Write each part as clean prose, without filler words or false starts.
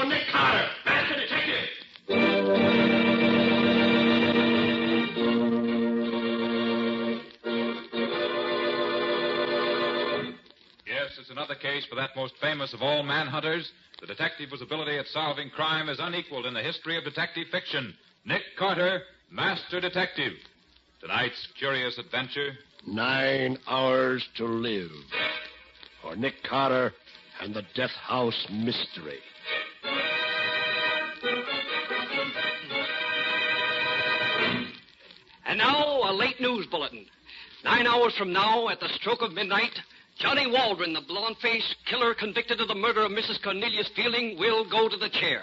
for Nick Carter, master detective. Yes, it's another case for that most famous of all manhunters, the detective whose ability at solving crime is unequaled in the history of detective fiction. Nick Carter, Master Detective. Tonight's curious adventure... 9 hours to live. For Nick Carter and the Death House Mystery. And now, a late news bulletin. 9 hours from now, at the stroke of midnight, Johnny Waldron, the blonde-faced killer convicted of the murder of Mrs. Cornelius Fielding, will go to the chair.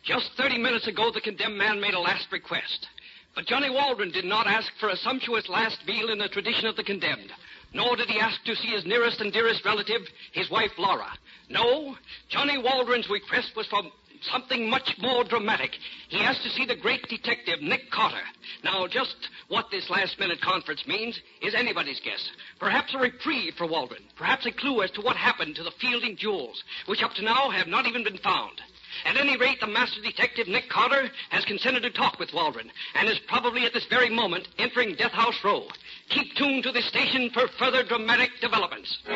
Just 30 minutes ago, the condemned man made a last request. But Johnny Waldron did not ask for a sumptuous last meal in the tradition of the condemned. Nor did he ask to see his nearest and dearest relative, his wife, Laura. No, Johnny Waldron's request was for something much more dramatic. He asked to see the great detective, Nick Carter. Now, just what this last-minute conference means is anybody's guess. Perhaps a reprieve for Waldron. Perhaps a clue as to what happened to the Fielding jewels, which up to now have not even been found. At any rate, the master detective, Nick Carter, has consented to talk with Waldron and is probably at this very moment entering Death House Row. Keep tuned to this station for further dramatic developments. Where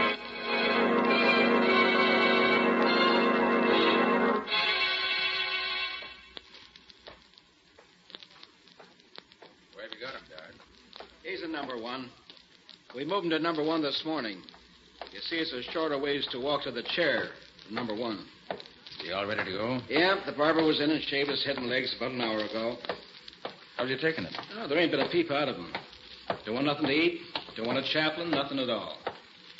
have you got him, Dad? He's in number 1. We moved him to number 1 this morning. You see, it's a shorter ways to walk to the chair from number 1. You all ready to go? Yeah, the barber was in and shaved his head and legs about an hour ago. How's you taking it? Oh, there ain't been a peep out of him. Don't want nothing to eat. Don't want a chaplain. Nothing at all.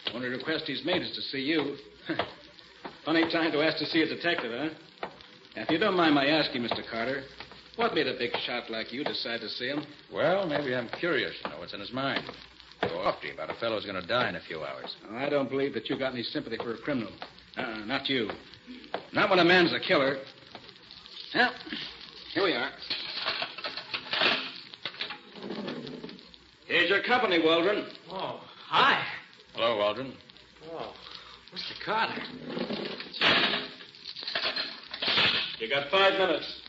The only request he's made is to see you. Funny time to ask to see a detective, huh? Now, if you don't mind my asking, Mr. Carter, what made a big shot like you decide to see him? Well, maybe I'm curious to know what's in his mind. Go off to you about a fellow who's going to die in a few hours. Oh, I don't believe that you got any sympathy for a criminal. Not you. Not when a man's a killer. Well, here we are. Here's your company, Waldron. Oh, hi. Hello, Waldron. Oh, Mr. Carter. You got 5 minutes.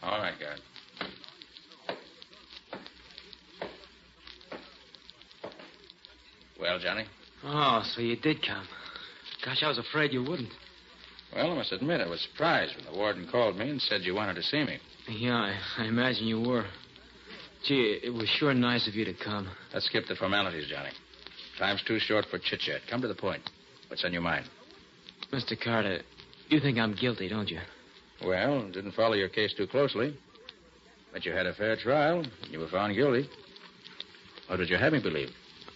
All right, guard. Well, Johnny? Oh, so you did come. Gosh, I was afraid you wouldn't. Well, I must admit I was surprised when the warden called me and said you wanted to see me. Yeah, I imagine you were. Gee, it was sure nice of you to come. Let's skip the formalities, Johnny. Time's too short for chit-chat. Come to the point. What's on your mind? Mr. Carter, you think I'm guilty, don't you? Well, didn't follow your case too closely. But you had a fair trial, and you were found guilty. What did you have me believe?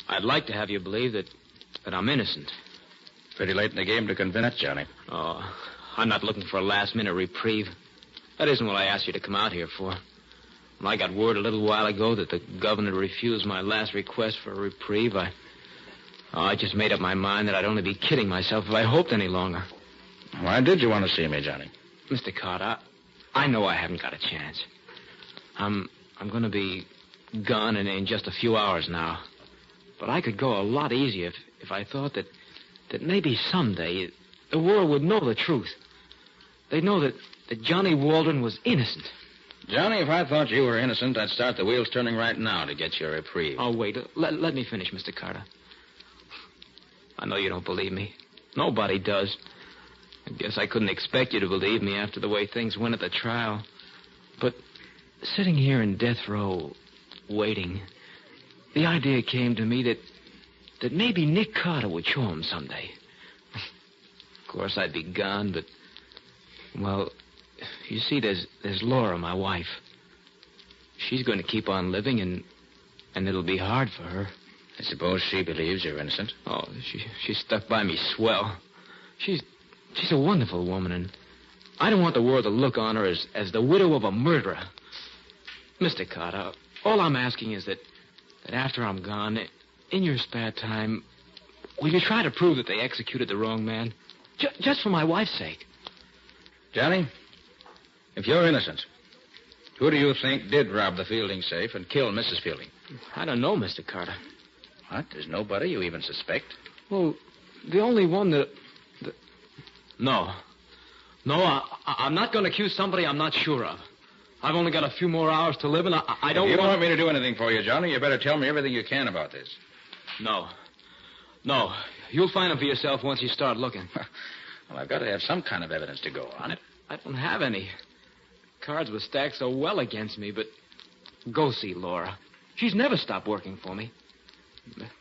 I'd like to have you believe that I'm innocent. Pretty late in the game to convince, Johnny. Oh, I'm not looking for a last-minute reprieve. That isn't what I asked you to come out here for. When I got word a little while ago that the governor refused my last request for a reprieve, I just made up my mind that I'd only be kidding myself if I hoped any longer. Why did you want to see me, Johnny? Mr. Carter, I know I haven't got a chance. I'm going to be gone in just a few hours now. But I could go a lot easier if I thought that maybe someday the world would know the truth. They'd know that Johnny Waldron was innocent. Johnny, if I thought you were innocent, I'd start the wheels turning right now to get your reprieve. Oh, wait. Let me finish, Mr. Carter. I know you don't believe me. Nobody does. I guess I couldn't expect you to believe me after the way things went at the trial. But sitting here in death row, waiting, the idea came to me that maybe Nick Carter would show him someday. Of course, I'd be gone, but, well, you see, there's Laura, my wife. She's going to keep on living, and it'll be hard for her. I suppose she believes you're innocent. Oh, she stuck by me swell. She's a wonderful woman, and I don't want the world to look on her as the widow of a murderer. Mr. Carter, all I'm asking is that after I'm gone, in your spare time, will you try to prove that they executed the wrong man? Just for my wife's sake. Johnny, if you're innocent, who do you think did rob the Fielding safe and kill Mrs. Fielding? I don't know, Mr. Carter. What? There's nobody you even suspect? Well, the only one that... No. No, I'm not going to accuse somebody I'm not sure of. I've only got a few more hours to live, and I don't If you don't want me to do anything for you, Johnny, you better tell me everything you can about this. No. You'll find them for yourself once you start looking. Well, I've got to have some kind of evidence to go on. I don't have any. Cards were stacked so well against me, but go see Laura. She's never stopped working for me.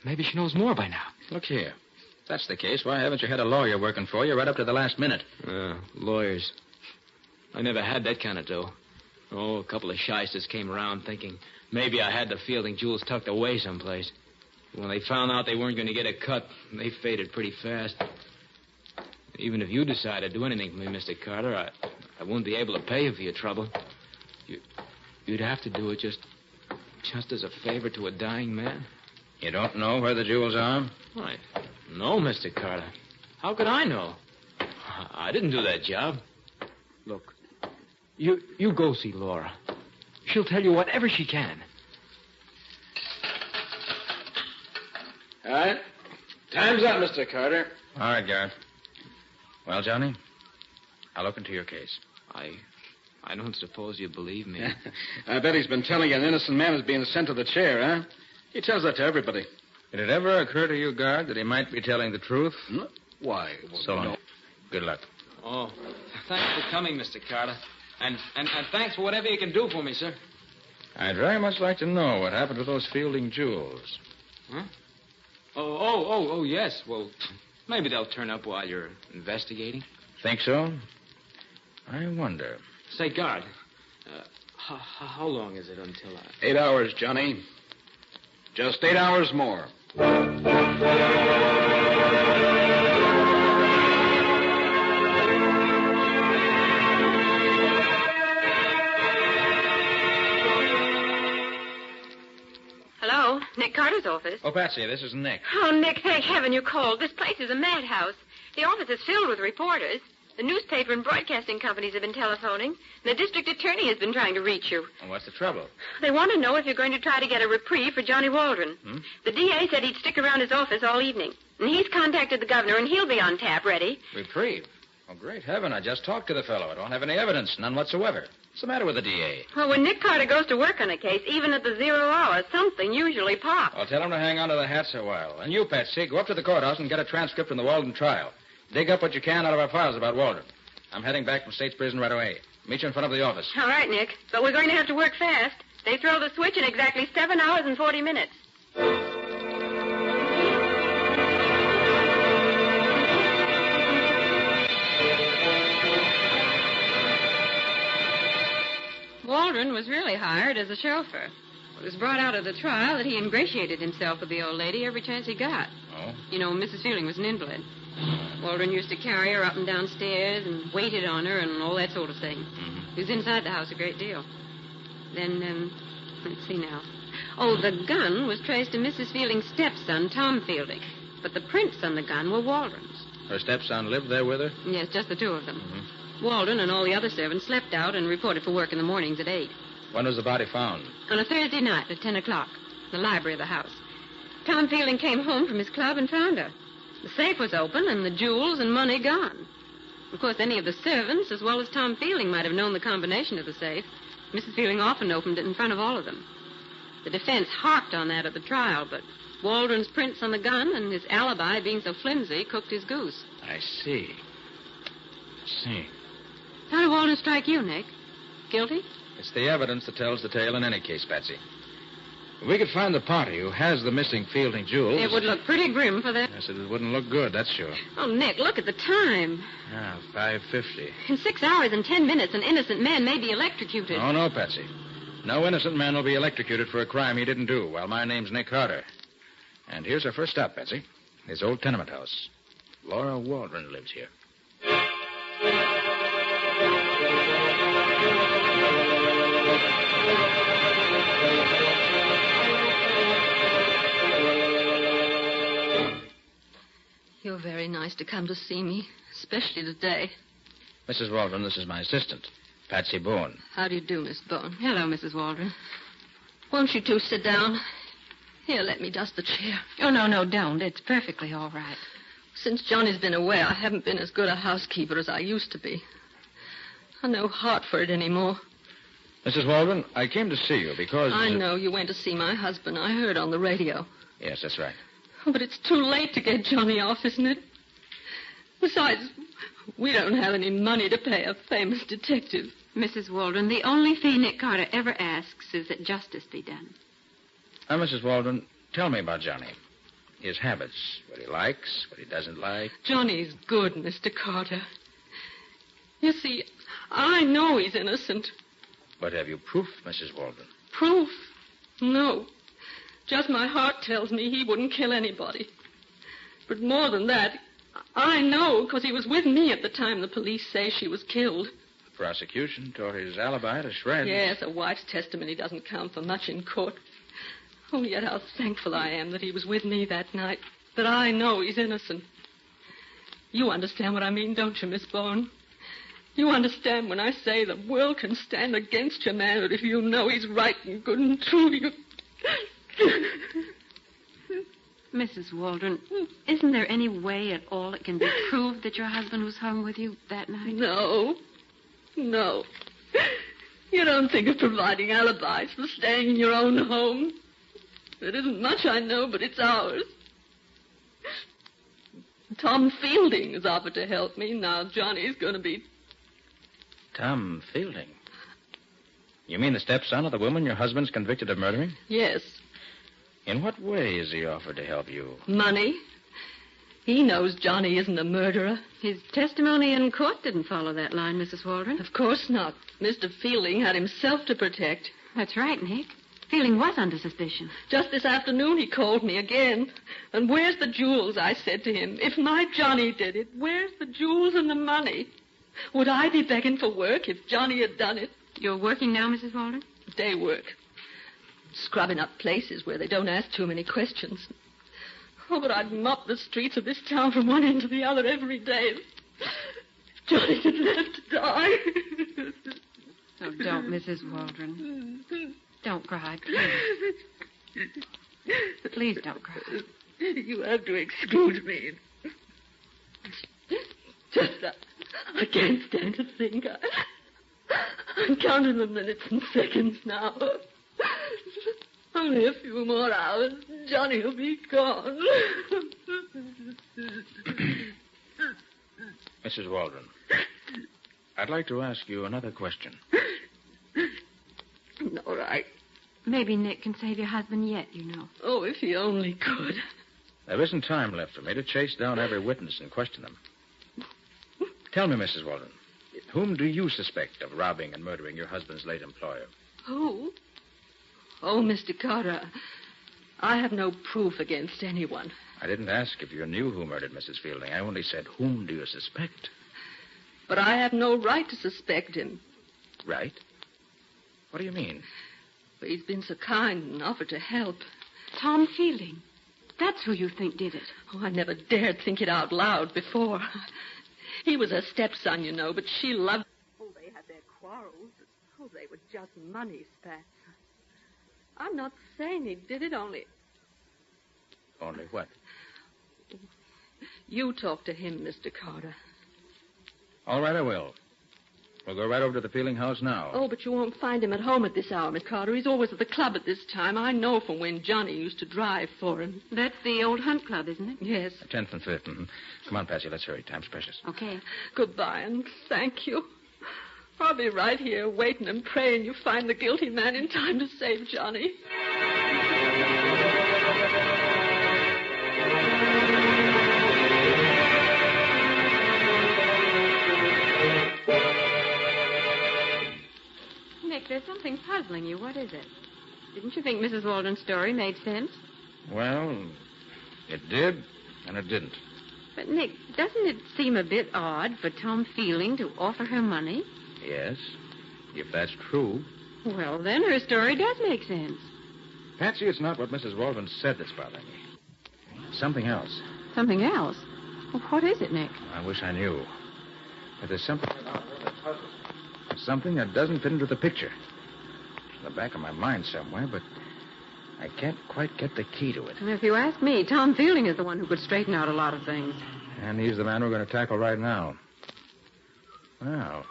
Maybe she knows more by now. Look here. If that's the case, why haven't you had a lawyer working for you right up to the last minute? Lawyers. I never had that kind of dough. Oh, a couple of shysters came around thinking maybe I had the Fielding jewels tucked away someplace. When they found out they weren't going to get a cut, they faded pretty fast. Even if you decide to do anything for me, Mr. Carter, I wouldn't be able to pay you for your trouble. You'd have to do it just as a favor to a dying man. You don't know where the jewels are? Why, no, Mr. Carter. How could I know? I didn't do that job. Look, you go see Laura. She'll tell you whatever she can. All right. Time's up, Mr. Carter. All right, Garrett. Well, Johnny, I'll look into your case. I don't suppose you believe me. I bet he's been telling you an innocent man is being sent to the chair, huh? He tells that to everybody. Did it ever occur to you, Guard, that he might be telling the truth? Why? So long. No. Good luck. Oh, thanks for coming, Mr. Carter. And thanks for whatever you can do for me, sir. I'd very much like to know what happened to those Fielding jewels. Huh? Oh, yes. Well, maybe they'll turn up while you're investigating. Think so? I wonder. Say, guard, how long is it until 8 hours, Johnny. Just 8 hours more. Hello, Nick Carter's office. Oh, Patsy, this is Nick. Oh, Nick, thank heaven you called. This place is a madhouse. The office is filled with reporters. The newspaper and broadcasting companies have been telephoning. And the district attorney has been trying to reach you. And what's the trouble? They want to know if you're going to try to get a reprieve for Johnny Waldron. The DA said he'd stick around his office all evening. And he's contacted the governor, and he'll be on tap ready. Reprieve? Oh, great heaven, I just talked to the fellow. I don't have any evidence, none whatsoever. What's the matter with the DA? Well, when Nick Carter goes to work on a case, even at the 0 hour, something usually pops. I'll tell him to hang on to the hats a while. And you, Patsy, go up to the courthouse and get a transcript from the Walden trial. Dig up what you can out of our files about Waldron. I'm heading back from State's prison right away. Meet you in front of the office. All right, Nick. But we're going to have to work fast. They throw the switch in exactly 7 hours and 40 minutes. Waldron was really hired as a chauffeur. It was brought out of the trial that he ingratiated himself with the old lady every chance he got. Oh? You know, Mrs. Fielding was an invalid. Waldron used to carry her up and down stairs and waited on her and all that sort of thing. He was inside the house a great deal. Then, let's see now. Oh, the gun was traced to Mrs. Fielding's stepson, Tom Fielding. But the prints on the gun were Waldron's. Her stepson lived there with her? Yes, just the two of them. Waldron and all the other servants slept out and reported for work in the mornings at 8. When was the body found? On a Thursday night at 10 o'clock, in the library of the house. Tom Fielding came home from his club and found her. The safe was open and the jewels and money gone. Of course, any of the servants, as well as Tom Fielding, might have known the combination of the safe. Mrs. Fielding often opened it in front of all of them. The defense harped on that at the trial, but Waldron's prints on the gun and his alibi being so flimsy cooked his goose. I see. How did Waldron strike you, Nick? Guilty? It's the evidence that tells the tale in any case, Patsy. If we could find the party who has the missing Fielding jewels... It would look pretty grim for them. Yes, it wouldn't look good, that's sure. Oh, Nick, look at the time. 5:50. In 6 hours and 10 minutes, an innocent man may be electrocuted. Oh, no, Patsy. No innocent man will be electrocuted for a crime he didn't do. Well, my name's Nick Carter. And here's our first stop, Patsy. This old tenement house. Laura Waldron lives here. You're very nice to come to see me, especially today. Mrs. Waldron, this is my assistant, Patsy Boone. How do you do, Miss Bone? Hello, Mrs. Waldron. Won't you two sit down? Here, let me dust the chair. Oh, no, don't. It's perfectly all right. Since Johnny's been away, I haven't been as good a housekeeper as I used to be. I've no heart for it anymore. Mrs. Waldron, I came to see you because... I know you went to see my husband. I heard on the radio. Yes, that's right. Oh, but it's too late to get Johnny off, isn't it? Besides, we don't have any money to pay a famous detective. Mrs. Waldron, the only fee Nick Carter ever asks is that justice be done. Now, Mrs. Waldron, tell me about Johnny. His habits, what he likes, what he doesn't like. Johnny's good, Mr. Carter. You see, I know he's innocent. But have you proof, Mrs. Waldron? Proof? No. Just my heart tells me he wouldn't kill anybody. But more than that, I know because he was with me at the time the police say she was killed. The prosecution tore his alibi to shreds. Yes, a wife's testimony doesn't count for much in court. Oh, yet how thankful I am that he was with me that night, that I know he's innocent. You understand what I mean, don't you, Miss Bourne? You understand when I say the world can stand against your man, but if you know he's right and good and true, you... Mrs. Waldron, isn't there any way at all it can be proved that your husband was hung with you that night? No. No. You don't think of providing alibis for staying in your own home. It isn't much, I know, but it's ours. Tom Fielding has offered to help me. Now Johnny's going to be... Tom Fielding? You mean the stepson of the woman your husband's convicted of murdering? Yes. In what way has he offered to help you? Money. He knows Johnny isn't a murderer. His testimony in court didn't follow that line, Mrs. Waldron. Of course not. Mr. Fielding had himself to protect. That's right, Nick. Fielding was under suspicion. Just this afternoon he called me again. And where's the jewels, I said to him. If my Johnny did it, where's the jewels and the money? Would I be begging for work if Johnny had done it? You're working now, Mrs. Waldron? Day work. Scrubbing up places where they don't ask too many questions. Oh, but I'd mop the streets of this town from one end to the other every day. If Johnny had left to die. Oh, don't, Mrs. Waldron. Don't cry, please. Please don't cry. You have to excuse me. Just I can't stand to think. I'm counting the minutes and seconds now. Only a few more hours. Johnny will be gone. Mrs. Waldron, I'd like to ask you another question. All right. Maybe Nick can save your husband yet, you know. Oh, if he only could. There isn't time left for me to chase down every witness and question them. Tell me, Mrs. Waldron, whom do you suspect of robbing and murdering your husband's late employer? Who? Oh, Mr. Carter, I have no proof against anyone. I didn't ask if you knew who murdered Mrs. Fielding. I only said, whom do you suspect? But I have no right to suspect him. Right? What do you mean? But he's been so kind and offered to help. Tom Fielding. That's who you think did it. Oh, I never dared think it out loud before. He was her stepson, you know, but she loved... Oh, they had their quarrels. Oh, they were just money spats. I'm not saying he did it, only... Only what? You talk to him, Mr. Carter. All right, I will. We'll go right over to the Fielding house now. Oh, but you won't find him at home at this hour, Miss Carter. He's always at the club at this time. I know from when Johnny used to drive for him. That's the old hunt club, isn't it? Yes. 10th and 5th. Mm-hmm. Come on, Patsy, let's hurry. Time's precious. Okay. Goodbye, and thank you. I'll be right here waiting and praying you find the guilty man in time to save Johnny. Nick, there's something puzzling you. What is it? Didn't you think Mrs. Waldron's story made sense? Well, it did, and it didn't. But, Nick, doesn't it seem a bit odd for Tom Fielding to offer her money? Yes, if that's true. Well, then her story does make sense. Patsy, it's not what Mrs. Waldron said that's bothering me. Something else. Something else? Well, what is it, Nick? I wish I knew. But there's something about her that puzzles me. Something that doesn't fit into the picture. It's in the back of my mind somewhere, but I can't quite get the key to it. And if you ask me, Tom Fielding is the one who could straighten out a lot of things. And he's the man we're going to tackle right now. Well,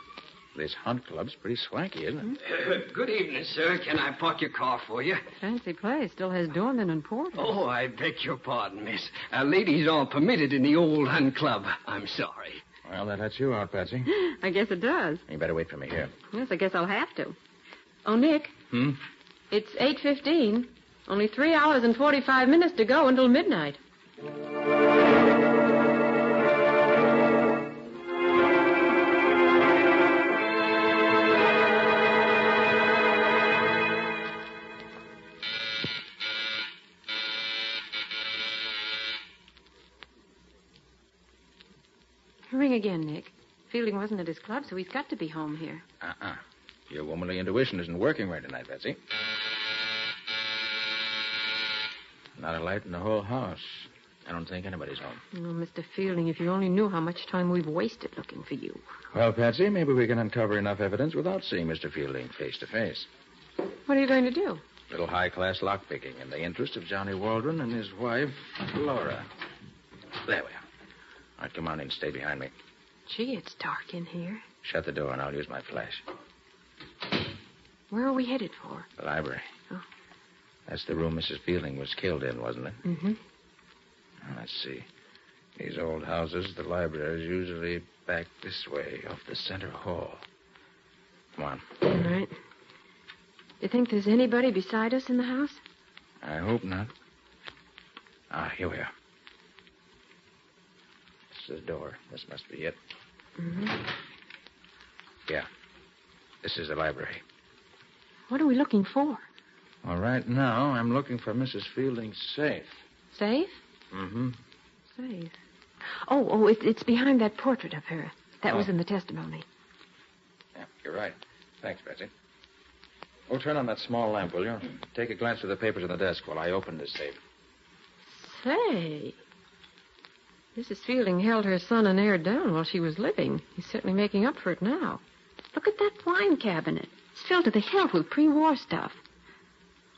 This hunt club's pretty swanky, isn't it? Good evening, sir. Can I park your car for you? Fancy place. Still has doorman and porter. Oh, I beg your pardon, miss. Ladies aren't permitted in the old hunt club. I'm sorry. Well, that lets you out, Patsy. I guess it does. You better wait for me here. Yes, I guess I'll have to. Oh, Nick. It's 8:15. Only 3 hours and 45 minutes to go until midnight. Ring again, Nick. Fielding wasn't at his club, so he's got to be home here. Your womanly intuition isn't working right tonight, Patsy. Not a light in the whole house. I don't think anybody's home. Oh, Mr. Fielding, if you only knew how much time we've wasted looking for you. Well, Patsy, maybe we can uncover enough evidence without seeing Mr. Fielding face to face. What are you going to do? Little high-class lockpicking in the interest of Johnny Waldron and his wife, Laura. There we are. All right, come on in. Stay behind me. Gee, it's dark in here. Shut the door, and I'll use my flash. Where are we headed for? The library. Oh. That's the room Mrs. Fielding was killed in, wasn't it? Mm-hmm. Let's see. These old houses, the library is usually back this way, off the center hall. Come on. All right. You think there's anybody beside us in the house? I hope not. Here we are. This is the door. This must be it. Mm-hmm. Yeah. This is the library. What are we looking for? Well, right now, I'm looking for Mrs. Fielding's safe. Safe? Mm-hmm. Safe. Oh, it's behind that portrait of her. That was in the testimony. Yeah, you're right. Thanks, Betsy. Oh, turn on that small lamp, will you? Take a glance through the papers on the desk while I open this safe. Say, Mrs. Fielding held her son and heir down while she was living. He's certainly making up for it now. Look at that wine cabinet. It's filled to the hilt with pre-war stuff.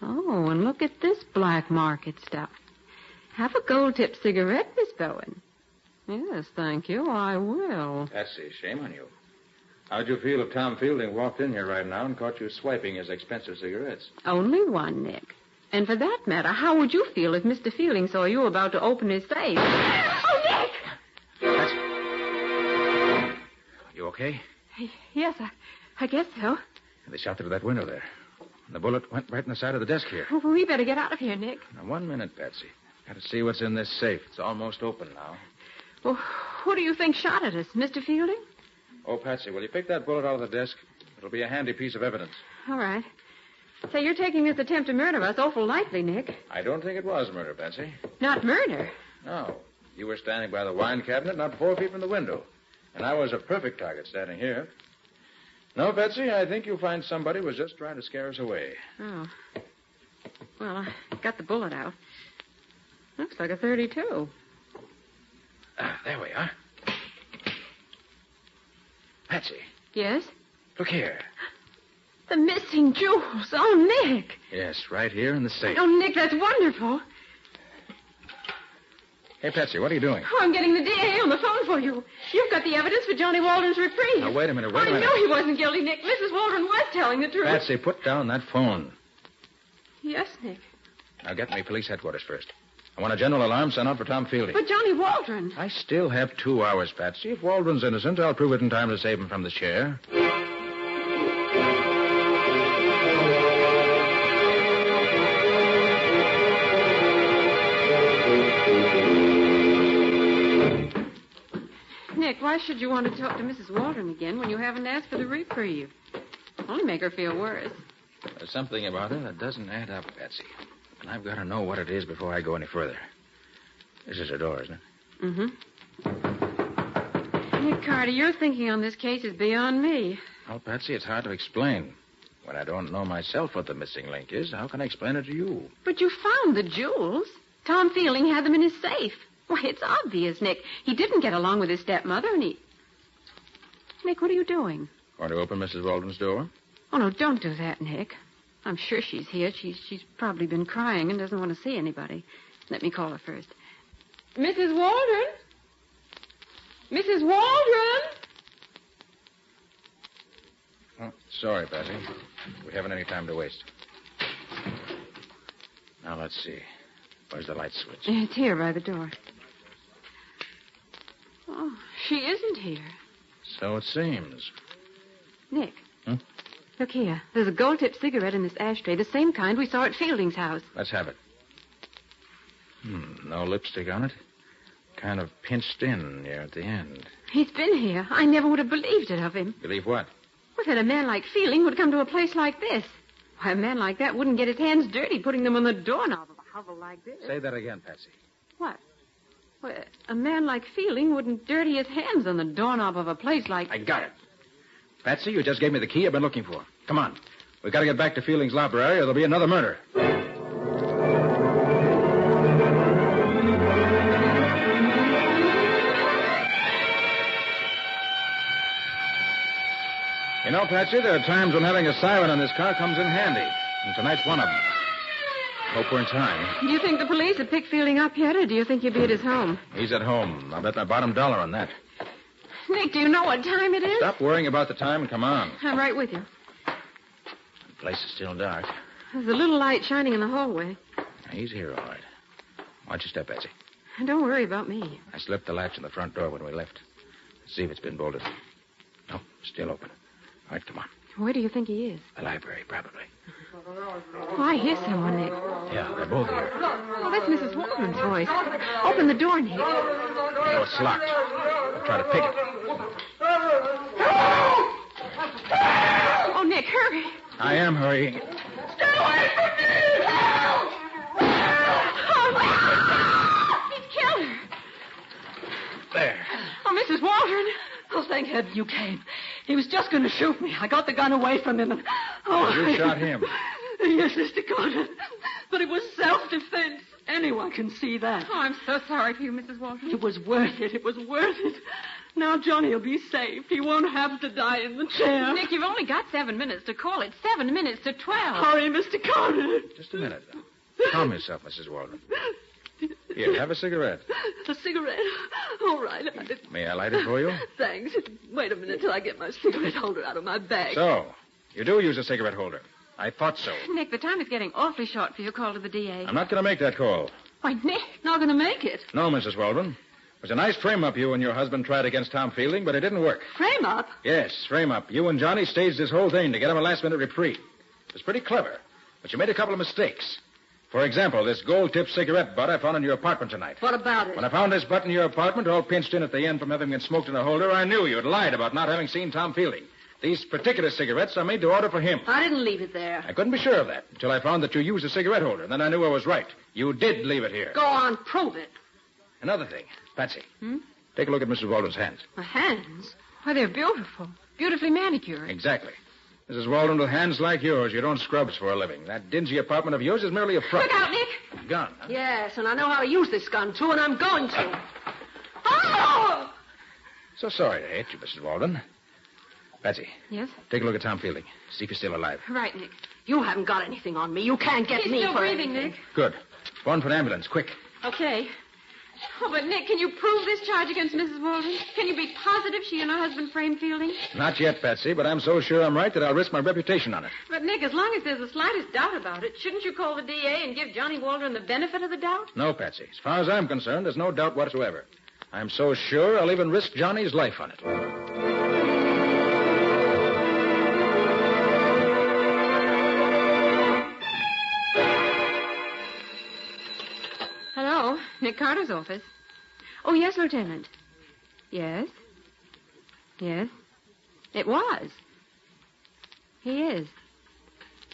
Oh, and look at this black market stuff. Have a gold-tipped cigarette, Miss Bowen. Yes, thank you. I will. Patsy, shame on you. How'd you feel if Tom Fielding walked in here right now and caught you swiping his expensive cigarettes? Only one, Nick. And for that matter, how would you feel if Mr. Fielding saw you about to open his safe? Oh, Nick! Patsy. You okay? Yes, I guess so. They shot through that window there. And the bullet went right in the side of the desk here. Well, we better get out of here, Nick. Now, 1 minute, Patsy. Got to see what's in this safe. It's almost open now. Well, who do you think shot at us, Mr. Fielding? Oh, Patsy, will you pick that bullet out of the desk? It'll be a handy piece of evidence. All right. Say, you're taking this attempt to murder us awful lightly, Nick. I don't think it was murder, Patsy. Not murder? No. You were standing by the wine cabinet, not 4 feet from the window. And I was a perfect target standing here. No, Betsy, I think you'll find somebody was just trying to scare us away. Oh. Well, I got the bullet out. Looks like a .32. There we are. Patsy. Yes? Look here. The missing jewels. Oh, Nick. Yes, right here in the safe. Oh, Nick, that's wonderful. Hey, Patsy, what are you doing? Oh, I'm getting the DA on the phone for you. You've got the evidence for Johnny Waldron's reprieve. Now, wait a minute, I know he wasn't guilty, Nick. Mrs. Waldron was telling the truth. Patsy, put down that phone. Yes, Nick. Now, get me police headquarters first. I want a general alarm sent out for Tom Fielding. But Johnny Waldron. I still have 2 hours, Patsy. If Waldron's innocent, I'll prove it in time to save him from the chair. Nick, why should you want to talk to Mrs. Waldron again when you haven't asked for the reprieve? Only make her feel worse. There's something about her that doesn't add up, Patsy. And I've got to know what it is before I go any further. This is her door, isn't it? Mm-hmm. Nick Carter, your thinking on this case is beyond me. Well, Patsy, it's hard to explain. When I don't know myself what the missing link is, how can I explain it to you? But you found the jewels. Tom Fielding had them in his safe. Why, it's obvious, Nick. He didn't get along with his stepmother, and he... Nick, what are you doing? Want to open Mrs. Waldron's door? Oh, no, don't do that, Nick. I'm sure she's here. She's probably been crying and doesn't want to see anybody. Let me call her first. Mrs. Waldron? Mrs. Waldron? Oh, sorry, Patsy. We haven't any time to waste. Now, let's see. Where's the light switch? It's here by the door. Oh, she isn't here. So it seems. Nick. Hmm? Look here. There's a gold-tipped cigarette in this ashtray, the same kind we saw at Fielding's house. Let's have it. No lipstick on it. Kind of pinched in near at the end. He's been here. I never would have believed it of him. Believe what? Well, that a man like Fielding would come to a place like this. Why, a man like that wouldn't get his hands dirty putting them on the doorknob of a hovel like this. Say that again, Patsy. What? Well, a man like Fielding wouldn't dirty his hands on the doorknob of a place like... I got it. Patsy, you just gave me the key I've been looking for. Come on. We've got to get back to Fielding's library or there'll be another murder. You know, Patsy, there are times when having a siren in this car comes in handy. And tonight's one of them. Hope we're in time. Do you think the police have picked Fielding up yet, or do you think he'll be at his home? He's at home. I'll bet my bottom dollar on that. Nick, do you know what time it is? Stop worrying about the time and come on. I'm right with you. The place is still dark. There's a little light shining in the hallway. He's here, all right. Watch your step, Patsy. Don't worry about me. I slipped the latch on the front door when we left. Let's see if it's been bolted. No, still open. All right, come on. Where do you think he is? The library, probably. Oh, I hear someone, Nick. Yeah, they're both here. Oh, that's Mrs. Waldron's voice. Open the door, Nick. No, it's locked. I'll try to pick it. Oh, Nick, hurry. I am hurrying. Stay away from me! Help! Oh, he's killed her. There. Oh, Mrs. Waldron. Oh, thank heaven you came. He was just going to shoot me. I got the gun away from him and... Oh, You shot him. Yes, Mr. Carter. But it was self-defense. Anyone can see that. Oh, I'm so sorry for you, Mrs. Waldron. It was worth it. It was worth it. Now Johnny will be safe. He won't have to die in the chair. Nick, you've only got 7 minutes to call it. 7 minutes to 12. Hurry, Mr. Carter. Just a minute. Calm yourself, Mrs. Waldron. Here, have a cigarette. A cigarette? All right. May I light it for you? Thanks. Wait a minute till I get my cigarette holder out of my bag. So, you do use a cigarette holder. I thought so. Nick, the time is getting awfully short for your call to the DA. I'm not going to make that call. Why, Nick. Not going to make it. No, Mrs. Waldron. It was a nice frame-up you and your husband tried against Tom Fielding, but it didn't work. Frame up? Yes, frame-up. You and Johnny staged this whole thing to get him a last-minute reprieve. It was pretty clever, but you made a couple of mistakes. For example, this gold-tipped cigarette butt I found in your apartment tonight. What about it? When I found this butt in your apartment, all pinched in at the end from having been smoked in a holder, I knew you had lied about not having seen Tom Fielding. These particular cigarettes are made to order for him. I didn't leave it there. I couldn't be sure of that until I found that you used a cigarette holder. And then I knew I was right. You did leave it here. Go on, prove it. Another thing. Patsy. Take a look at Mrs. Waldron's hands. My hands? Why, they're beautiful. Beautifully manicured. Exactly. Mrs. Waldron, with hands like yours, you don't scrubs for a living. That dingy apartment of yours is merely a front. Look out, Nick. Gun. Huh? Yes, and I know how to use this gun, too, and I'm going to. Oh! So sorry to hate you, Mrs. Waldron. Patsy. Yes? Take a look at Tom Fielding. See if he's still alive. Right, Nick. You haven't got anything on me. You can't get He's me still for breathing, anything. Nick. Good. Go on for an ambulance, quick. Okay. Oh, but Nick, can you prove this charge against Mrs. Waldron? Can you be positive she and her husband framed Fielding? Not yet, Patsy, but I'm so sure I'm right that I'll risk my reputation on it. But, Nick, as long as there's the slightest doubt about it, shouldn't you call the DA and give Johnny Waldron the benefit of the doubt? No, Patsy. As far as I'm concerned, there's no doubt whatsoever. I'm so sure I'll even risk Johnny's life on it. Hello, Nick Carter's office. Oh, yes, Lieutenant. Yes? Yes? It was. He is.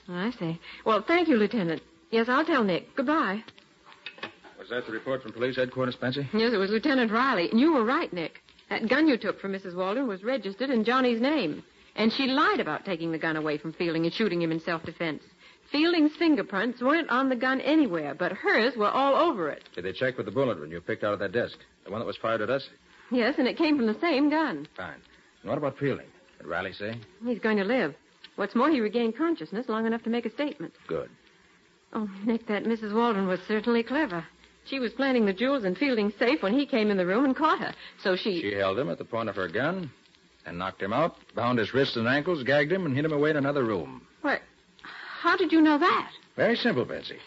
Oh, I see. Well, thank you, Lieutenant. Yes, I'll tell Nick. Goodbye. Was that the report from police headquarters, Patsy? Yes, it was Lieutenant Riley. And you were right, Nick. That gun you took from Mrs. Waldron was registered in Johnny's name. And she lied about taking the gun away from Fielding and shooting him in self-defense. Fielding's fingerprints weren't on the gun anywhere, but hers were all over it. Did they check with the bullet when you picked out of that desk? The one that was fired at us? Yes, and it came from the same gun. Fine. And what about Fielding? Did Riley say? He's going to live. What's more, he regained consciousness long enough to make a statement. Good. Oh, Nick, that Mrs. Waldron was certainly clever. She was planting the jewels in Fielding's safe when he came in the room and caught her. So she She held him at the point of her gun? Then knocked him out, bound his wrists and ankles, gagged him, and hid him away in another room. What? How did you know that? Very simple, Patsy.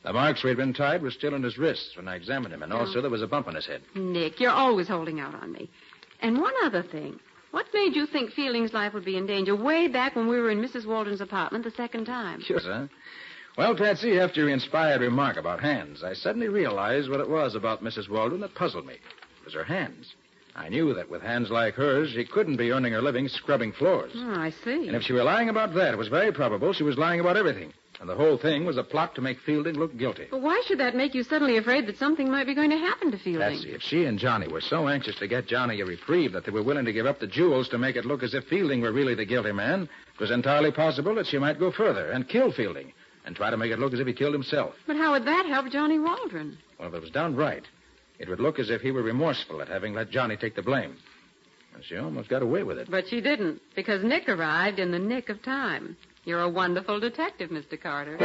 The marks where he'd been tied were still on his wrists when I examined him, and also there was a bump on his head. Nick, you're always holding out on me. And one other thing. What made you think Fielding's life would be in danger way back when we were in Mrs. Waldron's apartment the second time? Sure, sir. Well, Patsy, after your inspired remark about hands, I suddenly realized what it was about Mrs. Waldron that puzzled me. It was her hands. I knew that with hands like hers, she couldn't be earning her living scrubbing floors. Oh, I see. And if she were lying about that, it was very probable she was lying about everything. And the whole thing was a plot to make Fielding look guilty. But why should that make you suddenly afraid that something might be going to happen to Fielding? Patsy, if she and Johnny were so anxious to get Johnny a reprieve that they were willing to give up the jewels to make it look as if Fielding were really the guilty man, it was entirely possible that she might go further and kill Fielding and try to make it look as if he killed himself. But how would that help Johnny Waldron? Well, if it was done right, it would look as if he were remorseful at having let Johnny take the blame. And she almost got away with it. But she didn't, because Nick arrived in the nick of time. You're a wonderful detective, Mr. Carter.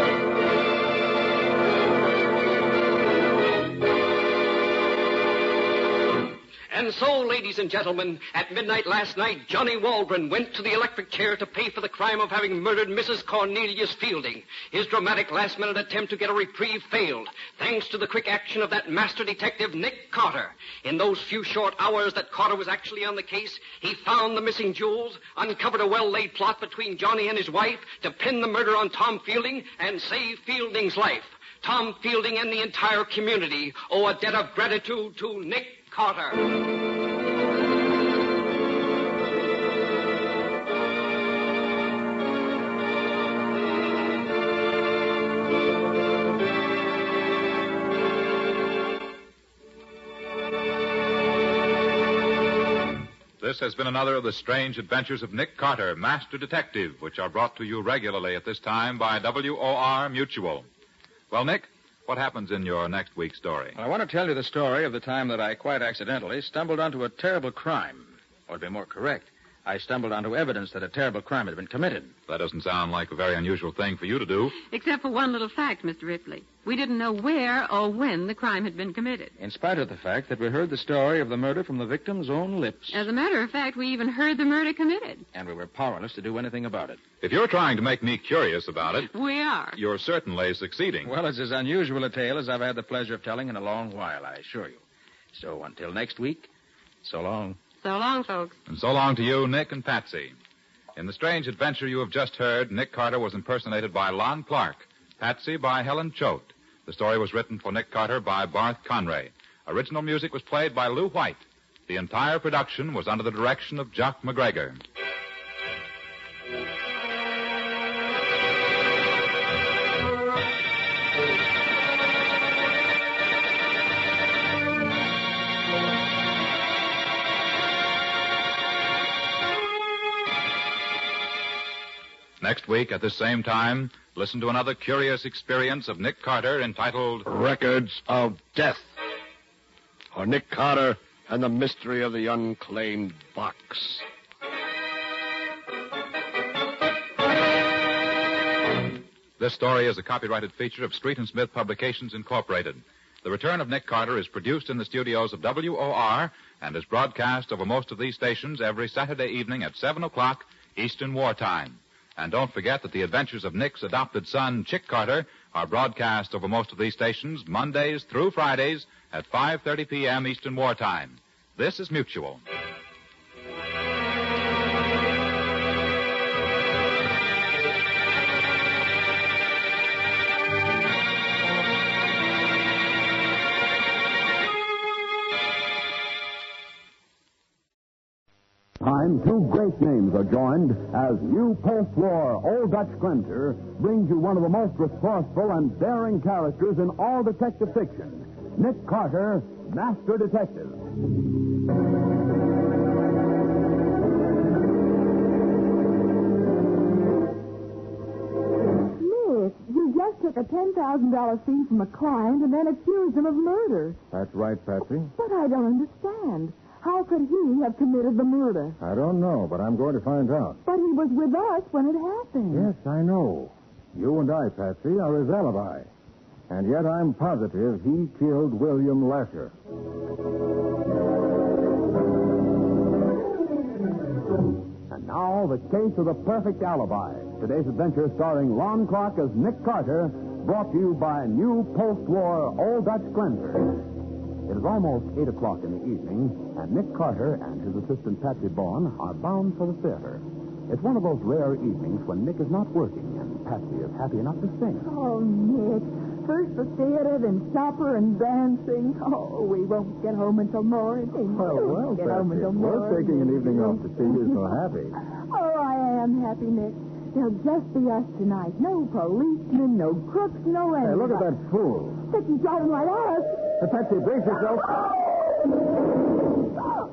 And so, ladies and gentlemen, at midnight last night, Johnny Waldron went to the electric chair to pay for the crime of having murdered Mrs. Cornelius Fielding. His dramatic last-minute attempt to get a reprieve failed, thanks to the quick action of that master detective, Nick Carter. In those few short hours that Carter was actually on the case, he found the missing jewels, uncovered a well-laid plot between Johnny and his wife to pin the murder on Tom Fielding and save Fielding's life. Tom Fielding and the entire community owe a debt of gratitude to Nick Carter. This has been another of the strange adventures of Nick Carter, Master Detective, which are brought to you regularly at this time by WOR Mutual. Well, Nick, what happens in your next week's story? Well, I want to tell you the story of the time that I quite accidentally stumbled onto a terrible crime. Or to be more correct, I stumbled onto evidence that a terrible crime had been committed. That doesn't sound like a very unusual thing for you to do. Except for one little fact, Mr. Ripley. We didn't know where or when the crime had been committed. In spite of the fact that we heard the story of the murder from the victim's own lips. As a matter of fact, we even heard the murder committed. And we were powerless to do anything about it. If you're trying to make me curious about it, We are. you're certainly succeeding. Well, it's as unusual a tale as I've had the pleasure of telling in a long while, I assure you. So until next week, so long. So long, folks. And so long to you, Nick and Patsy. In the strange adventure you have just heard, Nick Carter was impersonated by Lon Clark, Patsy by Helen Choate. The story was written for Nick Carter by Barth Conray. Original music was played by Lou White. The entire production was under the direction of Jock McGregor. Next week, at this same time, listen to another curious experience of Nick Carter entitled Records of Death. Or Nick Carter and the Mystery of the Unclaimed Box. This story is a copyrighted feature of Street and Smith Publications, Incorporated. The Return of Nick Carter is produced in the studios of WOR and is broadcast over most of these stations every Saturday evening at 7 o'clock Eastern Wartime. And don't forget that the adventures of Nick's adopted son, Chick Carter, are broadcast over most of these stations Mondays through Fridays at 5:30 p.m. Eastern Wartime. This is Mutual. Time, two great names are joined as new post-war Old Dutch Grenzer brings you one of the most resourceful and daring characters in all detective fiction, Nick Carter, Master Detective. Nick, you just took a $10,000 fee from a client and then accused him of murder. That's right, Patsy. But I don't understand. How could he have committed the murder? I don't know, but I'm going to find out. But he was with us when it happened. Yes, I know. You and I, Patsy, are his alibi. And yet I'm positive he killed William Lasher. Now, the case of the perfect alibi. Today's adventure starring Lon Clark as Nick Carter, brought to you by new post-war Old Dutch cleanser. It is almost 8 o'clock in the evening, and Nick Carter and his assistant Patsy Bowen are bound for the theater. It's one of those rare evenings when Nick is not working and Patsy is happy enough to sing. Oh, Nick. First the theater, then supper and dancing. Oh, we won't get home until morning. Well, get home Patsy, until we're morning. taking an evening off to see you so happy. Oh, I am happy, Nick. There'll just be us tonight. No policemen, no crooks, no anything. Hey, look at that fool. But he's driving right at us. Hey, Patsy, brace yourself.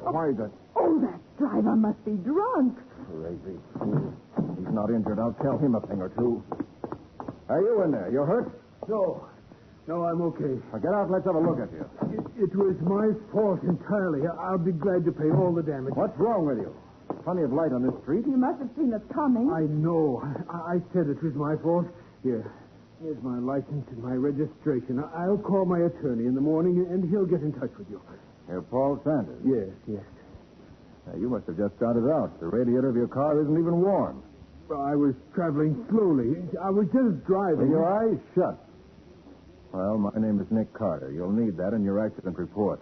Why is that? Oh, that driver must be drunk. Crazy fool. He's not injured. I'll tell him a thing or two. Are you in there? You hurt? No, I'm okay. Now get out and let's have a look at you. It was my fault entirely. I'll be glad to pay all the damage. What's wrong with you? Plenty of light on this street. You must have seen us coming. I know. I said it was my fault. Here's my license and my registration. I'll call my attorney in the morning, and he'll get in touch with you. You're Paul Sanders. Yes. Now, you must have just started out. The radiator of your car isn't even warm. Well, I was traveling slowly. I was just driving. With your eyes shut. Well, my name is Nick Carter. You'll need that in your accident report.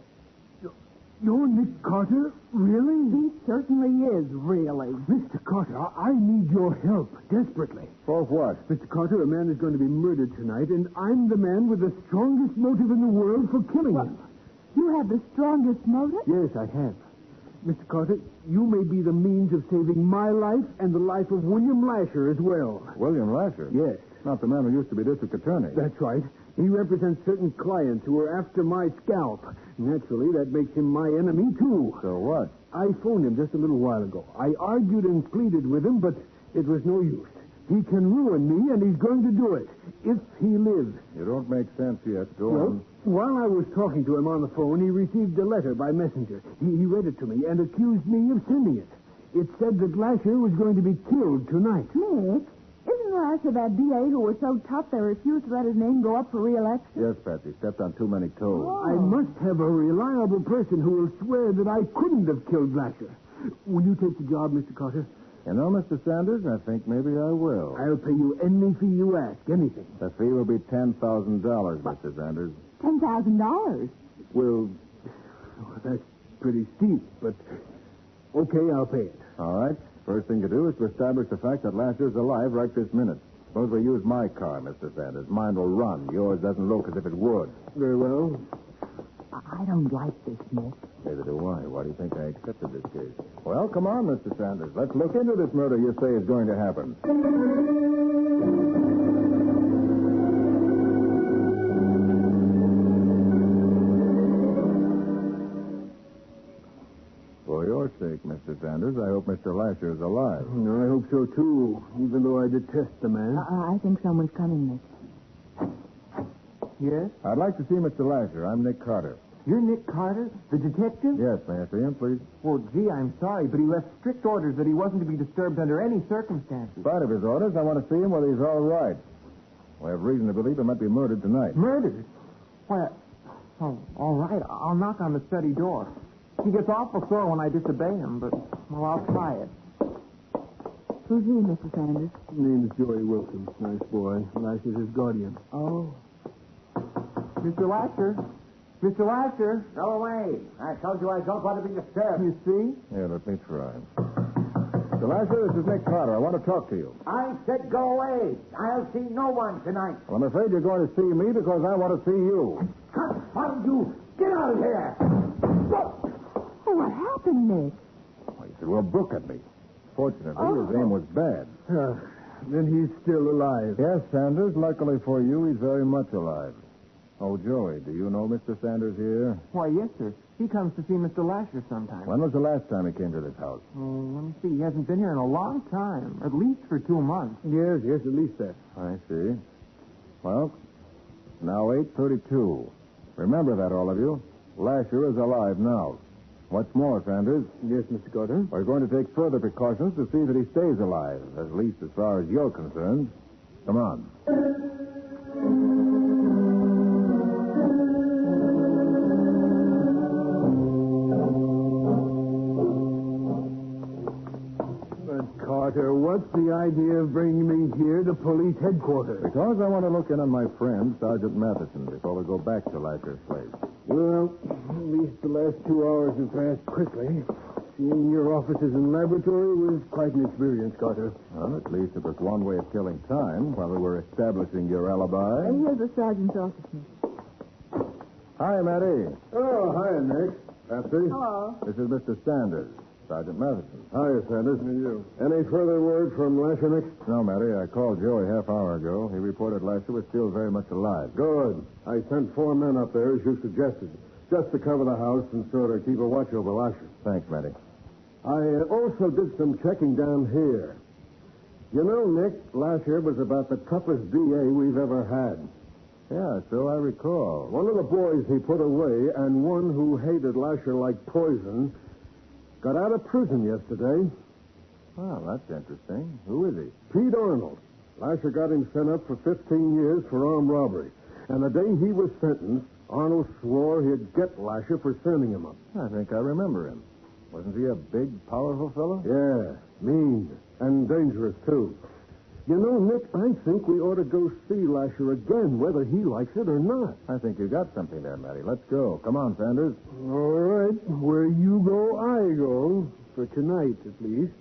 You're Nick Carter? Really? He certainly is, really. Mr. Carter, I need your help desperately. For what? Mr. Carter, a man is going to be murdered tonight, and I'm the man with the strongest motive in the world for killing him. You have the strongest motive? Yes, I have. Mr. Carter, you may be the means of saving my life and the life of William Lasher as well. William Lasher? Yes. Not the man who used to be district attorney. That's right. He represents certain clients who are after my scalp. Naturally, that makes him my enemy, too. So what? I phoned him just a little while ago. I argued and pleaded with him, but it was no use. He can ruin me, and he's going to do it, if he lives. You don't make sense yet. Go Well, on. while I was talking to him on the phone, he received a letter by messenger. He read it to me and accused me of sending it. It said that Lasher was going to be killed tonight. Nick, isn't Lasher that DA who was so tough they refused to let his name go up for re-election? Yes, Patsy. Stepped on too many toes. I must have a reliable person who will swear that I couldn't have killed Lasher. Will you take the job, Mr. Carter? You know, Mr. Sanders, I think maybe I will. I'll pay you any fee you ask, anything. The fee will be $10,000, Mr. Sanders. $10,000. Well, that's pretty steep, but okay, I'll pay it. All right. First thing to do is to establish the fact that Lasher's alive right this minute. Suppose we use my car, Mr. Sanders. Mine will run. Yours doesn't look as if it would. Very well. I don't like this, Nick. Neither do I. Why do you think I accepted this case? Well, come on, Mr. Sanders. Let's look into this murder you say is going to happen. For your sake, Mr. Sanders, I hope Mr. Lasher is alive. I hope so, too, even though I detest the man. I think someone's coming, Nick. Yes? I'd like to see Mr. Lasher. I'm Nick Carter. You're Nick Carter, the detective? Yes, may I see him, please? Well, gee, I'm sorry, but he left strict orders that he wasn't to be disturbed under any circumstances. In spite of his orders, I want to see him whether he's all right. We have reason to believe he might be murdered tonight. Murdered? Why, all right. I'll knock on the study door. He gets awful sore when I disobey him, but, well, I'll try it. Who's he, Mr. Sanders? Name's Joey Wilson. Nice boy. Lasher's his guardian. Oh. Mr. Lasher? Mr. Lasher? Go away. I told you I don't want to be disturbed. You see? Here, let me try. Mr. Lasher, this is Nick Carter. I want to talk to you. I said go away. I'll see no one tonight. Well, I'm afraid you're going to see me because I want to see you. Confound you. Get out of here. Oh, what happened, Nick? Well, he threw a book at me. Fortunately, his aim was bad. Then he's still alive. Yes, Sanders. Luckily for you, he's very much alive. Oh, Joey, do you know Mr. Sanders here? Why, yes, sir. He comes to see Mr. Lasher sometimes. When was the last time he came to this house? Oh, let me see. He hasn't been here in a long time. At least for 2 months. Yes, at least that. I see. Well, now 8:32. Remember that, all of you. Lasher is alive now. What's more, Sanders? Yes, Mr. Carter? We're going to take further precautions to see that he stays alive, at least as far as you're concerned. Come on. what's the idea of bringing me here to police headquarters? Because I want to look in on my friend, Sergeant Matheson, before we go back to Lasher's place. Well, at least the last 2 hours have passed quickly. Seeing your offices and laboratory was quite an experience, Carter. Well, at least it was one way of killing time while we were establishing your alibi. And here's the sergeant's office. Hi, Matty. Oh, hi, Nick. Patsy. Hello. This is Mr. Sanders, Sergeant Matheson. Hiya, Sanders. And you. Any further word from Lasher, Nick? No, Matty. I called Joey half hour ago. He reported Lasher was still very much alive. Good. I sent 4 men up there, as you suggested, just to cover the house and sort of keep a watch over Lasher. Thanks, Matty. I also did some checking down here. You know, Nick, Lasher was about the toughest DA we've ever had. Yeah, so I recall. One of the boys he put away, and one who hated Lasher like poison, got out of prison yesterday. Well, that's interesting. Who is he? Pete Arnold. Lasher got him sent up for 15 years for armed robbery. And the day he was sentenced, Arnold swore he'd get Lasher for sending him up. I think I remember him. Wasn't he a big, powerful fellow? Yeah, mean and dangerous, too. You know, Nick, I think we ought to go see Lasher again, whether he likes it or not. I think you got something there, Matty. Let's go. Come on, Sanders. All right. Where you go, I go. For tonight, at least.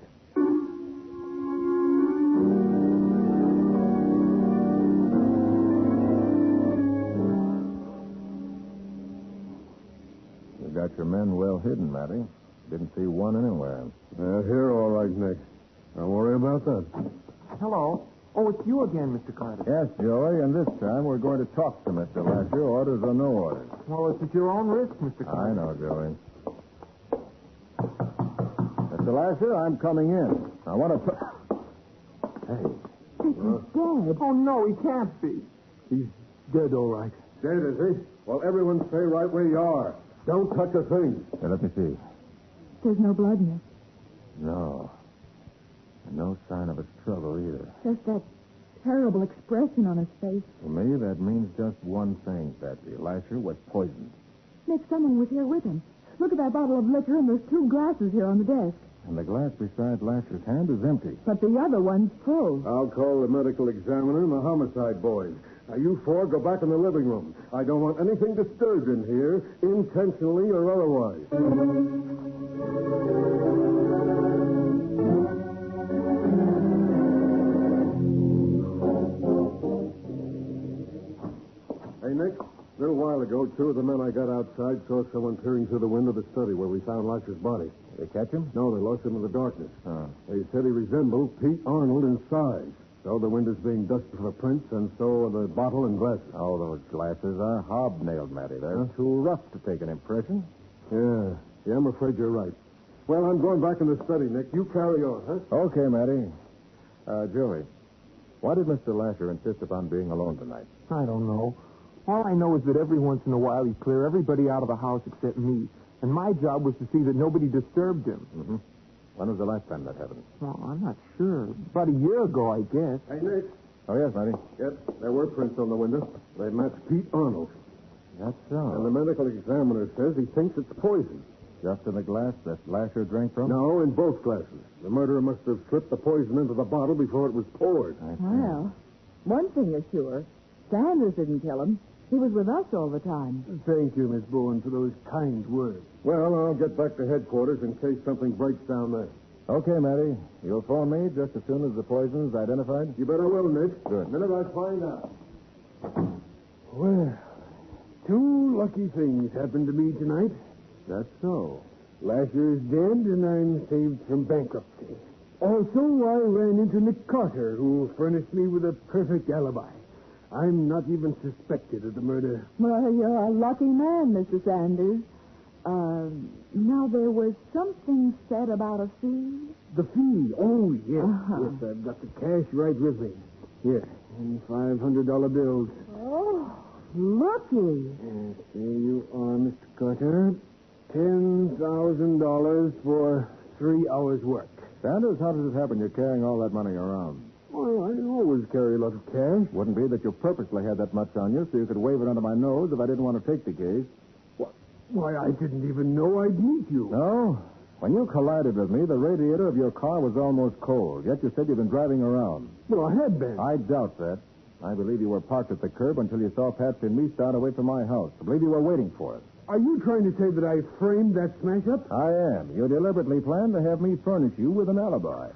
You got your men well hidden, Matty. Didn't see one anywhere. Here, all right, Nick. Don't worry about that. Hello. Oh, it's you again, Mr. Carter. Yes, Joey, and this time we're going to talk to Mr. Lasher, orders or no orders. Well, it's at your own risk, Mr. Carter. I know, Joey. Mr. Lasher, I'm coming in. I want to... Hey. He's dead. Oh, no, he can't be. He's dead, all right. Dead, is he? Well, everyone stay right where you are. Don't touch a thing. Hey, let me see. There's no blood in it. No. And no sign of a struggle either. Just that terrible expression on his face. For me, that means just one thing, Patsy. Lasher was poisoned. Nick, someone was here with him. Look at that bottle of liquor and those 2 glasses here on the desk. And the glass beside Lasher's hand is empty. But the other one's full. I'll call the medical examiner and the homicide boys. Now, you 4 go back in the living room. I don't want anything disturbed in here, intentionally or otherwise. Hey, Nick, a little while ago, 2 of the men I got outside saw someone peering through the window of the study where we found Lasher's body. Did they catch him? No, they lost him in the darkness. Oh. They said he resembled Pete Arnold in size. So the window's being dusted for prints, and so are the bottle and glasses. Oh, those glasses are hobnailed, Matty. They're too rough to take an impression. Yeah, I'm afraid you're right. Well, I'm going back in the study, Nick. You carry on, huh? Okay, Matty. Joey, why did Mr. Lasher insist upon being alone tonight? I don't know. All I know is that every once in a while he'd clear everybody out of the house except me. And my job was to see that nobody disturbed him. Mm-hmm. When was the last time that happened? Well, I'm not sure. About a year ago, I guess. Hey, Nick. Oh, yes, Matty. Yes, there were prints on the window. They match Pete Arnold. That's so. And the medical examiner says he thinks it's poison. Just in the glass that Lasher drank from? No, in both glasses. The murderer must have slipped the poison into the bottle before it was poured. Well, one thing is sure. Sanders didn't kill him. He was with us all the time. Thank you, Miss Bowen, for those kind words. Well, I'll get back to headquarters in case something breaks down there. Okay, Matty. You'll phone me just as soon as the poison's identified? You better will, Nick. Good. The minute I find out. Well, 2 lucky things happened to me tonight. That's so. Lasher's dead, and I'm saved from bankruptcy. Also, I ran into Nick Carter, who furnished me with a perfect alibi. I'm not even suspected of the murder. Well, you're a lucky man, Mr. Sanders. Now, there was something said about a fee. The fee? Oh, yes. Uh-huh. Yes, I've got the cash right with me. Here, and $500 bills. Oh, looky. Yes, here you are, Mr. Carter. $10,000 for 3 hours' work. Sanders, how does it happen you're carrying all that money around? Well, I always carry a lot of cash. Wouldn't be that you purposely had that much on you so you could wave it under my nose if I didn't want to take the case. Why, I didn't even know I'd meet you. No? When you collided with me, the radiator of your car was almost cold, yet you said you'd been driving around. Well, I had been. I doubt that. I believe you were parked at the curb until you saw Patsy and me start away from my house. I believe you were waiting for us. Are you trying to say that I framed that smash-up? I am. You deliberately planned to have me furnish you with an alibi.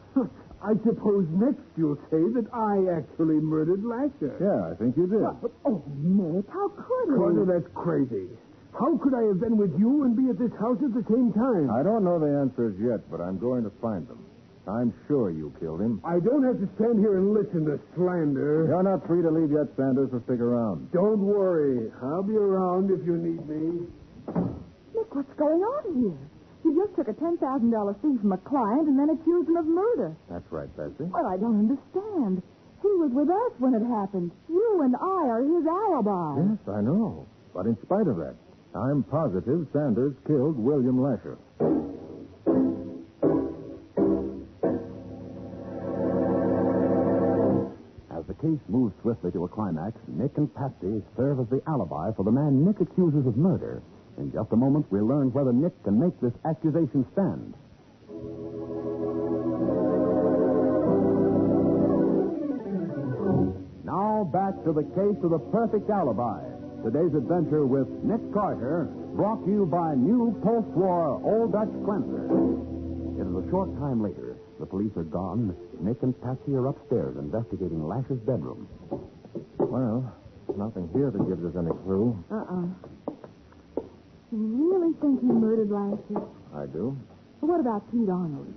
I suppose next you'll say that I actually murdered Lasher. Yeah, I think you did. Oh, Nick, how could you? Carter, that's crazy. How could I have been with you and be at this house at the same time? I don't know the answers yet, but I'm going to find them. I'm sure you killed him. I don't have to stand here and listen to slander. You're not free to leave yet, Sanders, so stick around. Don't worry. I'll be around if you need me. Nick, what's going on here? You just took a $10,000 fee from a client and then accused him of murder. That's right, Patsy. Well, I don't understand. He was with us when it happened. You and I are his alibi. Yes, I know. But in spite of that, I'm positive Sanders killed William Lasher. As the case moves swiftly to a climax, Nick and Patsy serve as the alibi for the man Nick accuses of murder. In just a moment, we'll learn whether Nick can make this accusation stand. Now back to the case of the perfect alibi. Today's adventure with Nick Carter, brought to you by new post-war Old Dutch cleanser. It is a short time later. The police are gone. Nick and Patsy are upstairs investigating Lasher's bedroom. Well, nothing here that gives us any clue. You really think he murdered Lasher? I do. Well, what about Pete Arnold?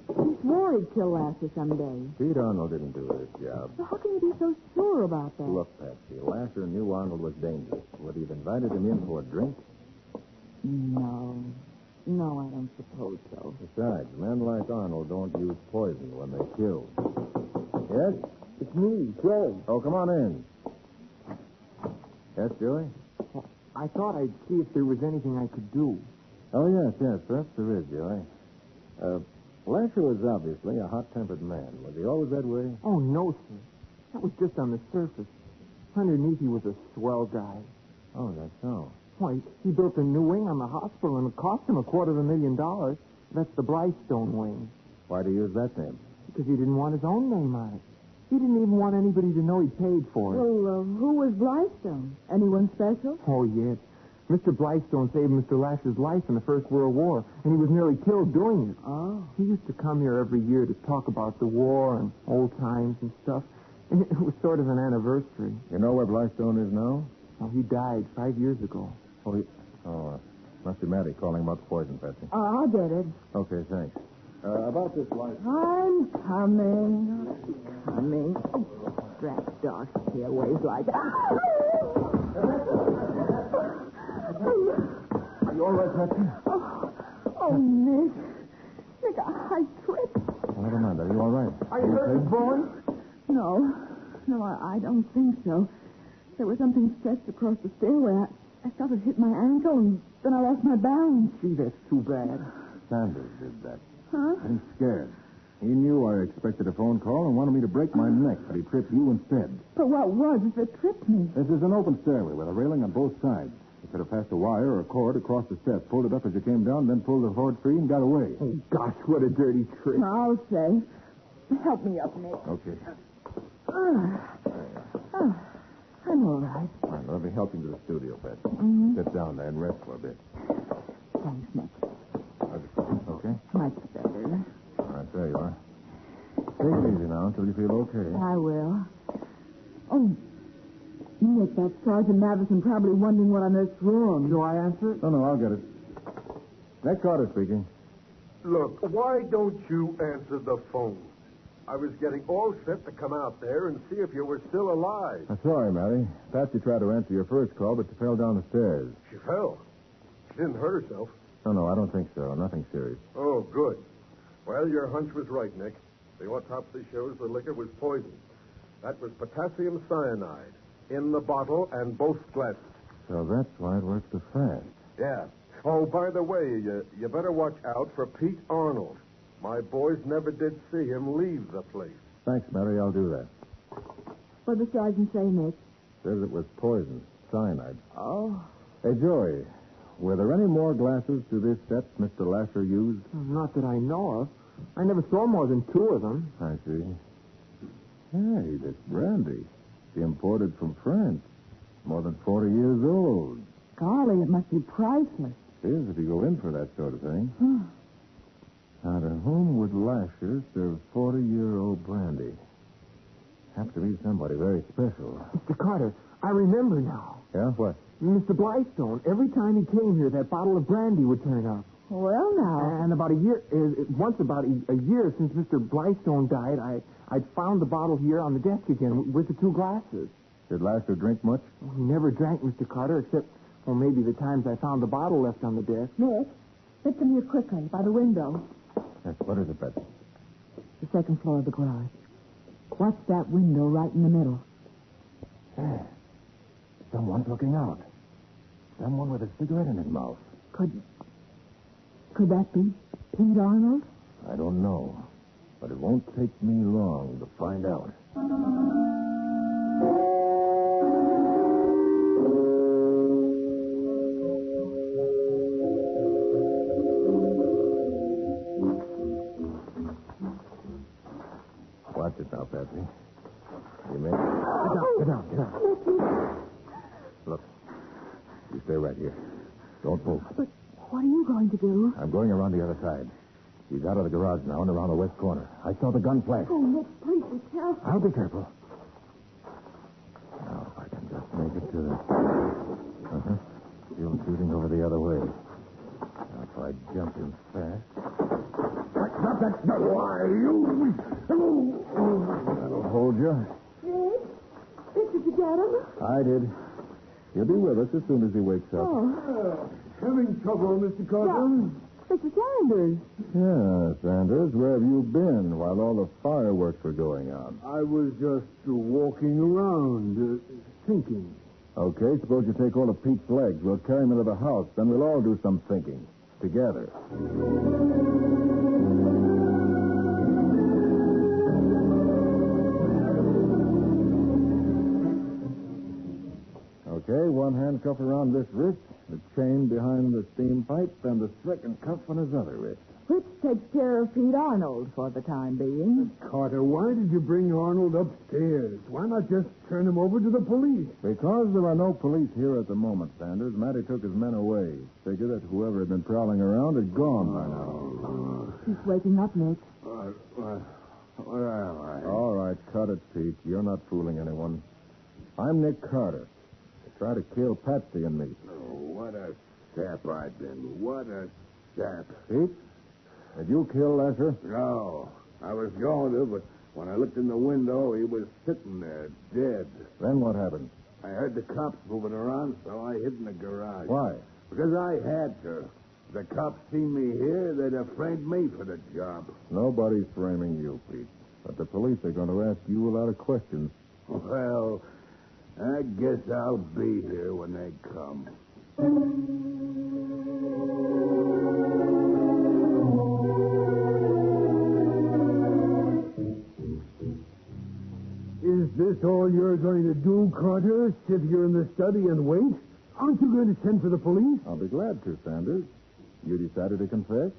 He swore he'd kill Lasher someday. Pete Arnold didn't do this job. Well, how can you be so sure about that? Look, Patsy, Lasher knew Arnold was dangerous. Would he have invited him in for a drink? No, I don't suppose so. Besides, men like Arnold don't use poison when they kill. Yes? It's me, Joe. Oh, come on in. Yes, Joey? I thought I'd see if there was anything I could do. Oh, yes, perhaps there is, Joey. Lasher was obviously a hot-tempered man. Was he always that way? Oh, no, sir. That was just on the surface. Underneath, he was a swell guy. Oh, that's so. Why, he built a new wing on the hospital, and it cost him $250,000. That's the Blystone wing. Why'd he use that name? Because he didn't want his own name on it. He didn't even want anybody to know he paid for it. Well, who was Blystone? Anyone special? Oh, yes. Mr. Blystone saved Mr. Lasher's life in the First World War, and he was nearly killed doing it. Oh. He used to come here every year to talk about the war and old times and stuff. And it was sort of an anniversary. You know where Blystone is now? Oh, he died 5 years ago. Must be Matty calling about the poison, Patsy. I'll get it. Okay, thanks. About this light. I'm coming. Oh, drat dark stairways like that. Are you all right, Patsy? Oh, Nick. Nick, I tripped. Well, never mind. Are you all right? Are you hurt, Miss Bourne? No, I don't think so. There was something stretched across the stairway. I felt it hit my ankle, and then I lost my balance. Gee, that's too bad. Sanders did that. Huh? I'm scared. He knew I expected a phone call and wanted me to break my neck, but he tripped you instead. But what was it that tripped me? This is an open stairway with a railing on both sides. You could have passed a wire or a cord across the steps, pulled it up as you came down, then pulled the cord free and got away. Oh, gosh, what a dirty trick. I'll say. Help me up, Nick. Okay. I'm all right. All right, let me help you to the studio, Pat. Mm-hmm. Sit down there and rest for a bit. Thanks, Nick. Okay? Much better. All right, there you are. Take it easy now until you feel okay. I will. Oh, Nick, that Sergeant Madison probably wondering what on earth's wrong. Do I answer it? No, I'll get it. Nick Carter speaking. Look, why don't you answer the phone? I was getting all set to come out there and see if you were still alive. I'm sorry, Matty. Patsy tried to answer your first call, but she fell down the stairs. She fell. She didn't hurt herself. No, I don't think so. Nothing serious. Oh, good. Well, your hunch was right, Nick. The autopsy shows the liquor was poison. That was potassium cyanide in the bottle and both glasses. So that's why it worked so fast. Yeah. Oh, by the way, you better watch out for Pete Arnold. My boys never did see him leave the place. Thanks, Mary. I'll do that. What did the sergeant say, Nick? Says it was poison, cyanide. Oh. Hey, Joey, Were there any more glasses to this set Mr. Lasher used? Not that I know of. I never saw more than 2 of them. I see. Hey, this brandy. It's imported from France. More than 40 years old. Golly, it must be priceless. It is if you go in for that sort of thing. Now, to whom would Lasher serve 40-year-old brandy? Have to be somebody very special. Mr. Carter, I remember now. Yeah, what? Mr. Blystone, every time he came here, that bottle of brandy would turn up. Well, now. And about a year, once about a year since Mr. Blystone died, I'd found the bottle here on the desk again with the 2 glasses. Did Lasher drink much? Well, he never drank, Mr. Carter, except, well, maybe the times I found the bottle left on the desk. Nick, get them here quickly, by the window. Yes, what is it, Betsy? The second floor of the garage. Watch that window right in the middle. Hey, someone's looking out. Someone with a cigarette in his mouth. Could that be Pete Arnold? I don't know, but it won't take me long to find out. Watch it now, Patsy. You may... Get down. Look, you stay right here. Don't move. But what are you going to do? I'm going around the other side. He's out of the garage now and around the west corner. I saw the gun flash. Oh, Nick, please be careful. I'll be careful. Now, if I can just make it to the... Still shooting over the other way. Now, if I jump in fast... Stop that! No, why, you... That'll hold you. Nick, did you get him? I did. He'll be with us as soon as he wakes up. Oh. Having trouble, Mr. Carter? Mr. Sanders. Yeah, Sanders, where have you been while all the fireworks were going on? I was just walking around, thinking. Okay, suppose you take all of Pete's legs. We'll carry him into the house. Then we'll all do some thinking. Together. Okay, one handcuff around this wrist, the chain behind the steam pipe, and the second cuff on his other wrist. Which takes care of Pete Arnold for the time being. Carter, why did you bring Arnold upstairs? Why not just turn him over to the police? Because there are no police here at the moment, Sanders. Matty took his men away. Figured that whoever had been prowling around had gone by now. He's waking up, Nick. Where am I? All right, cut it, Pete. You're not fooling anyone. I'm Nick Carter. They tried to kill Patsy and me. Oh, what a sap I've been. What a sap. Pete? Did you kill Lasher? No. I was going to, but when I looked in the window, he was sitting there, dead. Then what happened? I heard the cops moving around, so I hid in the garage. Why? Because I had to. If the cops seen me here, they'd have framed me for the job. Nobody's framing you, Pete. But the police are going to ask you a lot of questions. Well, I guess I'll be here when they come. Is this all you're going to do, Carter? Sit here in the study and wait? Aren't you going to send for the police? I'll be glad to, Sanders. You decided to confess?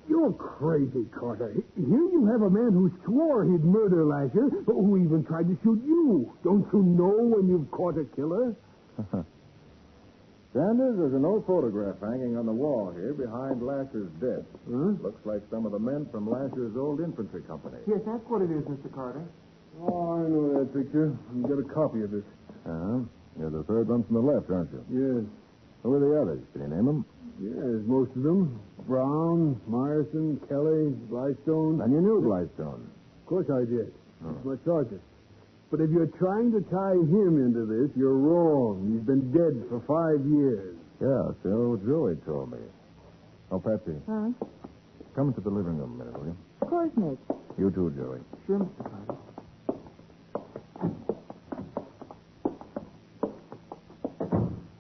You're crazy, Carter. Here you have a man who swore he'd murder Lasher, who even tried to shoot you. Don't you know when you've caught a killer? Sanders, there's an old photograph hanging on the wall here behind Lasher's desk. Huh? Looks like some of the men from Lasher's old infantry company. Yes, that's what it is, Mr. Carter. Oh, I know that picture. You got a copy of this. Uh-huh. You're the third one from the left, aren't you? Yes. Who are the others? Can you name them? Yes, most of them. Brown, Myerson, Kelly, Blystone. And you knew Blystone. Of course I did. He's my sergeant. But if you're trying to tie him into this, you're wrong. He's been dead for 5 years. Yeah, so Joey told me. Oh, Patsy, Huh? come into the living room a minute, will you? Of course, Nick. You too, Joey. Sure, Mr. Carter.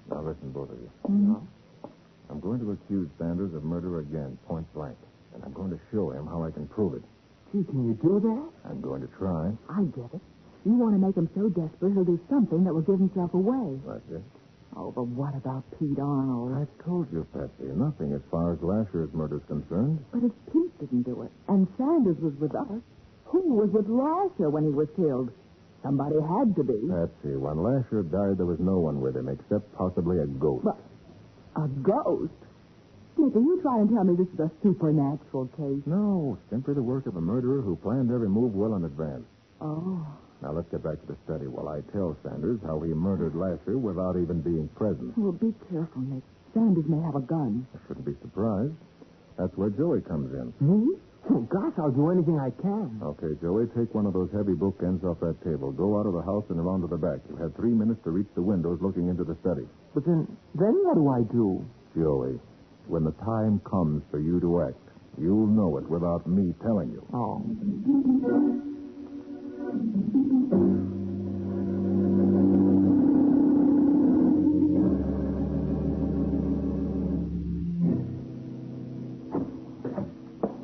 Now listen, both of you. Mm-hmm. I'm going to accuse Sanders of murder again, point blank. And I'm going to show him how I can prove it. Gee, can you do that? I'm going to try. I get it. You want to make him so desperate he'll do something that will give himself away. That's it. Oh, but what about Pete Arnold? I told you, Patsy, nothing as far as Lasher's murder's concerned. But if Pete didn't do it, and Sanders was with us, who was with Lasher when he was killed? Somebody had to be. Patsy, when Lasher died, there was no one with him except possibly a ghost. But a ghost? Nick, are you trying to tell me this is a supernatural case? No, simply the work of a murderer who planned every move well in advance. Oh. Now, let's get back to the study while I tell Sanders how he murdered Lasher without even being present. Well, be careful, Nick. Sanders may have a gun. I shouldn't be surprised. That's where Joey comes in. Me? Oh, gosh, I'll do anything I can. Okay, Joey, take one of those heavy bookends off that table. Go out of the house and around to the back. You have 3 minutes to reach the windows looking into the study. But then what do I do? Joey, when the time comes for you to act, you'll know it without me telling you. Oh.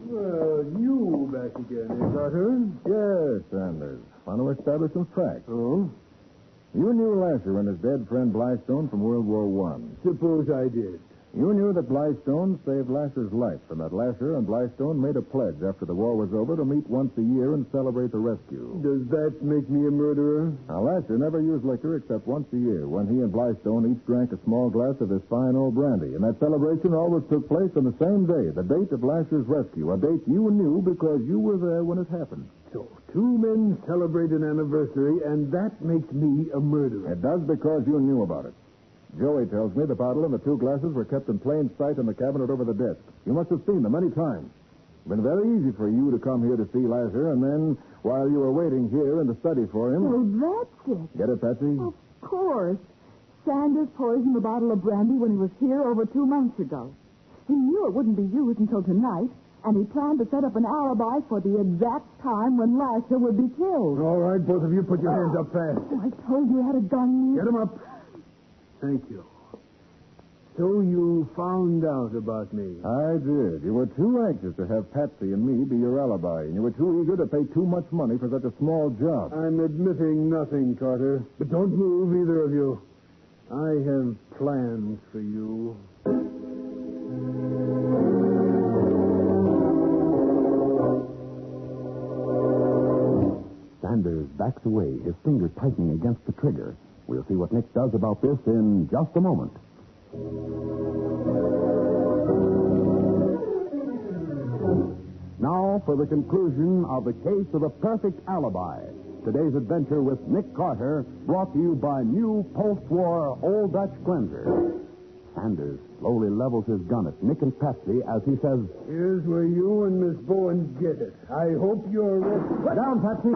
Well, you back again, Carter? Yes, Sanders. Want to establish some facts. Oh? You knew Lasher and his dead friend Blystone from World War I. Suppose I did. You knew that Blystone saved Lasher's life, and that Lasher and Blystone made a pledge after the war was over to meet once a year and celebrate the rescue. Does that make me a murderer? Now, Lasher never used liquor except once a year, when he and Blystone each drank a small glass of his fine old brandy. And that celebration always took place on the same day, the date of Lasher's rescue, a date you knew because you were there when it happened. So, 2 men celebrate an anniversary, and that makes me a murderer. It does because you knew about it. Joey tells me the bottle and the 2 glasses were kept in plain sight in the cabinet over the desk. You must have seen them many times. It's been very easy for you to come here to see Lasher, and then, while you were waiting here in the study for him... Oh, that's it. Get it, Patsy? Of course. Sanders poisoned the bottle of brandy when he was here over 2 months ago. He knew it wouldn't be used until tonight, and he planned to set up an alibi for the exact time when Lasher would be killed. All right, both of you, put your hands up fast. Oh, I told you he had a gun. Get him up. Thank you. So you found out about me. I did. You were too anxious to have Patsy and me be your alibi, and you were too eager to pay too much money for such a small job. I'm admitting nothing, Carter. But don't move, either of you. I have plans for you. Sanders backs away, his finger tightening against the trigger. We'll see what Nick does about this in just a moment. Now for the conclusion of the case of the perfect alibi. Today's adventure with Nick Carter, brought to you by new post-war Old Dutch cleanser. Sanders slowly levels his gun at Nick and Patsy as he says, Here's where you and Miss Bowen get it. I hope you're ready. Down, Patsy.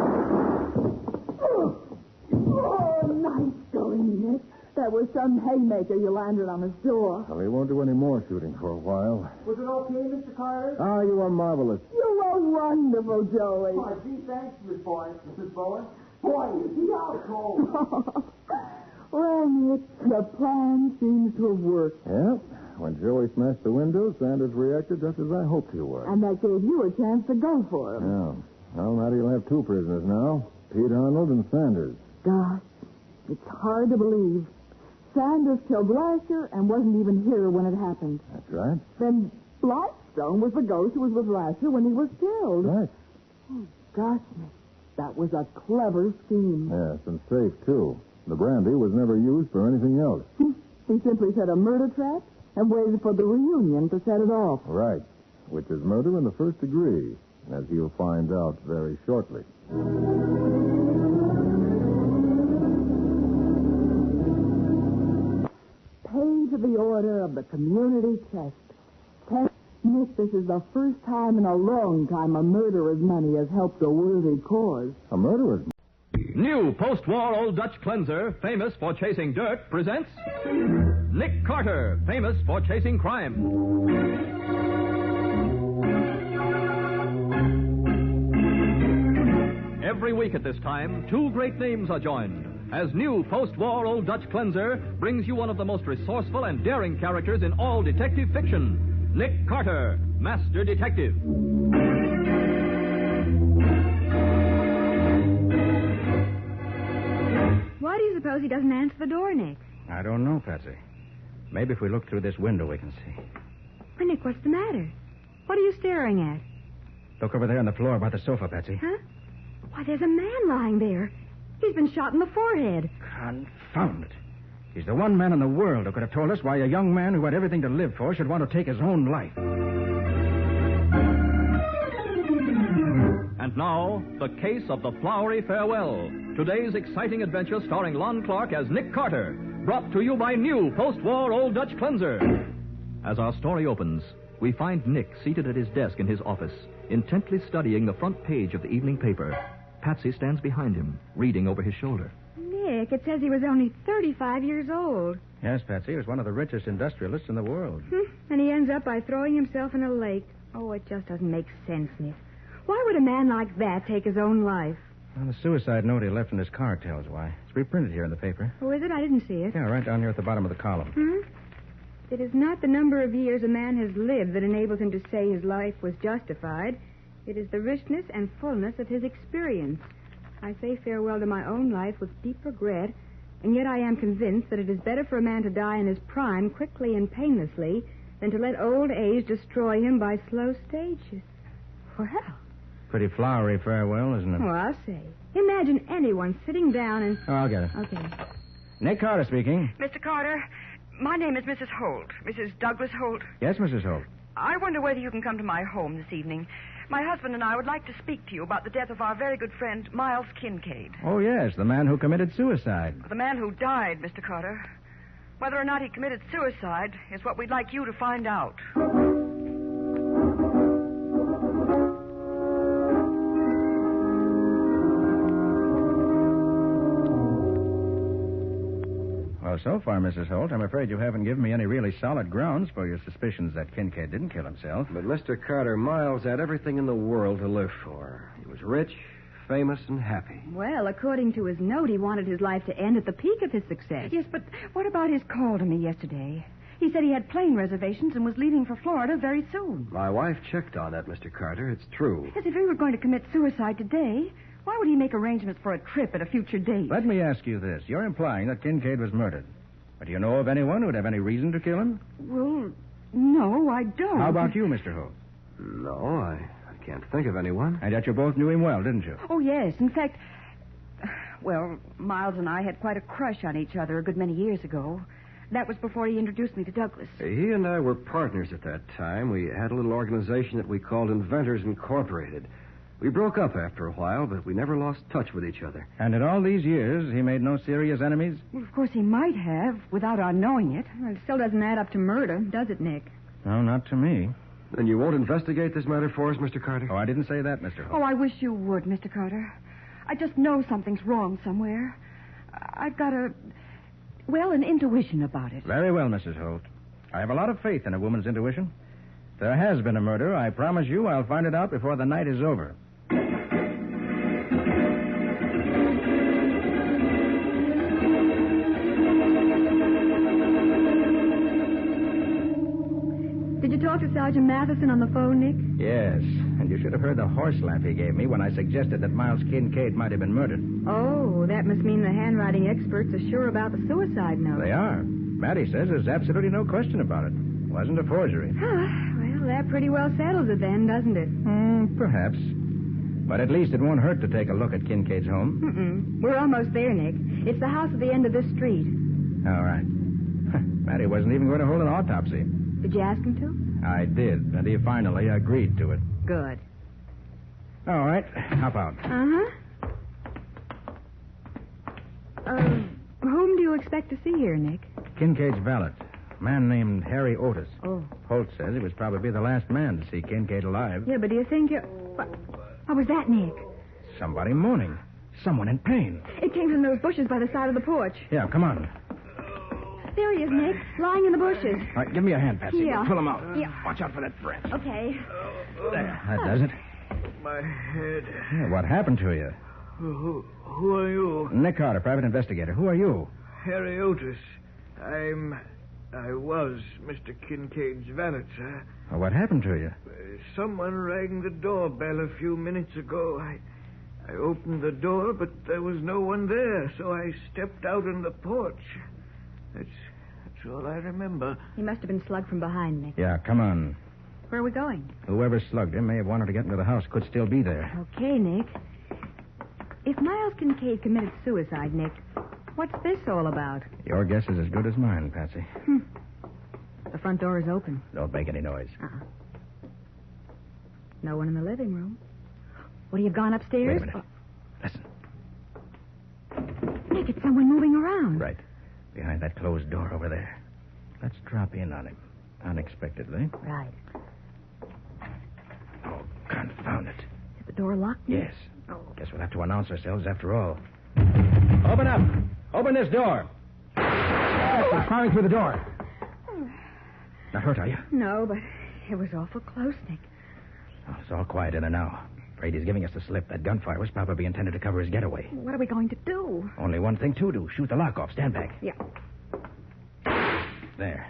Oh, nice going, Nick. That was some haymaker you landed on his door. Well, he won't do any more shooting for a while. Was it okay, Mr. Carter? Ah, you are marvelous. You were wonderful, Joey. Oh, gee, thanks, Miss Bowen. Boy, is he out cold. Well, Nick, the plan seems to have worked. Yeah. When Joey smashed the window, Sanders reacted just as I hoped he would. And that gave you a chance to go for him. Yeah. Well, now he'll have 2 prisoners now. Pete Arnold and Sanders. Gosh, it's hard to believe. Sanders killed Lasher and wasn't even here when it happened. That's right. Then Blystone was the ghost who was with Lasher when he was killed. Right. Oh, gosh, Nick, that was a clever scheme. Yes, and safe, too. The brandy was never used for anything else. He simply set a murder trap and waited for the reunion to set it off. Right. Which is murder in the first degree, as you'll find out very shortly. Pay to the order of the community chest. Nick, this is the first time in a long time a murderer's money has helped a worthy cause. A murderer's money? New post-war Old Dutch cleanser, famous for chasing dirt, presents Nick Carter, famous for chasing crime. Every week at this time, 2 great names are joined as new post-war Old Dutch cleanser brings you one of the most resourceful and daring characters in all detective fiction, Nick Carter, Master Detective. Why do you suppose he doesn't answer the door, Nick? I don't know, Patsy. Maybe if we look through this window, we can see. Why, Nick, what's the matter? What are you staring at? Look over there on the floor by the sofa, Patsy. Huh? Why, there's a man lying there. He's been shot in the forehead. Confound it. He's the one man in the world who could have told us why a young man who had everything to live for should want to take his own life. And now, the case of the Flowery Farewell. Today's exciting adventure starring Lon Clark as Nick Carter. Brought to you by new post-war Old Dutch Cleanser. As our story opens, we find Nick seated at his desk in his office, intently studying the front page of the evening paper. Patsy stands behind him, reading over his shoulder. Nick, it says he was only 35 years old. Yes, Patsy, he was one of the richest industrialists in the world. And he ends up by throwing himself in a lake. Oh, it just doesn't make sense, Nick. Why would a man like that take his own life? Well, the suicide note he left in his car tells why. It's reprinted here in the paper. Oh, is it? I didn't see it. Yeah, right down here at the bottom of the column. It is not the number of years a man has lived that enables him to say his life was justified. It is the richness and fullness of his experience. I say farewell to my own life with deep regret, and yet I am convinced that it is better for a man to die in his prime quickly and painlessly than to let old age destroy him by slow stages. Well, Pretty flowery farewell, isn't it? well, I'll say. Imagine anyone sitting down and... Oh, I'll get it. Okay. Nick Carter speaking. Mr. Carter, my name is Mrs. Holt. Mrs. Douglas Holt. Yes, Mrs. Holt. I wonder whether you can come to my home this evening. My husband and I would like to speak to you about the death of our very good friend, Miles Kincaid. Oh, yes, the man who committed suicide. The man who died, Mr. Carter. Whether or not he committed suicide is what we'd like you to find out. Well, so far, Mrs. Holt, I'm afraid you haven't given me any really solid grounds for your suspicions that Kincaid didn't kill himself. But, Mr. Carter, Miles had everything in the world to live for. He was rich, famous, and happy. Well, according to his note, he wanted his life to end at the peak of his success. Yes, but what about his call to me yesterday? He said he had plane reservations and was leaving for Florida very soon. My wife checked on that, Mr. Carter. It's true. Yes, if he were going to commit suicide today, why would he make arrangements for a trip at a future date? Let me ask you this. You're implying that Kincaid was murdered. But do you know of anyone who'd have any reason to kill him? Well, no, I don't. How about you, Mr. Holt? No, I can't think of anyone. And yet you both knew him well, didn't you? Oh, yes. In fact, well, Miles and I had quite a crush on each other a good many years ago. That was before he introduced me to Douglas. He and I were partners at that time. We had a little organization that we called Inventors Incorporated. We broke up after a while, but we never lost touch with each other. And in all these years, he made no serious enemies? Well, of course, he might have, without our knowing it. Well, it still doesn't add up to murder, does it, Nick? No, not to me. Then you won't investigate this matter for us, Mr. Carter? Oh, I didn't say that, Mr. Holt. Oh, I wish you would, Mr. Carter. I just know something's wrong somewhere. I've got an intuition about it. Very well, Mrs. Holt. I have a lot of faith in a woman's intuition. If there has been a murder, I promise you I'll find it out before the night is over. Did you talk to Sergeant Matheson on the phone, Nick? Yes, and you should have heard the horse laugh he gave me when I suggested that Miles Kincaid might have been murdered. Oh, that must mean the handwriting experts are sure about the suicide note. They are. Matty says there's absolutely no question about it. It wasn't a forgery. Well, that pretty well settles it then, doesn't it? Perhaps. But at least it won't hurt to take a look at Kincaid's home. We're almost there, Nick. It's the house at the end of this street. All right. Matty wasn't even going to hold an autopsy. Did you ask him to? I did, and he finally agreed to it. Good. All right, hop out. Whom do you expect to see here, Nick? Kincaid's valet, a man named Harry Otis. Oh. Holt says he was probably the last man to see Kincaid alive. Yeah, but do you think you're... What was that, Nick? Somebody moaning. Someone in pain. It came from those bushes by the side of the porch. Yeah, come on. There he is, Nick, lying in the bushes. All right, give me a hand, Patsy. Yeah. Pull him out. Yeah. Watch out for that branch. Okay. There, that does it. My head. Yeah, what happened to you? Who are you? Nick Carter, private investigator. Who are you? Harry Otis. I was Mr. Kincaid's valet, sir. Well, what happened to you? Someone rang the doorbell a few minutes ago. I opened the door, but there was no one there, so I stepped out on the porch. That's all I remember. He must have been slugged from behind, Nick. Yeah, come on. Where are we going? Whoever slugged him may have wanted to get into the house. Could still be there. Okay, Nick. If Miles Kincaid committed suicide, Nick, what's this all about? Your guess is as good as mine, Patsy. The front door is open. Don't make any noise. No one in the living room. What, have you gone upstairs? Wait a minute. Listen. Nick, it's someone moving around. Right. Behind that closed door over there. Let's drop in on him. Unexpectedly. Right. Oh, confound it. Is the door locked, Nick? Yes. Guess we'll have to announce ourselves after all. Open up! Open this door! We're firing through the door. Not hurt, are you? No, but it was awful close, Nick. Oh, it's all quiet in there now. Afraid he's giving us the slip. That gunfire was probably intended to cover his getaway. What are we going to do? Only one thing to do. Shoot the lock off. Stand back. Yeah. There.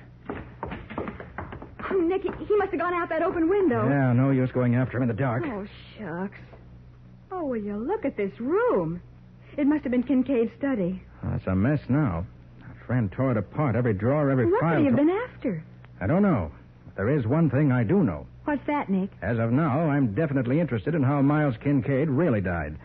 Oh, Nick, he must have gone out that open window. Yeah, no use going after him in the dark. Oh, shucks. Oh, will you look at this room? It must have been Kincaid's study. Oh, it's a mess now. Our friend tore it apart. Every drawer, every What file. could he have been after? I don't know. But there is one thing I do know. What's that, Nick? As of now, I'm definitely interested in how Miles Kincaid really died.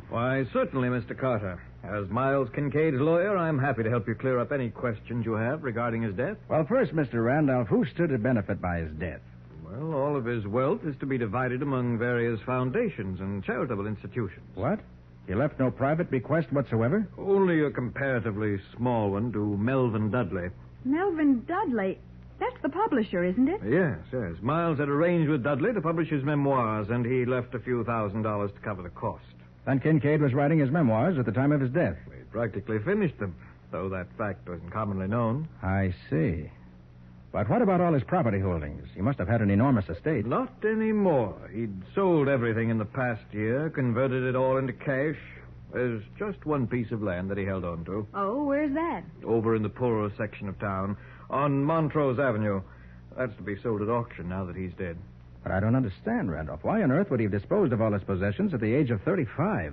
Why, certainly, Mr. Carter. As Miles Kincaid's lawyer, I'm happy to help you clear up any questions you have regarding his death. Well, first, Mr. Randolph, who stood to benefit by his death? Well, all of his wealth is to be divided among various foundations and charitable institutions. What? He left no private bequest whatsoever? Only a comparatively small one to Melvin Dudley. Melvin Dudley. That's the publisher, isn't it? Yes. Miles had arranged with Dudley to publish his memoirs, and he left a few $1,000s to cover the cost. And Kincaid was writing his memoirs at the time of his death. He practically finished them, though that fact wasn't commonly known. I see. But what about all his property holdings? He must have had an enormous estate. Not anymore. He'd sold everything in the past year, converted it all into cash. There's just one piece of land that he held on to. Oh, where's that? Over in the poorer section of town, on Montrose Avenue. That's to be sold at auction now that he's dead. But I don't understand, Randolph. Why on earth would he have disposed of all his possessions at the age of 35?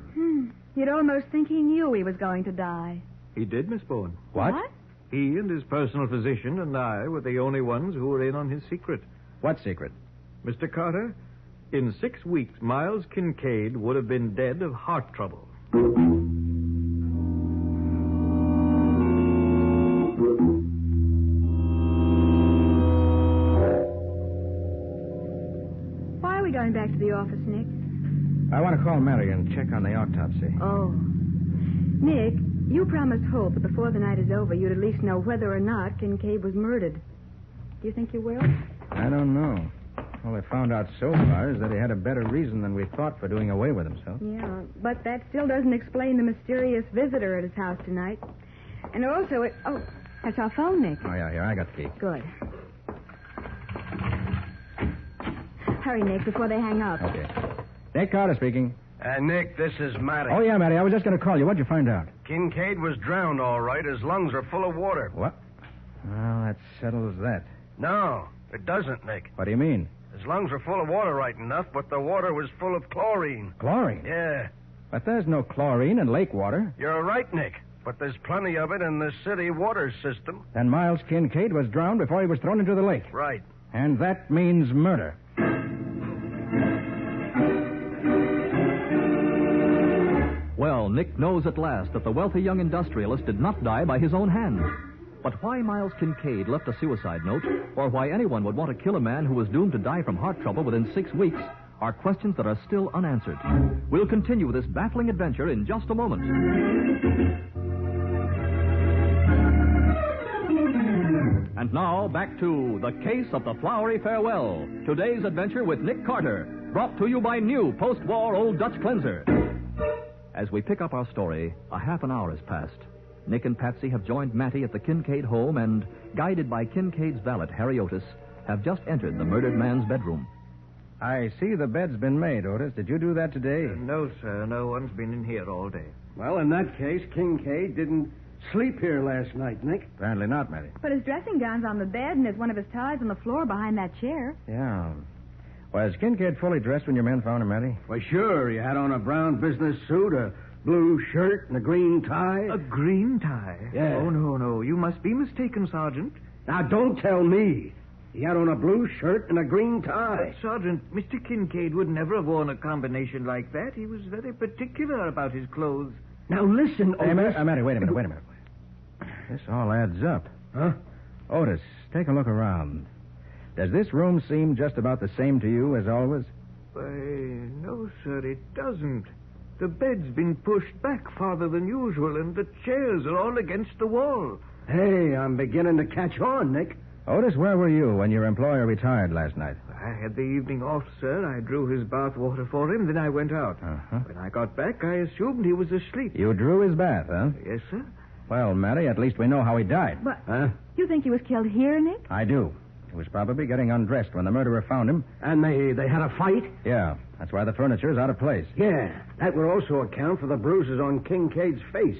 You'd almost think he knew he was going to die. He did, Miss Bowen. What? He and his personal physician and I were the only ones who were in on his secret. What secret? Mr. Carter, in 6 weeks, Miles Kincaid would have been dead of heart trouble. Why are we going back to the office, Nick? I want to call Mary and check on the autopsy. Oh. Nick, you promised Hope that before the night is over, you'd at least know whether or not Kincaid was murdered. Do you think you will? I don't know. All I found out so far is that he had a better reason than we thought for doing away with himself. Yeah, but that still doesn't explain the mysterious visitor at his house tonight. And also, that's our phone, Nick. Oh, yeah, here, I got the key. Good. Hurry, Nick, before they hang up. Okay. Nick Carter speaking. Nick, this is Matty. Oh, yeah, Matty, I was just going to call you. What'd you find out? Kincaid was drowned, all right. His lungs are full of water. What? Well, that settles that. No, it doesn't, Nick. What do you mean? His lungs are full of water right enough, but the water was full of chlorine. Chlorine? Yeah. But there's no chlorine in lake water. You're right, Nick. But there's plenty of it in the city water system. Then Miles Kincaid was drowned before he was thrown into the lake. Right. And that means murder. Well, Nick knows at last that the wealthy young industrialist did not die by his own hand. But why Miles Kincaid left a suicide note, or why anyone would want to kill a man who was doomed to die from heart trouble within 6 weeks, are questions that are still unanswered. We'll continue this baffling adventure in just a moment. And now, back to The Case of the Flowery Farewell. Today's adventure with Nick Carter, brought to you by new post-war Old Dutch Cleanser. As we pick up our story, a half an hour has passed. Nick and Patsy have joined Matty at the Kincaid home and, guided by Kincaid's valet, Harry Otis, have just entered the murdered man's bedroom. I see the bed's been made, Otis. Did you do that today? No, sir. No one's been in here all day. Well, in that case, Kincaid didn't sleep here last night, Nick. Apparently not, Matty. But his dressing gown's on the bed, and there's one of his ties on the floor behind that chair. Yeah. Was Kincaid fully dressed when your men found him, Matty? Well, sure. He had on a brown business suit, a blue shirt, and a green tie. A green tie? Yeah. Oh, no. You must be mistaken, Sergeant. Now, don't tell me. He had on a blue shirt and a green tie. But, Sergeant, Mr. Kincaid would never have worn a combination like that. He was very particular about his clothes. Now, listen, Hey, Otis. Matty, wait a minute. This all adds up. Huh? Otis, take a look around. Does this room seem just about the same to you as always? Why, no, sir, it doesn't. The bed's been pushed back farther than usual, and the chairs are all against the wall. Hey, I'm beginning to catch on, Nick. Otis, where were you when your employer retired last night? I had the evening off, sir. I drew his bath water for him, then I went out. Uh-huh. When I got back, I assumed he was asleep. You drew his bath, huh? Yes, sir. Well, Matty, at least we know how he died. But Huh? you think he was killed here, Nick? I do. He was probably getting undressed when the murderer found him. And they had a fight? Yeah, that's why the furniture is out of place. Yeah, that would also account for the bruises on Kincaid's face.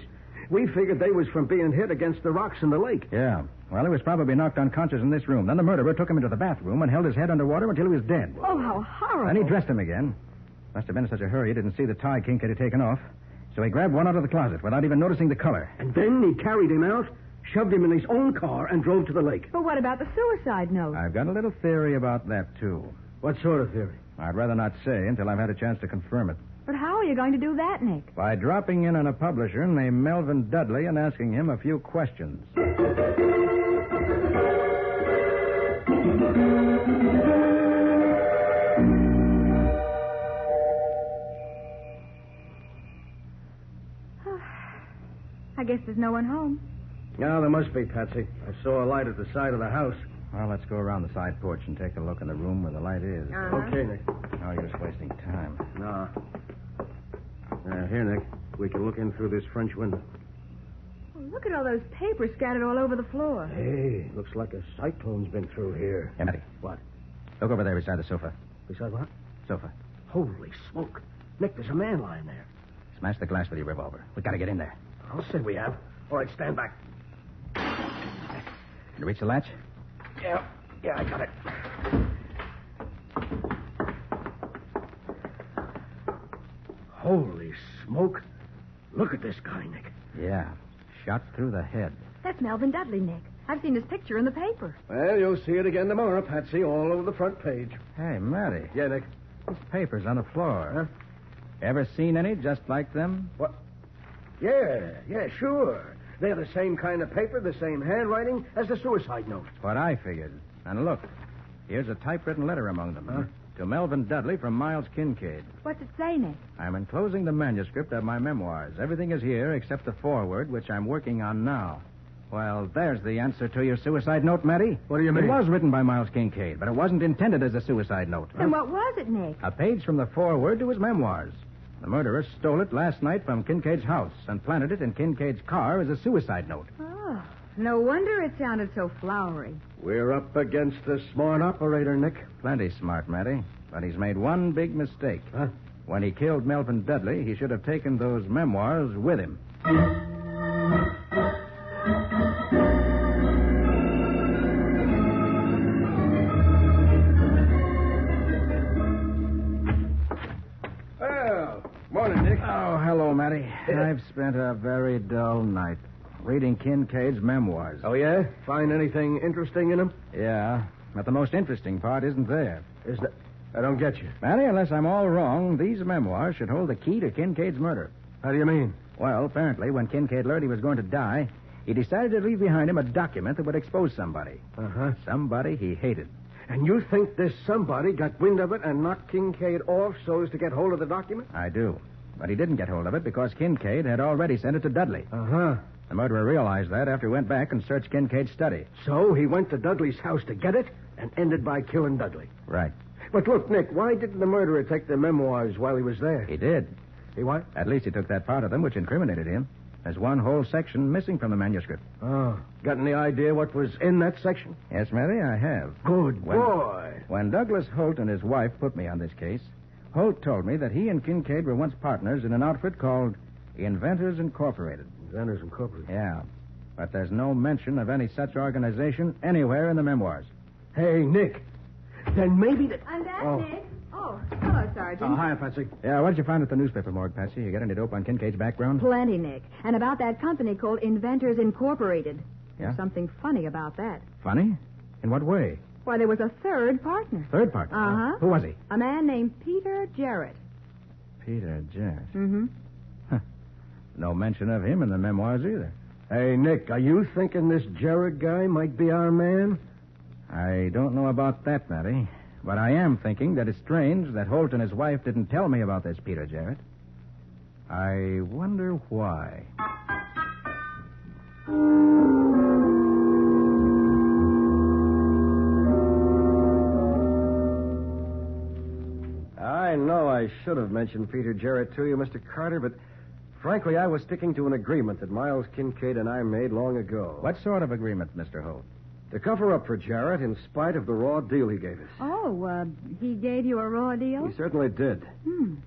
We figured they was from being hit against the rocks in the lake. Yeah. Well, he was probably knocked unconscious in this room. Then the murderer took him into the bathroom and held his head underwater until he was dead. Oh, how horrible. Then he dressed him again. Must have been in such a hurry he didn't see the tie Kincaid had taken off. So he grabbed one out of the closet without even noticing the color. And then he carried him out, shoved him in his own car, and drove to the lake. But what about the suicide note? I've got a little theory about that, too. What sort of theory? I'd rather not say until I've had a chance to confirm it. But how are you going to do that, Nick? By dropping in on a publisher named Melvin Dudley and asking him a few questions. I guess there's no one home. No, there must be, Patsy. I saw a light at the side of the house. Well, let's go around the side porch and take a look in the room where the light is. Okay, Nick. No use wasting time. No. Here, Nick. We can look in through this French window. Oh, look at all those papers scattered all over the floor. Hey, looks like a cyclone's been through here. Hey, Matty. What? Look over there beside the sofa. Beside what? Sofa. Holy smoke. Nick, there's a man lying there. Smash the glass with your revolver. We gotta get in there. I'll say we have. All right, stand back. Can you reach the latch? Yeah, I got it. Holy smoke. Look at this guy, Nick. Yeah. Shot through the head. That's Melvin Dudley, Nick. I've seen his picture in the paper. Well, you'll see it again tomorrow, Patsy, all over the front page. Hey, Matty. Yeah, Nick. These papers on the floor. Huh? Ever seen any just like them? What? Yeah, sure. They're the same kind of paper, the same handwriting as the suicide note. What I figured. And look, here's a typewritten letter among them. Huh? To Melvin Dudley from Miles Kincaid. What's it say, Nick? I'm enclosing the manuscript of my memoirs. Everything is here except the foreword, which I'm working on now. Well, there's the answer to your suicide note, Matty. What do you mean? It was written by Miles Kincaid, but it wasn't intended as a suicide note. Then what was it, Nick? A page from the foreword to his memoirs. The murderer stole it last night from Kincaid's house and planted it in Kincaid's car as a suicide note. Oh, no wonder it sounded so flowery. We're up against a smart operator, Nick. Plenty smart, Matty. But he's made one big mistake. Huh? When he killed Melvin Dudley, he should have taken those memoirs with him. Well, morning, Nick. Oh, hello, Matty. I've spent a very dull night reading Kincaid's memoirs. Oh, yeah? Find anything interesting in them? Yeah, but the most interesting part isn't there. Is that... I don't get you. Matty, unless I'm all wrong, these memoirs should hold the key to Kincaid's murder. How do you mean? Well, apparently, when Kincaid learned he was going to die, he decided to leave behind him a document that would expose somebody. Uh-huh. Somebody he hated. And you think this somebody got wind of it and knocked Kincaid off so as to get hold of the document? I do. But he didn't get hold of it because Kincaid had already sent it to Dudley. Uh-huh. The murderer realized that after he went back and searched Kincaid's study. So he went to Dudley's house to get it and ended by killing Dudley. Right. But look, Nick, why didn't the murderer take the memoirs while he was there? He did. He what? At least he took that part of them which incriminated him. There's one whole section missing from the manuscript. Oh. Got any idea what was in that section? Yes, Matty, I have. Good boy. When Douglas Holt and his wife put me on this case, Holt told me that he and Kincaid were once partners in an outfit called Inventors Incorporated. Inventors Incorporated? Yeah. But there's no mention of any such organization anywhere in the memoirs. Hey, Nick, then maybe the... I'm back, Oh. Nick. Oh, hello, Sergeant. Hi, Patsy. Yeah, what did you find at the newspaper morgue, Patsy? You got any dope on Kincaid's background? Plenty, Nick. And about that company called Inventors Incorporated. Yeah? There's something funny about that. Funny? In what way? Why, there was a third partner. Third partner? Uh-huh. Who was he? A man named Peter Jarrett. Peter Jarrett. Mm-hmm. No mention of him in the memoirs either. Hey, Nick, are you thinking this Jarrett guy might be our man? I don't know about that, Matty. But I am thinking that it's strange that Holt and his wife didn't tell me about this Peter Jarrett. I wonder why. I know I should have mentioned Peter Jarrett to you, Mr. Carter, but frankly, I was sticking to an agreement that Miles Kincaid and I made long ago. What sort of agreement, Mr. Holt? To cover up for Jarrett in spite of the raw deal he gave us. Oh, he gave you a raw deal? He certainly did.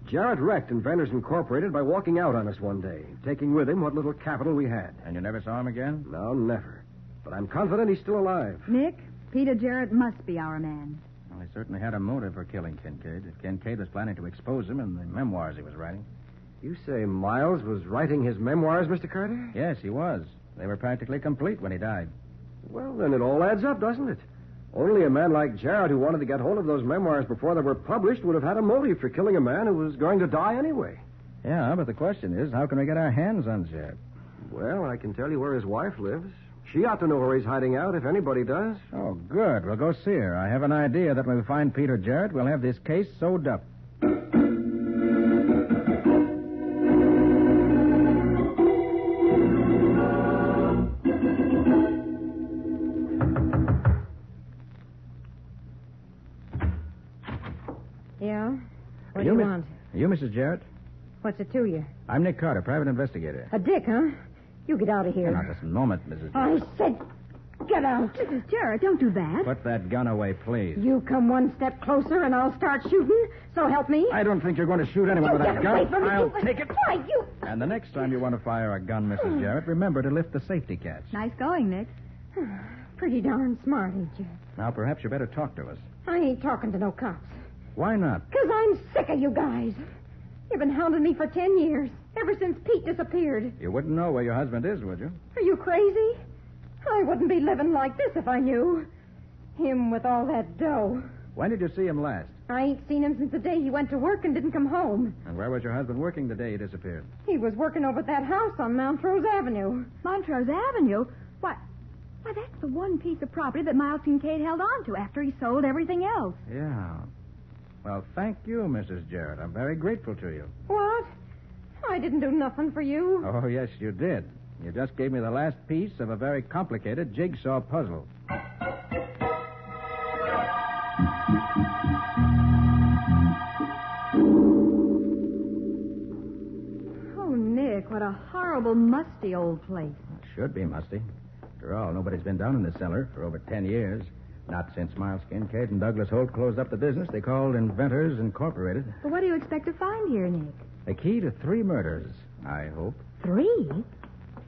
Jarrett wrecked Inventors Incorporated by walking out on us one day, taking with him what little capital we had. And you never saw him again? No, never. But I'm confident he's still alive. Nick, Peter Jarrett must be our man. Well, he certainly had a motive for killing Kincaid. If Kincaid was planning to expose him in the memoirs he was writing. You say Miles was writing his memoirs, Mr. Carter? Yes, he was. They were practically complete when he died. Well, then it all adds up, doesn't it? Only a man like Jarrett who wanted to get hold of those memoirs before they were published would have had a motive for killing a man who was going to die anyway. Yeah, but the question is, how can we get our hands on Jarrett? Well, I can tell you where his wife lives. She ought to know where he's hiding out, if anybody does. Oh, good. We'll go see her. I have an idea that when we find Peter Jarrett, we'll have this case sewed up. Yeah? What do you want? Are you Mrs. Jarrett? What's it to you? I'm Nick Carter, private investigator. A dick, huh? You get out of here. Now, just a moment, Mrs. I Jarrett. said, get out. Mrs. Jarrett, don't do that. Put that gun away, please. You come one step closer and I'll start shooting. So help me. I don't think you're going to shoot anyone You with that get gun. away from me. I'll take it. Why, you... And the next time you want to fire a gun, Mrs. Jarrett, remember to lift the safety catch. Nice going, Nick. Pretty darn smart, ain't you? Now, perhaps you better talk to us. I ain't talking to no cops. Why not? Because I'm sick of you guys. You've been hounding me for 10 years, ever since Pete disappeared. You wouldn't know where your husband is, would you? Are you crazy? I wouldn't be living like this if I knew. Him with all that dough. When did you see him last? I ain't seen him since the day he went to work and didn't come home. And where was your husband working the day he disappeared? He was working over at that house on Montrose Avenue. Montrose Avenue? Why, that's the one piece of property that Miles Kincaid held on to after he sold everything else. Yeah. Well, thank you, Mrs. Jarrett. I'm very grateful to you. What? I didn't do nothing for you. Oh, yes, you did. You just gave me the last piece of a very complicated jigsaw puzzle. Oh, Nick, what a horrible, musty old place. It should be musty. After all, nobody's been down in the cellar for over 10 years. Not since Miles Kincaid and Douglas Holt closed up the business they called Inventors Incorporated. But what do you expect to find here, Nick? The key to 3 murders, I hope. 3?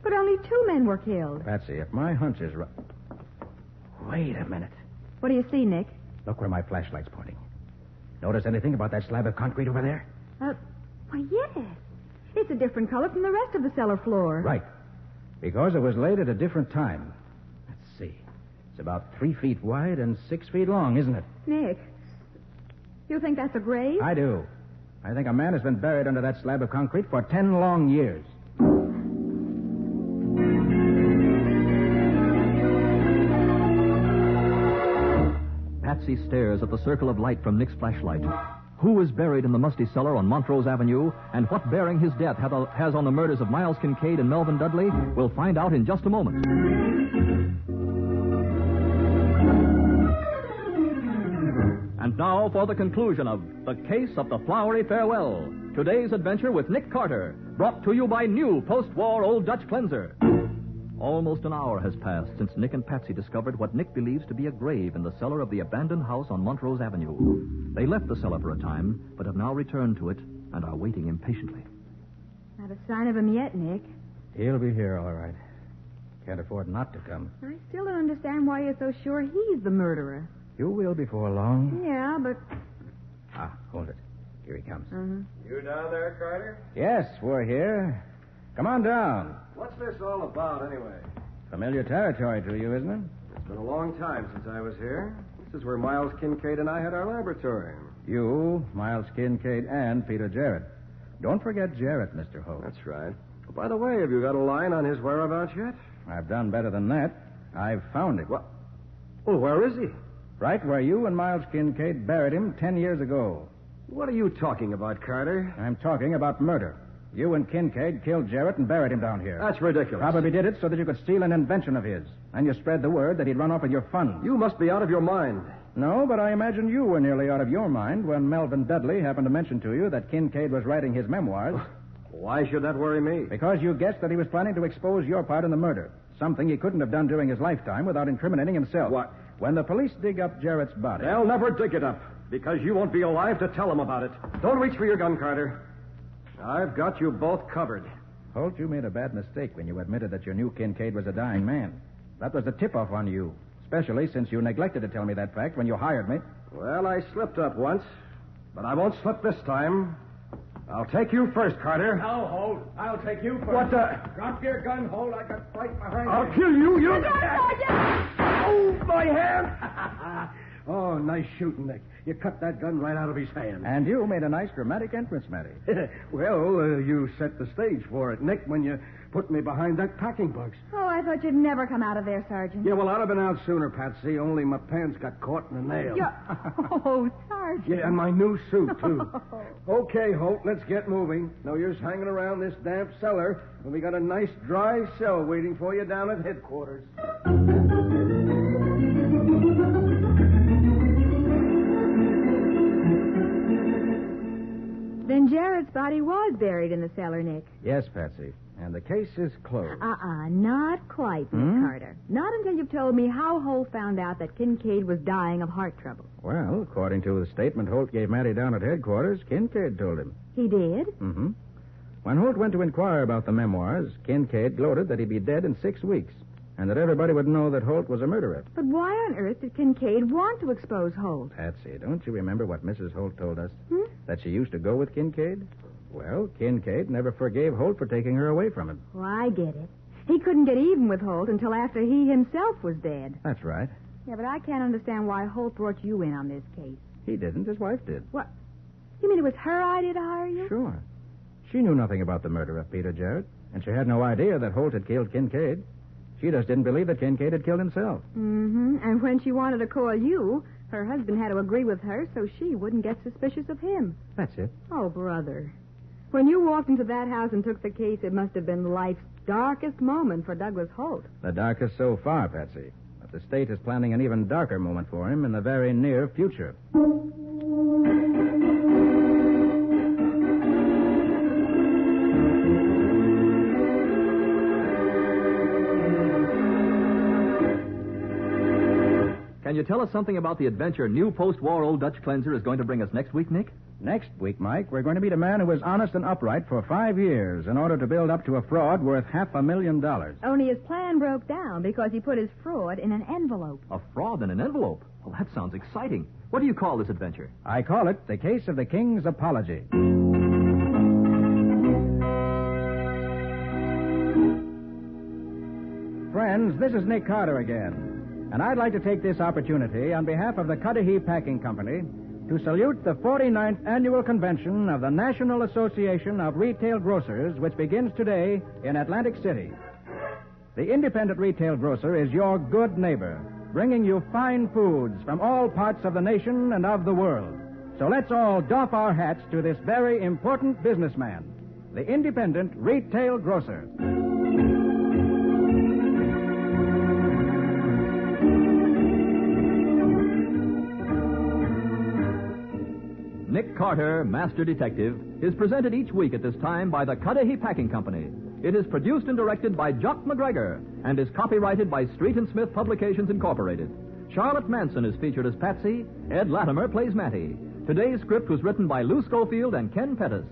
But only 2 men were killed. Patsy, if my hunch is right... Wait a minute. What do you see, Nick? Look where my flashlight's pointing. Notice anything about that slab of concrete over there? Why, yes. It's a different color from the rest of the cellar floor. Right. Because it was laid at a different time. Let's see. It's about 3 feet wide and 6 feet long, isn't it? Nick, you think that's a grave? I do. I think a man has been buried under that slab of concrete for 10 long years. Patsy stares at the circle of light from Nick's flashlight. Who is buried in the musty cellar on Montrose Avenue, and what bearing his death has on the murders of Miles Kincaid and Melvin Dudley, we'll find out in just a moment. And now for the conclusion of The Case of the Flowery Farewell. Today's adventure with Nick Carter, brought to you by new post-war Old Dutch Cleanser. Almost an hour has passed since Nick and Patsy discovered what Nick believes to be a grave in the cellar of the abandoned house on Montrose Avenue. They left the cellar for a time, but have now returned to it and are waiting impatiently. Not a sign of him yet, Nick. He'll be here, all right. Can't afford not to come. I still don't understand why you're so sure he's the murderer. You will before long. Yeah, but... Ah, hold it. Here he comes. You down there, Carter? Yes, we're here. Come on down. What's this all about, anyway? Familiar territory to you, isn't it? It's been a long time since I was here. This is where Miles Kincaid and I had our laboratory. You, Miles Kincaid, and Peter Jarrett. Don't forget Jarrett, Mr. Holt. That's right. Oh, by the way, have you got a line on his whereabouts yet? I've done better than that. I've found him. What? Well, where is he? Right where you and Miles Kincaid buried him 10 years ago. What are you talking about, Carter? I'm talking about murder. You and Kincaid killed Jarrett and buried him down here. That's ridiculous. Probably did it so that you could steal an invention of his. And you spread the word that he'd run off with your funds. You must be out of your mind. No, but I imagine you were nearly out of your mind when Melvin Dudley happened to mention to you that Kincaid was writing his memoirs. Why should that worry me? Because you guessed that he was planning to expose your part in the murder. Something he couldn't have done during his lifetime without incriminating himself. What? When the police dig up Jarrett's body... They'll never dig it up, because you won't be alive to tell them about it. Don't reach for your gun, Carter. I've got you both covered. Holt, you made a bad mistake when you admitted that you knew Kincaid was a dying man. That was a tip-off on you, especially since you neglected to tell me that fact when you hired me. Well, I slipped up once, but I won't slip this time. I'll take you first, Carter. No, Holt. I'll take you first. What the... Drop your gun, Holt. I got right behind I'll you. kill you, you... Sergeant! Oh, my hand! Oh, nice shooting, Nick. You cut that gun right out of his hand. And you made a nice dramatic entrance, Matty. Well, you set the stage for it, Nick, when you put me behind that packing box. Oh, I thought you'd never come out of there, Sergeant. Yeah, well, I'd have been out sooner, Patsy, only my pants got caught in a nail. Oh, Sergeant. Yeah, and my new suit, too. Okay, Holt, let's get moving. No use hanging around this damp cellar when we got a nice dry cell waiting for you down at headquarters. Then Jarrett's body was buried in the cellar, Nick. Yes, Patsy. And the case is closed. Not quite, Miss Carter. Not until you've told me how Holt found out that Kincaid was dying of heart trouble. Well, according to the statement Holt gave Matty down at headquarters, Kincaid told him. He did? Mm-hmm. When Holt went to inquire about the memoirs, Kincaid gloated that he'd be dead in 6 weeks, and that everybody would know that Holt was a murderer. But why on earth did Kincaid want to expose Holt? Patsy, don't you remember what Mrs. Holt told us? That she used to go with Kincaid? Well, Kincaid never forgave Holt for taking her away from him. Well, I get it. He couldn't get even with Holt until after he himself was dead. That's right. Yeah, but I can't understand why Holt brought you in on this case. He didn't. His wife did. What? You mean it was her idea to hire you? Sure. She knew nothing about the murder of Peter Jarrett, and she had no idea that Holt had killed Kincaid. She just didn't believe that Kincaid had killed himself. Mm-hmm. And when she wanted to call you, her husband had to agree with her so she wouldn't get suspicious of him. That's it. Oh, brother. When you walked into that house and took the case, it must have been life's darkest moment for Douglas Holt. The darkest so far, Patsy. But the state is planning an even darker moment for him in the very near future. Can you tell us something about the adventure new post-war Old Dutch Cleanser is going to bring us next week, Nick? Next week, Mike, we're going to meet a man who was honest and upright for 5 years in order to build up to a fraud worth $500,000. Only his plan broke down because he put his fraud in an envelope. A fraud in an envelope? Well, that sounds exciting. What do you call this adventure? I call it The Case of the King's Apology. Friends, this is Nick Carter again. And I'd like to take this opportunity on behalf of the Cudahy Packing Company to salute the 49th Annual Convention of the National Association of Retail Grocers, which begins today in Atlantic City. The independent retail grocer is your good neighbor, bringing you fine foods from all parts of the nation and of the world. So let's all doff our hats to this very important businessman, the independent retail grocer. Nick Carter, Master Detective, is presented each week at this time by the Cudahy Packing Company. It is produced and directed by Jock McGregor and is copyrighted by Street and Smith Publications, Incorporated. Charlotte Manson is featured as Patsy. Ed Latimer plays Matty. Today's script was written by Lou Schofield and Ken Pettis.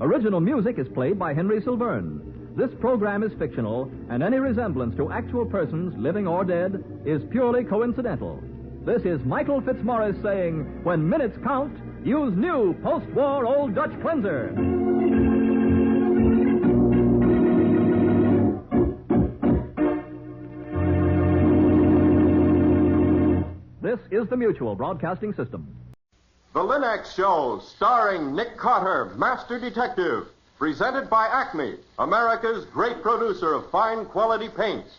Original music is played by Henry Silverne. This program is fictional, and any resemblance to actual persons, living or dead, is purely coincidental. This is Michael Fitzmaurice saying, when minutes count, use new post-war Old Dutch Cleanser. This is the Mutual Broadcasting System. The Linux Show, starring Nick Carter, Master Detective. Presented by Acme, America's great producer of fine quality paints.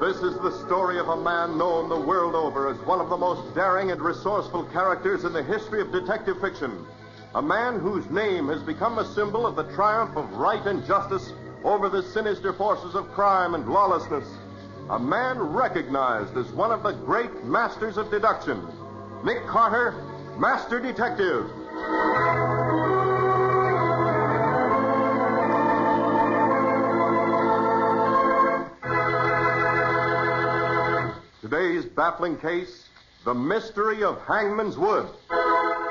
This is the story of a man known the world over as one of the most daring and resourceful characters in the history of detective fiction. A man whose name has become a symbol of the triumph of right and justice over the sinister forces of crime and lawlessness. A man recognized as one of the great masters of deduction. Nick Carter, Master Detective. Today's baffling case, The Mystery of Hangman's Wood.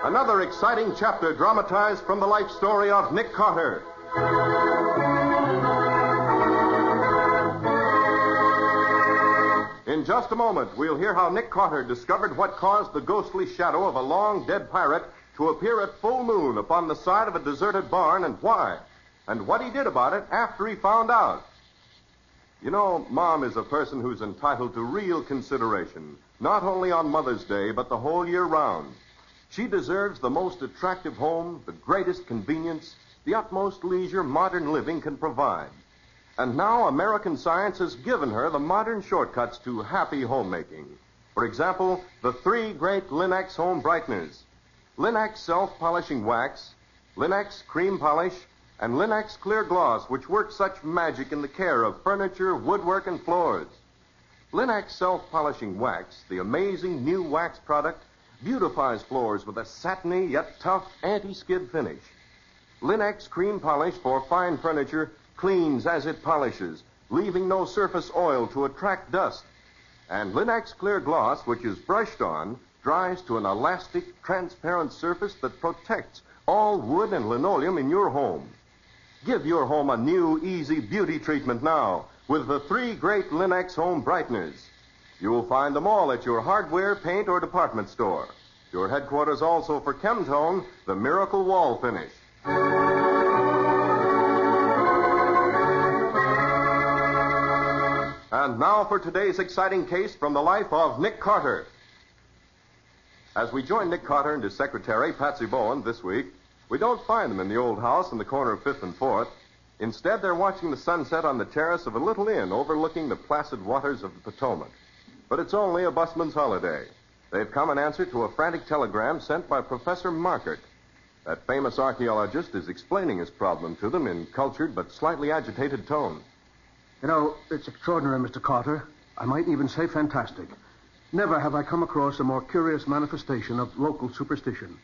Another exciting chapter dramatized from the life story of Nick Carter. In just a moment, we'll hear how Nick Carter discovered what caused the ghostly shadow of a long dead pirate to appear at full moon upon the side of a deserted barn and why, and what he did about it after he found out. You know, Mom is a person who's entitled to real consideration, not only on Mother's Day, but the whole year round. She deserves the most attractive home, the greatest convenience, the utmost leisure modern living can provide. And now American science has given her the modern shortcuts to happy homemaking. For example, the 3 great Linux home brighteners. Linux self-polishing wax, Linux cream polish, and Linux clear gloss, which work such magic in the care of furniture, woodwork, and floors. Linux self-polishing wax, the amazing new wax product, beautifies floors with a satiny yet tough anti-skid finish. Linux cream polish for fine furniture cleans as it polishes, leaving no surface oil to attract dust. And Linux clear gloss, which is brushed on, dries to an elastic, transparent surface that protects all wood and linoleum in your home. Give your home a new, easy beauty treatment now with the 3 great Linux home brighteners. You'll find them all at your hardware, paint, or department store. Your headquarters also for Chemtone, the miracle wall finish. And now for today's exciting case from the life of Nick Carter. As we join Nick Carter and his secretary, Patsy Bowen, this week, we don't find them in the old house in the corner of 5th and 4th. Instead, they're watching the sunset on the terrace of a little inn overlooking the placid waters of the Potomac. But it's only a busman's holiday. They've come in answer to a frantic telegram sent by Professor Markert. That famous archaeologist is explaining his problem to them in cultured but slightly agitated tone. You know, it's extraordinary, Mr. Carter. I might even say fantastic. Never have I come across a more curious manifestation of local superstition.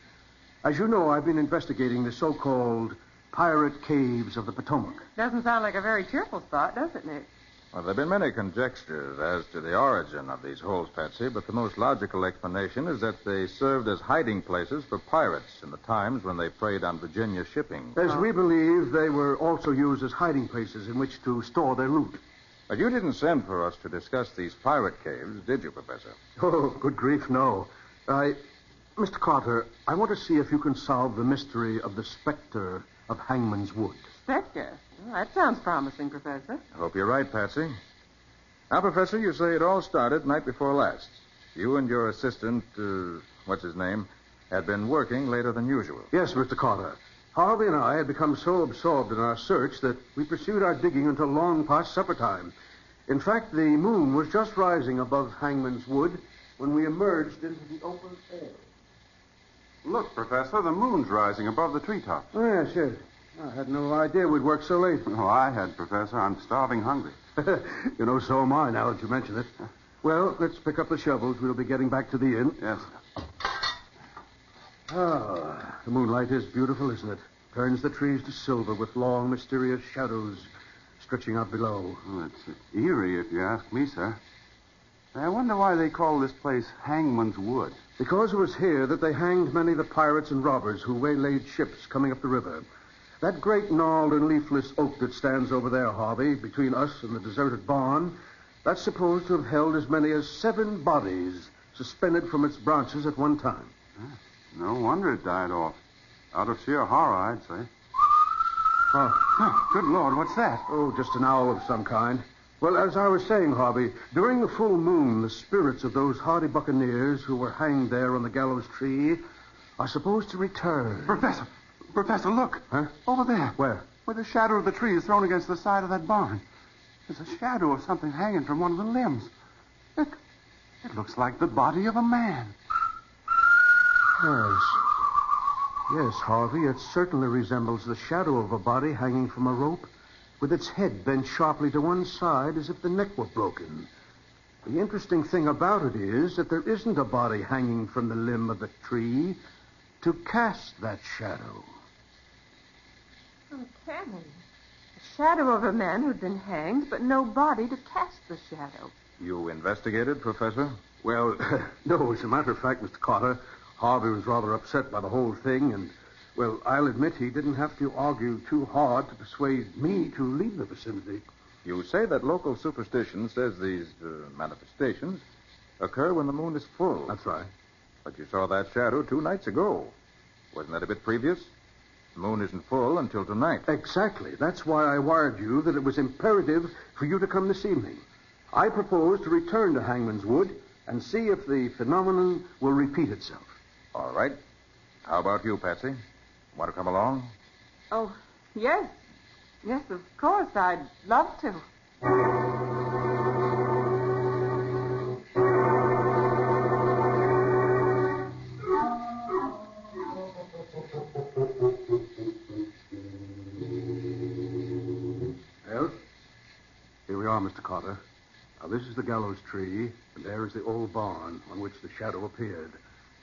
As you know, I've been investigating the so-called pirate caves of the Potomac. Doesn't sound like a very cheerful spot, does it, Nick? Well, there have been many conjectures as to the origin of these holes, Patsy, but the most logical explanation is that they served as hiding places for pirates in the times when they preyed on Virginia shipping. As we believe, they were also used as hiding places in which to store their loot. But you didn't send for us to discuss these pirate caves, did you, Professor? Oh, good grief, no. Mr. Carter, I want to see if you can solve the mystery of the specter of Hangman's Wood. Spectre? Well, that sounds promising, Professor. I hope you're right, Patsy. Now, Professor, you say it all started night before last. You and your assistant, what's his name, had been working later than usual. Yes, Mr. Carter. Harvey and I had become so absorbed in our search that we pursued our digging until long past supper time. In fact, the moon was just rising above Hangman's Wood when we emerged into the open air. Look, Professor, the moon's rising above the treetops. Oh, yes. I had no idea we'd work so late. Oh, I had, Professor. I'm starving hungry. You know, so am I, now that you mention it. Well, let's pick up the shovels. We'll be getting back to the inn. Yes. Ah, the moonlight is beautiful, isn't it? Turns the trees to silver with long, mysterious shadows stretching out below. Oh, it's eerie, if you ask me, sir. I wonder why they call this place Hangman's Wood. Because it was here that they hanged many of the pirates and robbers who waylaid ships coming up the river. That great gnarled and leafless oak that stands over there, Harvey, between us and the deserted barn, that's supposed to have held as many as 7 bodies suspended from its branches at one time. No wonder it died off. Out of sheer horror, I'd say. Oh, good Lord, what's that? Oh, just an owl of some kind. Well, as I was saying, Harvey, during the full moon, the spirits of those hardy buccaneers who were hanged there on the gallows tree are supposed to return. Professor, look. Huh? Over there. Where? Where the shadow of the tree is thrown against the side of that barn. There's a shadow of something hanging from one of the limbs. It looks like the body of a man. Yes. Yes, Harvey, it certainly resembles the shadow of a body hanging from a rope with its head bent sharply to one side as if the neck were broken. The interesting thing about it is that there isn't a body hanging from the limb of the tree to cast that shadow. Oh, Cannon. The shadow of a man who'd been hanged, but no body to cast the shadow. You investigated, Professor? Well, no, as a matter of fact, Mr. Carter, Harvey was rather upset by the whole thing, and, well, I'll admit he didn't have to argue too hard to persuade me to leave the vicinity. You say that local superstition says these manifestations occur when the moon is full. That's right. But you saw that shadow 2 nights ago. Wasn't that a bit previous? The moon isn't full until tonight. Exactly. That's why I wired you that it was imperative for you to come this evening. I propose to return to Hangman's Wood and see if the phenomenon will repeat itself. All right. How about you, Patsy? Want to come along? Oh, yes. Yes, of course. I'd love to. Well, here we are, Mr. Carter. Now, this is the gallows tree, and there is the old barn on which the shadow appeared.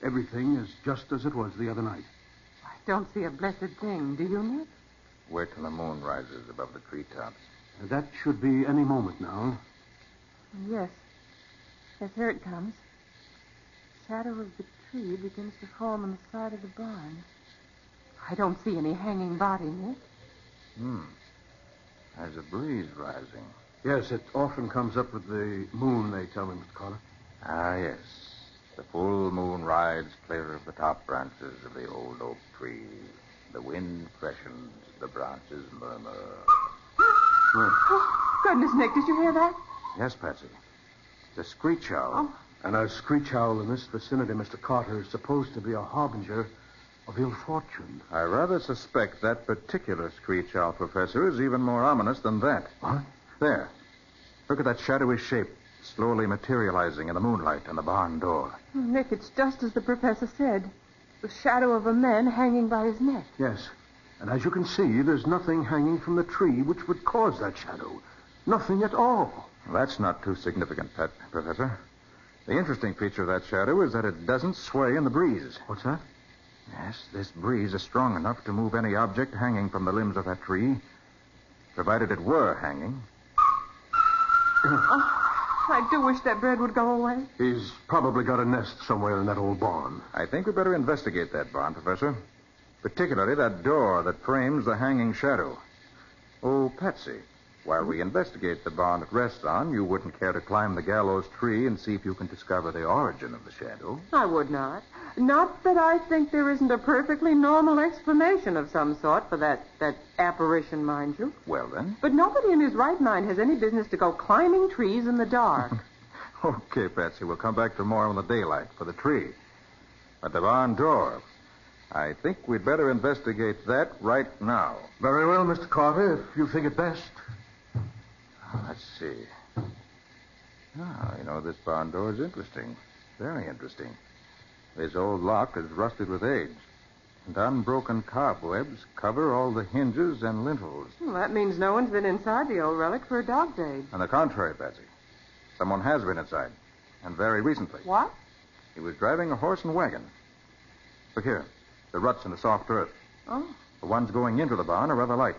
Everything is just as it was the other night. I don't see a blessed thing, do you, Nick? Wait till the moon rises above the treetops. That should be any moment now. Yes. Yes, here it comes. The shadow of the tree begins to form on the side of the barn. I don't see any hanging body, Nick. There's a breeze rising. Yes, it often comes up with the moon, they tell me, Mr. Carter. Ah, yes. The full moon rides clear of the top branches of the old oak tree. The wind freshens, the branches murmur. Oh, goodness, Nick, did you hear that? Yes, Patsy. The screech owl. Oh. And a screech owl in this vicinity, Mr. Carter, is supposed to be a harbinger of ill fortune. I rather suspect that particular screech owl, Professor, is even more ominous than that. What? There. Look at that shadowy shape slowly materializing in the moonlight on the barn door. Oh, Nick, it's just as the professor said. The shadow of a man hanging by his neck. Yes. And as you can see, there's nothing hanging from the tree which would cause that shadow. Nothing at all. That's not too significant, Professor. The interesting feature of that shadow is that it doesn't sway in the breeze. What's that? Yes, this breeze is strong enough to move any object hanging from the limbs of that tree, provided it were hanging. Oh, I do wish that bird would go away. He's probably got a nest somewhere in that old barn. I think we better investigate that barn, Professor. Particularly that door that frames the hanging shadow. Oh, Patsy, while we investigate the barn it rests on, you wouldn't care to climb the gallows tree and see if you can discover the origin of the shadow? I would not. Not that I think there isn't a perfectly normal explanation of some sort for that apparition, mind you. Well, then. But nobody in his right mind has any business to go climbing trees in the dark. Okay, Patsy, we'll come back tomorrow in the daylight for the tree. But the barn door, I think we'd better investigate that right now. Very well, Mr. Carter, if you think it best. Let's see. This barn door is interesting. Very interesting. This old lock is rusted with age, and unbroken cobwebs cover all the hinges and lintels. Well, that means no one's been inside the old relic for a dog's age. On the contrary, Patsy. Someone has been inside, and very recently. What? He was driving a horse and wagon. Look here, the ruts in the soft earth. Oh. The ones going into the barn are rather light.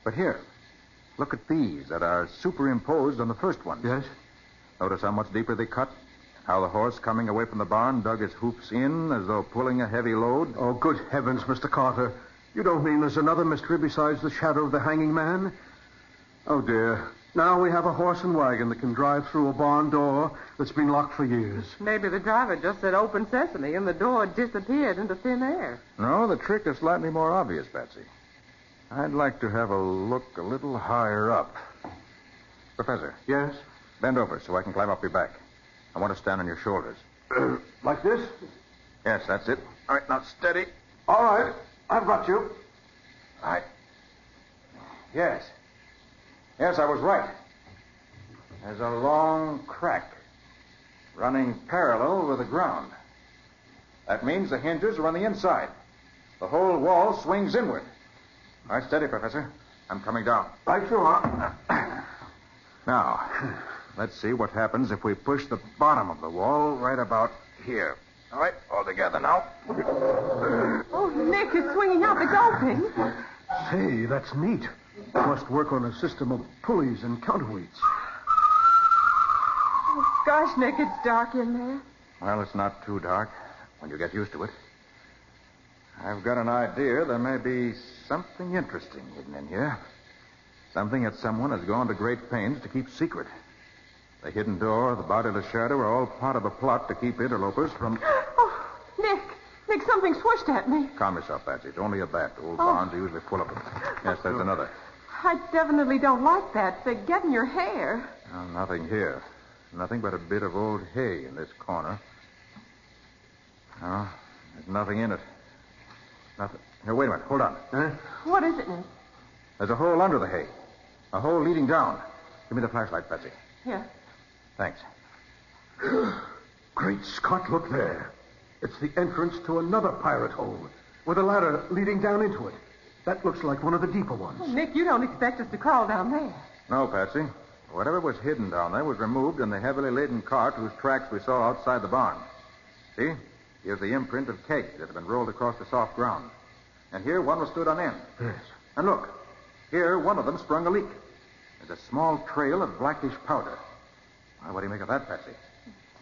But here, look at these that are superimposed on the first one. Yes? Notice how much deeper they cut? How the horse coming away from the barn dug his hoofs in as though pulling a heavy load? Oh, good heavens, Mr. Carter. You don't mean there's another mystery besides the shadow of the hanging man? Oh, dear. Now we have a horse and wagon that can drive through a barn door that's been locked for years. Maybe the driver just said open sesame and the door disappeared into thin air. No, the trick is slightly more obvious, Patsy. I'd like to have a look a little higher up. Professor. Yes? Bend over so I can climb up your back. I want to stand on your shoulders. Like this? Yes, that's it. All right, now steady. All right. I've got you. All right. Yes. Yes, I was right. There's a long crack running parallel with the ground. That means the hinges are on the inside. The whole wall swings inward. All right, steady, Professor. I'm coming down. Right you are. Now, let's see what happens if we push the bottom of the wall right about here. All right, all together now. Oh, Nick, it's swinging up. It's open. Say, that's neat. Must work on a system of pulleys and counterweights. Oh, gosh, Nick, it's dark in there. Well, it's not too dark when you get used to it. I've got an idea there may be something interesting hidden in here. Something that someone has gone to great pains to keep secret. The hidden door, the bodiless shadow are all part of a plot to keep interlopers from... Oh, Nick, something swished at me. Calm yourself, Patsy. It's only a bat. Old barns are usually full of them. Yes, there's another. I definitely don't like that. They get in your hair. Oh, nothing here. Nothing but a bit of old hay in this corner. Oh, there's nothing in it. Nothing. Here, wait a minute. Hold on. Huh? What is it, Nick? There's a hole under the hay. A hole leading down. Give me the flashlight, Patsy. Here. Thanks. Great Scott, look there. It's the entrance to another pirate hole with a ladder leading down into it. That looks like one of the deeper ones. Oh, Nick, you don't expect us to crawl down there. No, Patsy. Whatever was hidden down there was removed in the heavily laden cart whose tracks we saw outside the barn. See? Here's the imprint of kegs that have been rolled across the soft ground. And here one was stood on end. Yes. And look, here one of them sprung a leak. There's a small trail of blackish powder. Well, what do you make of that, Patsy?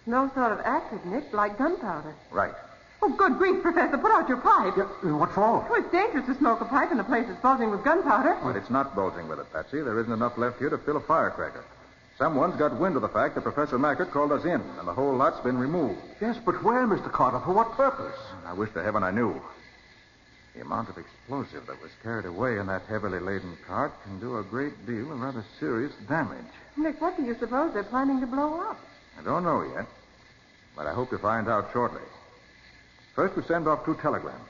No sort of acid, Nick, like gunpowder. Right. Oh, good grief, Professor, put out your pipe. Yeah, what for? Oh, it's dangerous to smoke a pipe in a place that's bulging with gunpowder. But it's not bulging with it, Patsy. There isn't enough left here to fill a firecracker. Someone's got wind of the fact that Professor Mackert called us in, and the whole lot's been removed. Yes, but where, Mr. Carter? For what purpose? I wish to heaven I knew. The amount of explosive that was carried away in that heavily laden cart can do a great deal of rather serious damage. Nick, what do you suppose they're planning to blow up? I don't know yet, but I hope to find out shortly. First, we send off 2 telegrams.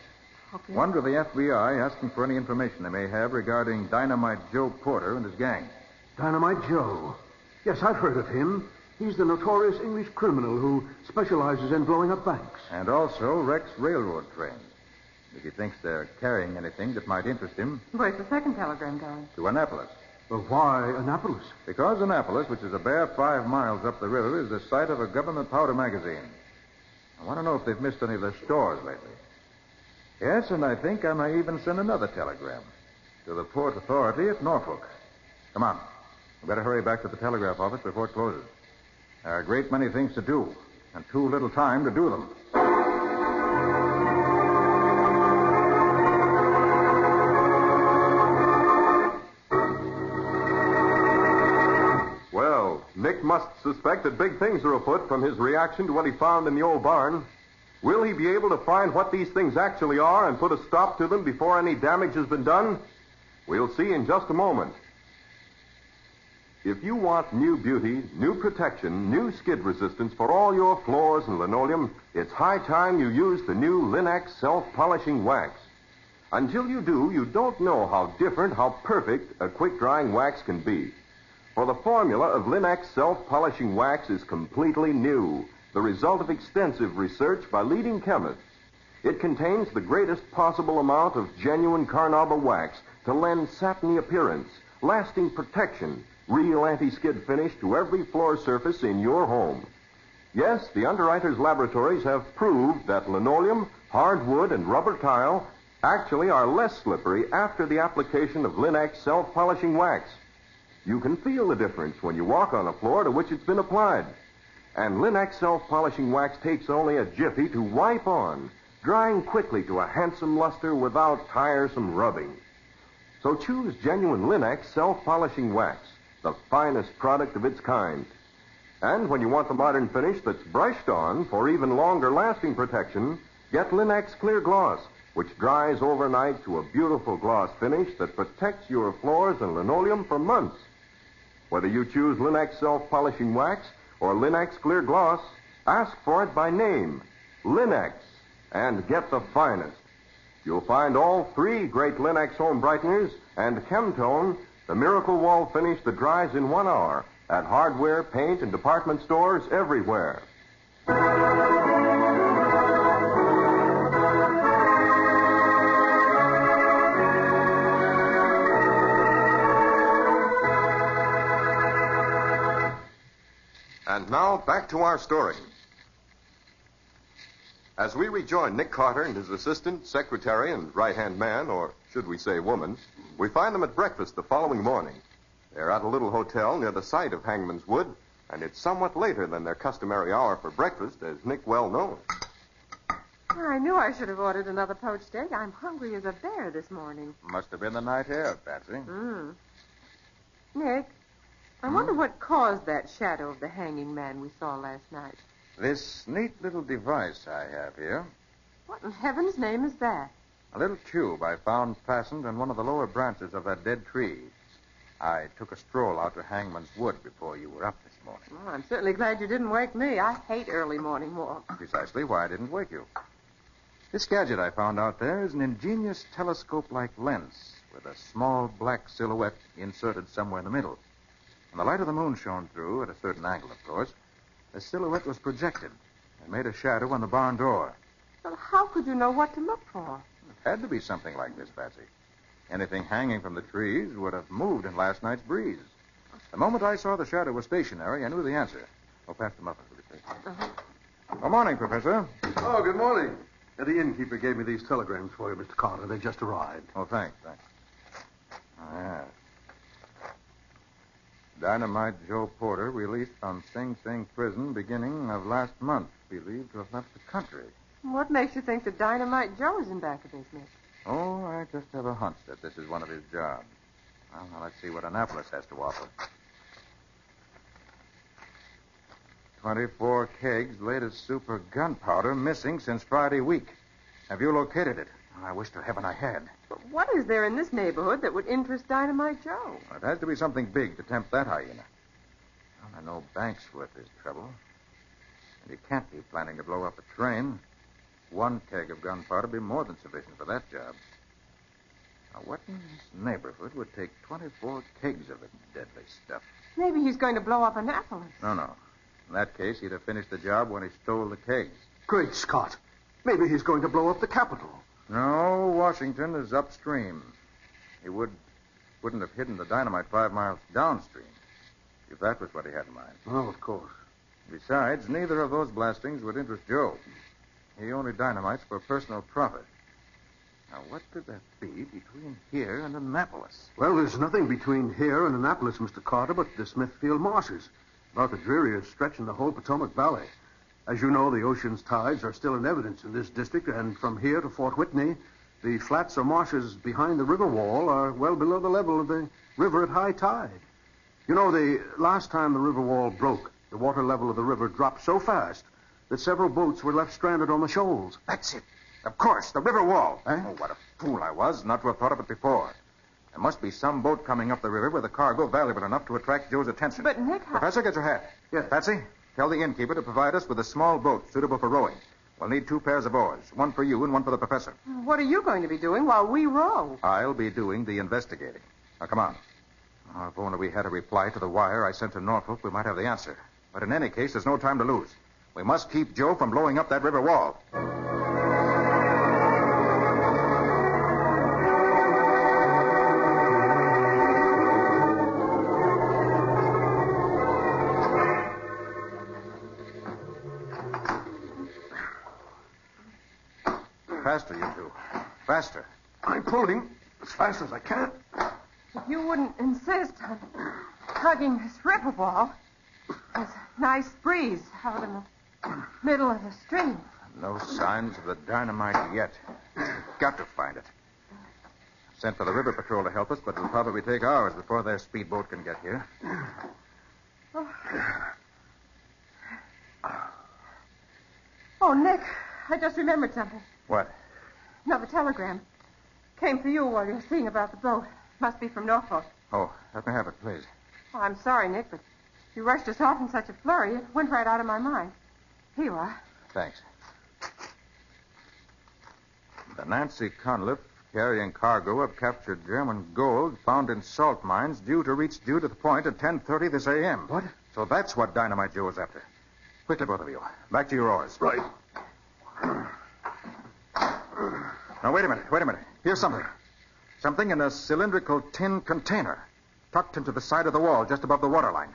Okay. One to the FBI asking for any information they may have regarding Dynamite Joe Porter and his gang. Dynamite Joe? Yes, I've heard of him. He's the notorious English criminal who specializes in blowing up banks. And also wrecks railroad trains. If he thinks they're carrying anything that might interest him. Where's the second telegram going? To Annapolis. Well, why Annapolis? Because Annapolis, which is a bare 5 miles up the river, is the site of a government powder magazine. I want to know if they've missed any of their stores lately. Yes, and I think I may even send another telegram to the Port Authority at Norfolk. Come on. We better hurry back to the telegraph office before it closes. There are a great many things to do, and too little time to do them. Well, Nick must suspect that big things are afoot from his reaction to what he found in the old barn. Will he be able to find what these things actually are and put a stop to them before any damage has been done? We'll see in just a moment. If you want new beauty, new protection, new skid resistance for all your floors and linoleum, it's high time you use the new Linex self-polishing wax. Until you do, you don't know how different, how perfect a quick-drying wax can be. For the formula of Linex self-polishing wax is completely new, the result of extensive research by leading chemists. It contains the greatest possible amount of genuine carnauba wax to lend satiny appearance, lasting protection, real anti-skid finish to every floor surface in your home. Yes, the underwriters' laboratories have proved that linoleum, hardwood, and rubber tile actually are less slippery after the application of Linex self-polishing wax. You can feel the difference when you walk on a floor to which it's been applied. And Linex self-polishing wax takes only a jiffy to wipe on, drying quickly to a handsome luster without tiresome rubbing. So choose genuine Linex self-polishing wax, the finest product of its kind. And when you want the modern finish that's brushed on for even longer lasting protection, get Linex Clear Gloss, which dries overnight to a beautiful gloss finish that protects your floors and linoleum for months. Whether you choose Linex self-polishing wax or Linex Clear Gloss, ask for it by name, Linex, and get the finest. You'll find all three great Linex home brighteners and Chemtone, the miracle wall finish that dries in 1 hour, at hardware, paint, and department stores everywhere. And now, back to our story. As we rejoin Nick Carter and his assistant, secretary, and right-hand man, or should we say woman, we find them at breakfast the following morning. They're at a little hotel near the site of Hangman's Wood, and it's somewhat later than their customary hour for breakfast, as Nick well knows. I knew I should have ordered another poached egg. I'm hungry as a bear this morning. Must have been the night air, Patsy. Nick, I wonder what caused that shadow of the hanging man we saw last night. This neat little device I have here. What in heaven's name is that? A little tube I found fastened in one of the lower branches of that dead tree. I took a stroll out to Hangman's Wood before you were up this morning. Well, I'm certainly glad you didn't wake me. I hate early morning walks. Precisely why I didn't wake you. This gadget I found out there is an ingenious telescope-like lens with a small black silhouette inserted somewhere in the middle. When the light of the moon shone through, at a certain angle, of course, the silhouette was projected and made a shadow on the barn door. Well, how could you know what to look for? It had to be something like this, Patsy. Anything hanging from the trees would have moved in last night's breeze. The moment I saw the shadow was stationary, I knew the answer. Oh, pass the muffins, will you, please? Good morning, Professor. Oh, good morning. The innkeeper gave me these telegrams for you, Mr. Carter. They just arrived. Oh, thanks. Oh, yeah. Dynamite Joe Porter released from Sing Sing prison beginning of last month, believed to have left the country. What makes you think that Dynamite Joe is in back of this, Nick? Oh, I just have a hunch that this is one of his jobs. Well, now let's see what Annapolis has to offer. 24 kegs, latest super gunpowder, missing since Friday week. Have you located it? I wish to heaven I had. But what is there in this neighborhood that would interest Dynamite Joe? Well, it has to be something big to tempt that hyena. Well, I know Bank's worth his trouble. And he can't be planning to blow up a train. 1 keg of gunpowder would be more than sufficient for that job. Now, what in this neighborhood would take 24 kegs of it deadly stuff? Maybe he's going to blow up Annapolis. No. In that case, he'd have finished the job when he stole the kegs. Great Scott. Maybe he's going to blow up the Capitol. No, Washington is upstream. He wouldn't have hidden the dynamite 5 miles downstream, if that was what he had in mind. Oh, of course. Besides, neither of those blastings would interest Joe. He only dynamites for personal profit. Now, what could that be between here and Annapolis? Well, there's nothing between here and Annapolis, Mr. Carter, but the Smithfield Marshes. About the dreariest stretch in the whole Potomac Valley. As you know, the ocean's tides are still in evidence in this district, and from here to Fort Whitney, the flats or marshes behind the river wall are well below the level of the river at high tide. You know, the last time the river wall broke, the water level of the river dropped so fast that several boats were left stranded on the shoals. That's it. Of course, the river wall. Eh? Oh, what a fool I was not to have thought of it before. There must be some boat coming up the river with a cargo valuable enough to attract Joe's attention. But, Nick, Professor, get your hat. Yes. Patsy, tell the innkeeper to provide us with a small boat suitable for rowing. We'll need 2 pairs of oars, 1 for you and 1 for the professor. What are you going to be doing while we row? I'll be doing the investigating. Now, come on. Oh, if only we had a reply to the wire I sent to Norfolk, we might have the answer. But in any case, there's no time to lose. We must keep Joe from blowing up that river wall. Faster, you two. Faster. I'm pulling as fast as I can. If you wouldn't insist, hugging this river wall. There's a nice breeze out in the middle of the stream. No signs of the dynamite yet. We've got to find it. Sent for the river patrol to help us, but it'll probably take hours before their speedboat can get here. Oh, Nick, I just remembered something. What? Another telegram. Came for you while you were seeing about the boat. Must be from Norfolk. Oh, let me have it, please. Oh, I'm sorry, Nick, but you rushed us off in such a flurry, it went right out of my mind. Here you are. Thanks. The Nancy Conliff, carrying cargo of captured German gold found in salt mines due to reach Judith Point at 10:30 this a.m. What? So that's what Dynamite Joe was after. Quickly, both of you. Back to your oars. Right. Now, wait a minute. Here's something. Something in a cylindrical tin container tucked into the side of the wall just above the waterline.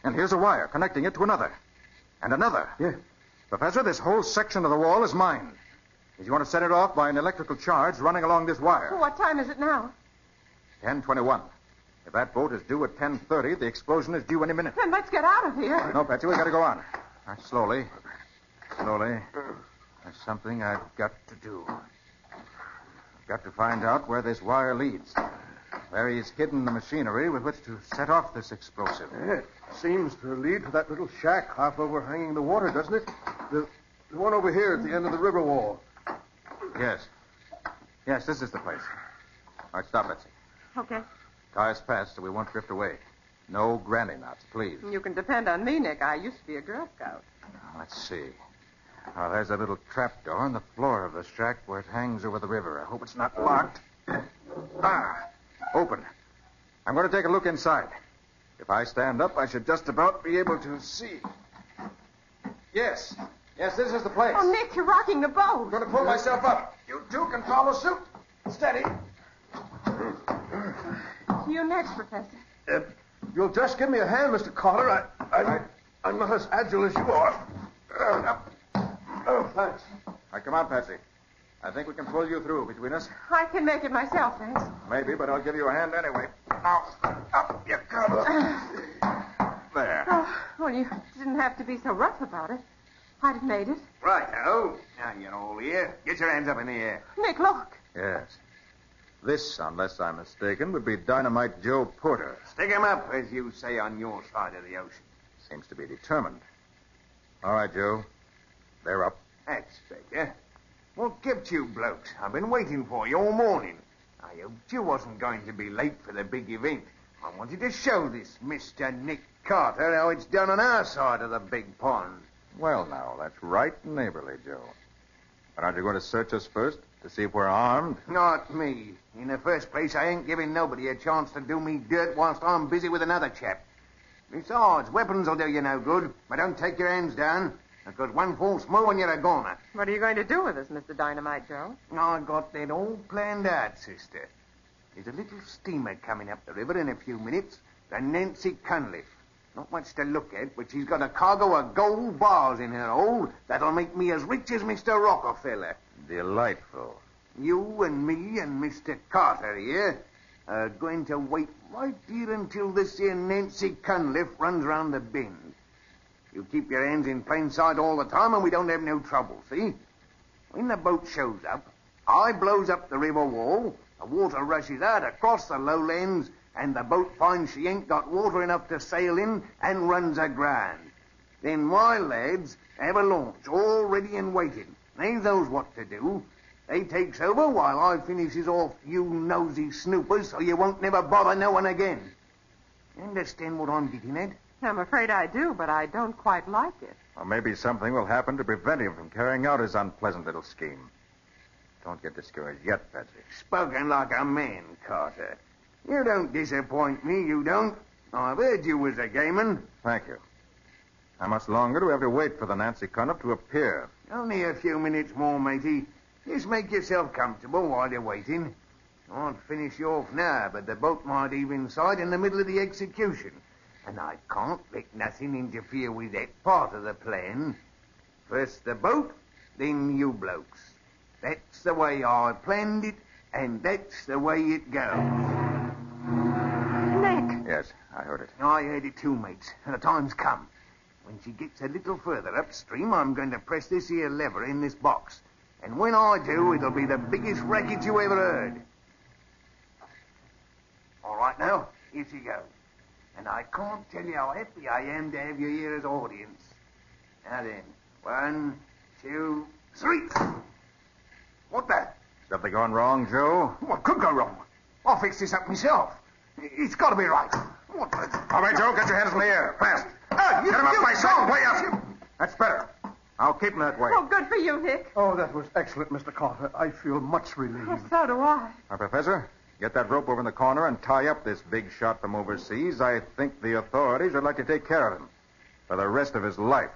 And here's a wire connecting it to another. And another. Yeah. Professor, this whole section of the wall is mine. If you want to set it off by an electrical charge running along this wire. What time is it now? 10:21. If that boat is due at 10:30, the explosion is due any minute. Then let's get out of here. No, Patsy, we got to go on. Right, slowly. There's something I've got to do. I've got to find out where this wire leads. Where he's hidden the machinery with which to set off this explosive. Yeah, it seems to lead to that little shack half overhanging the water, doesn't it? The one over here at the end of the river wall. Yes. Yes, this is the place. All right, stop, Betsy. Okay. Cars fast so we won't drift away. No granny knots, please. You can depend on me, Nick. I used to be a Girl Scout. Let's see. Oh, there's a little trapdoor on the floor of the shack where it hangs over the river. I hope it's not locked. Open. I'm going to take a look inside. If I stand up, I should just about be able to see. Yes, this is the place. Oh, Nick, you're rocking the boat. I'm going to pull myself up. You two can follow suit. Steady. You next, Professor. You'll just give me a hand, Mr. Carter. I'm not as agile as you are. Thanks. All right, come on, Patsy. I think we can pull you through between us. I can make it myself, thanks. Maybe, but I'll give you a hand anyway. Now, up you come. There. Oh, well, you didn't have to be so rough about it. I'd have made it. Righto. Now you're all here. Get your hands up in the air. Nick, look. Yes. This, unless I'm mistaken, would be Dynamite Joe Porter. Stick him up, as you say on your side of the ocean. Seems to be determined. All right, Joe. They're up. That's better. What kept you blokes? I've been waiting for you all morning. I hoped you wasn't going to be late for the big event. I wanted to show this Mr. Nick Carter how it's done on our side of the big pond. Well, now, that's right neighborly, Joe. But aren't you going to search us first to see if we're armed? Not me. In the first place, I ain't giving nobody a chance to do me dirt whilst I'm busy with another chap. Besides, weapons will do you no good, but don't take your hands down, because one false move and you're a goner. What are you going to do with us, Mr. Dynamite Joe? I got that all planned out, sister. There's a little steamer coming up the river in a few minutes, the Nancy Conliff. Not much to look at, but she's got a cargo of gold bars in her hold that'll make me as rich as Mr. Rockefeller. Delightful. You and me and Mr. Carter here are going to wait right here until this here Nancy Conliff runs round the bend. You keep your hands in plain sight all the time and we don't have no trouble, see? When the boat shows up, I blows up the river wall, the water rushes out across the lowlands, and the boat finds she ain't got water enough to sail in and runs aground. Then my lads have a launch all ready and waiting. They knows what to do. They takes over while I finishes off you nosy snoopers so you won't never bother no one again. You understand what I'm getting at? I'm afraid I do, but I don't quite like it. Or maybe something will happen to prevent him from carrying out his unpleasant little scheme. Don't get discouraged yet, Patsy. Spoken like a man, Carter. You don't disappoint me, you don't. I've heard you was a gameman. Thank you. How much longer do we have to wait for the Nancy Conniff to appear? Only a few minutes more, matey. Just make yourself comfortable while you're waiting. I'd finish you off now, but the boat might heave inside in the middle of the execution. And I can't let nothing interfere with that part of the plan. First the boat, then you blokes. That's the way I planned it, and that's the way it goes. Nick. Yes, I heard it. I heard it too, mates, and the time's come. When she gets a little further upstream, I'm going to press this here lever in this box. And when I do, it'll be the biggest racket you ever heard. All right, now, here she goes. And I can't tell you how happy I am to have you here as audience. Now then, 1, 2, 3. What that? Something gone wrong, Joe? What could go wrong? I'll fix this up myself. It's got to be right. What the... All right, Joe, get your hands in the air. Fast. Get him up, my son. Way up. That's better. I'll keep him that way. Oh, good for you, Nick. Oh, that was excellent, Mr. Carter. I feel much relieved. Oh, so do I. Now, Professor, get that rope over in the corner and tie up this big shot from overseas. I think the authorities would like to take care of him for the rest of his life.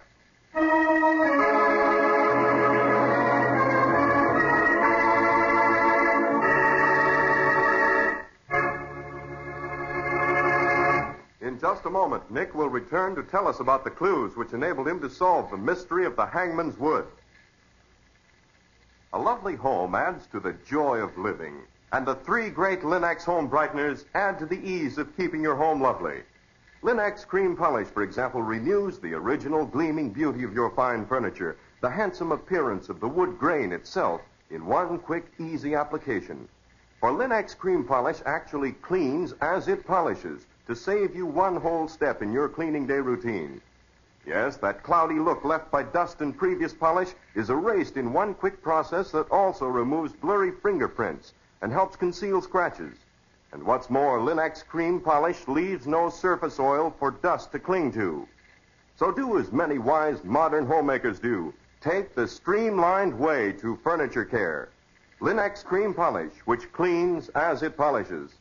In just a moment, Nick will return to tell us about the clues which enabled him to solve the mystery of the Hangman's Wood. A lovely home adds to the joy of living, and the 3 great Linux home brighteners add to the ease of keeping your home lovely. Linux Cream Polish, for example, renews the original gleaming beauty of your fine furniture, the handsome appearance of the wood grain itself, in one quick, easy application. For Linux Cream Polish actually cleans as it polishes, to save you one whole step in your cleaning day routine. Yes, that cloudy look left by dust and previous polish is erased in one quick process that also removes blurry fingerprints and helps conceal scratches. And what's more, Linux Cream Polish leaves no surface oil for dust to cling to. So do as many wise modern homemakers do. Take the streamlined way to furniture care. Linux Cream Polish, which cleans as it polishes.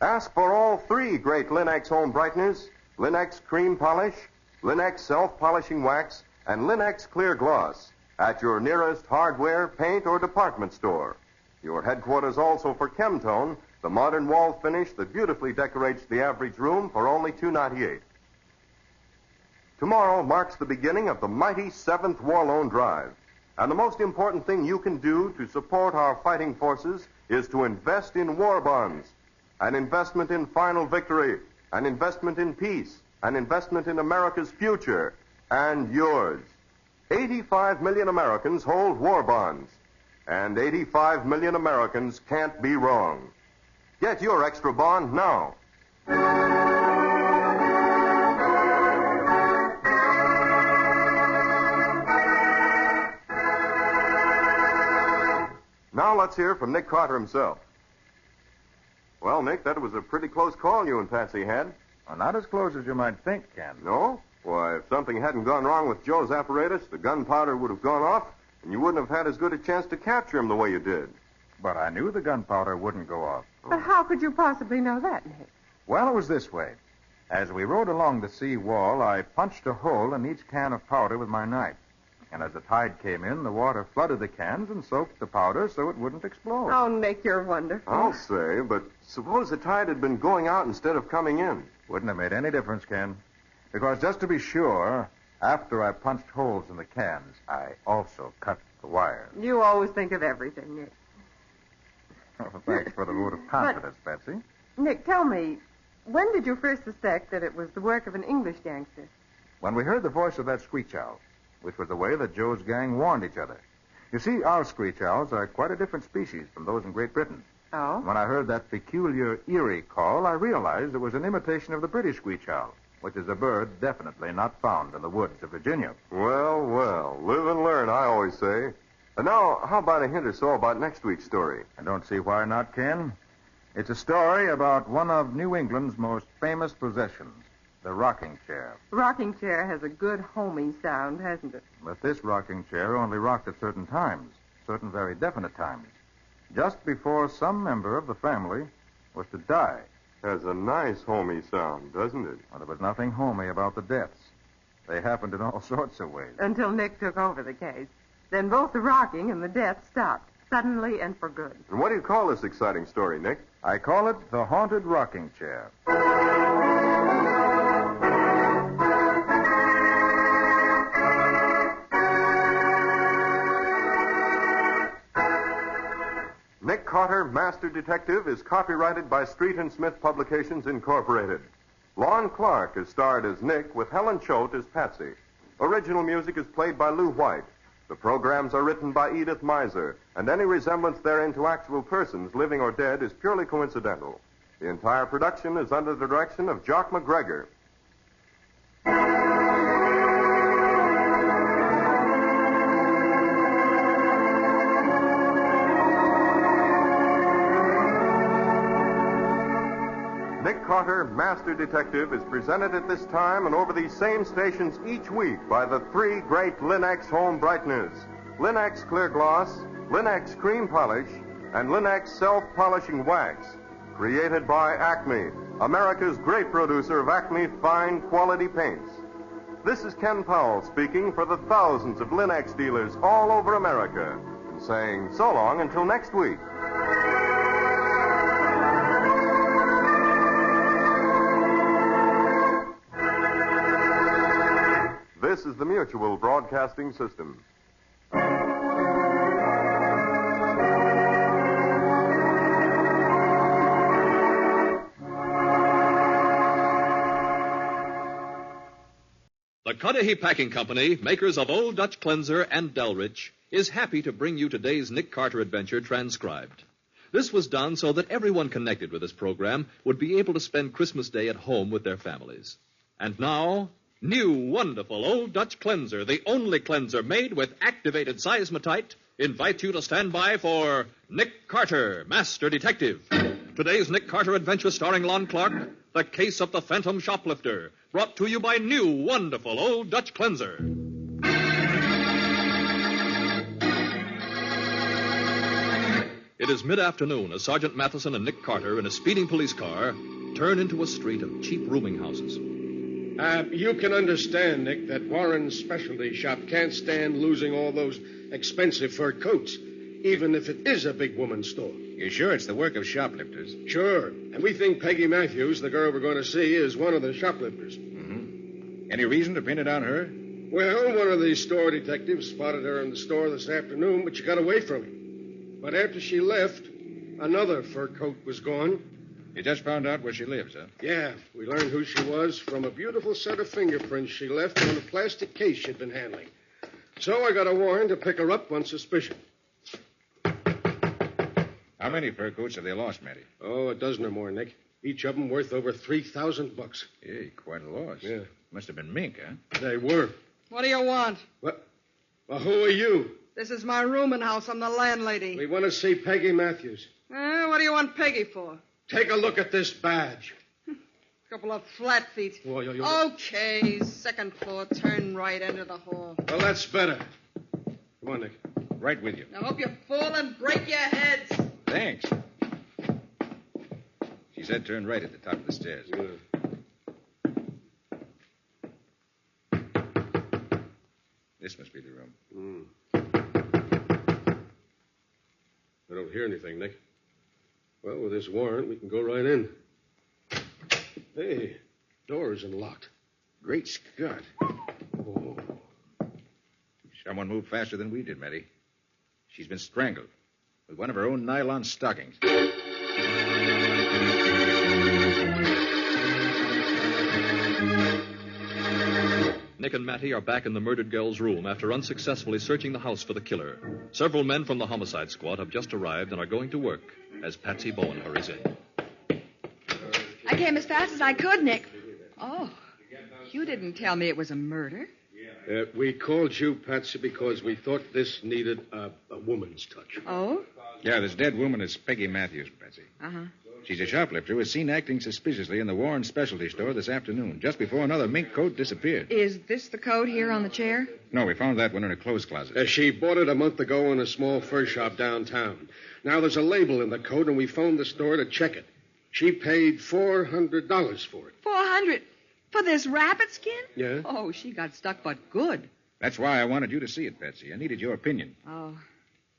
Ask for all 3 great Linux home brighteners, Linux Cream Polish, Linux Self-Polishing Wax, and Linux Clear Gloss at your nearest hardware, paint, or department store. Your headquarters also for Chemtone, the modern wall finish that beautifully decorates the average room for only $2.98. Tomorrow marks the beginning of the mighty 7th War Loan Drive. And the most important thing you can do to support our fighting forces is to invest in war bonds. An investment in final victory, an investment in peace, an investment in America's future, and yours. 85 million Americans hold war bonds, and 85 million Americans can't be wrong. Get your extra bond now. Now let's hear from Nick Carter himself. Well, Nick, that was a pretty close call you and Patsy had. Well, not as close as you might think, Ken. No? Why, if something hadn't gone wrong with Joe's apparatus, the gunpowder would have gone off, and you wouldn't have had as good a chance to capture him the way you did. But I knew the gunpowder wouldn't go off. But how could you possibly know that, Nick? Well, it was this way. As we rode along the sea wall, I punched a hole in each can of powder with my knife. And as the tide came in, the water flooded the cans and soaked the powder so it wouldn't explode. Oh, Nick, you're wonderful. I'll say, but suppose the tide had been going out instead of coming in. Wouldn't have made any difference, Ken. Because just to be sure, after I punched holes in the cans, I also cut the wire. You always think of everything, Nick. Well, thanks for the vote of confidence, Betsy. Nick, tell me, when did you first suspect that it was the work of an English gangster? When we heard the voice of that screech owl, which was the way that Joe's gang warned each other. You see, our screech owls are quite a different species from those in Great Britain. Oh? When I heard that peculiar, eerie call, I realized it was an imitation of the British screech owl, which is a bird definitely not found in the woods of Virginia. Well, well, live and learn, I always say. And now, how about a hint or so about next week's story? I don't see why not, Ken. It's a story about one of New England's most famous possessions, the rocking chair. Rocking chair has a good homey sound, hasn't it? But this rocking chair only rocked at certain times, certain very definite times, just before some member of the family was to die. Has a nice homey sound, doesn't it? Well, there was nothing homey about the deaths. They happened in all sorts of ways. Until Nick took over the case. Then both the rocking and the death stopped, suddenly and for good. And what do you call this exciting story, Nick? I call it The Haunted Rocking Chair. Nick Carter, Master Detective, is copyrighted by Street and Smith Publications, Incorporated. Lon Clark is starred as Nick with Helen Choate as Patsy. Original music is played by Lou White. The programs are written by Edith Miser, and any resemblance therein to actual persons, living or dead, is purely coincidental. The entire production is under the direction of Jock McGregor. Nick Carter, Master Detective, is presented at this time and over these same stations each week by the three great Linex home brighteners: Linex Clear Gloss, Linex Cream Polish, and Linex Self-Polishing Wax. Created by Acme, America's great producer of Acme fine quality paints. This is Ken Powell speaking for the thousands of Linex dealers all over America and saying so long until next week. This is the Mutual Broadcasting System. The Cudahy Packing Company, makers of Old Dutch Cleanser and Delrich, is happy to bring you today's Nick Carter adventure transcribed. This was done so that everyone connected with this program would be able to spend Christmas Day at home with their families. And now, new wonderful Old Dutch Cleanser, the only cleanser made with activated seismotite, invites you to stand by for Nick Carter, Master Detective. Today's Nick Carter adventure starring Lon Clark, the case of the Phantom Shoplifter, brought to you by new wonderful Old Dutch Cleanser. It is mid-afternoon as Sergeant Matheson and Nick Carter in a speeding police car turn into a street of cheap rooming houses. You can understand, Nick, that Warren's specialty shop can't stand losing all those expensive fur coats, even if it is a big woman's store. You're sure it's the work of shoplifters? Sure. And we think Peggy Matthews, the girl we're going to see, is one of the shoplifters. Mm-hmm. Any reason to pin it on her? Well, one of the store detectives spotted her in the store this afternoon, but she got away from him. But after she left, another fur coat was gone. You just found out where she lives, huh? Yeah. We learned who she was from a beautiful set of fingerprints she left on a plastic case she'd been handling. So I got a warrant to pick her up on suspicion. How many fur coats have they lost, Matty? Oh, a dozen or more, Nick. Each of them worth over $3,000. Yeah, quite a loss. Yeah. Must have been mink, huh? They were. What do you want? What? Well, who are you? This is my rooming house. I'm the landlady. We want to see Peggy Matthews. What do you want Peggy for? Take a look at this badge. Couple of flat feet. Whoa. Okay, second floor, turn right, enter the hall. Well, that's better. Come on, Nick. Right with you. Now, hope you fall and break your heads. Thanks. She said turn right at the top of the stairs. Yeah. This must be the room. I don't hear anything, Nick. Well, with this warrant, we can go right in. Hey, door isn't locked. Great Scott. Oh. Someone moved faster than we did, Matty. She's been strangled with one of her own nylon stockings. Nick and Matty are back in the murdered girl's room after unsuccessfully searching the house for the killer. Several men from the homicide squad have just arrived and are going to work as Patsy Bowen hurries in. I came as fast as I could, Nick. Oh, you didn't tell me it was a murder. We called you, Patsy, because we thought this needed a woman's touch. Oh? Yeah, this dead woman is Peggy Matthews, Patsy. Uh-huh. She's a shoplifter who was seen acting suspiciously in the Warren specialty store this afternoon, just before another mink coat disappeared. Is this the coat here on the chair? No, we found that one in her clothes closet. She bought it a month ago in a small fur shop downtown. Now there's a label in the coat, and we phoned the store to check it. She paid $400 for it. $400? For this rabbit skin? Yeah? Oh, she got stuck, but good. That's why I wanted you to see it, Patsy. I needed your opinion. Oh.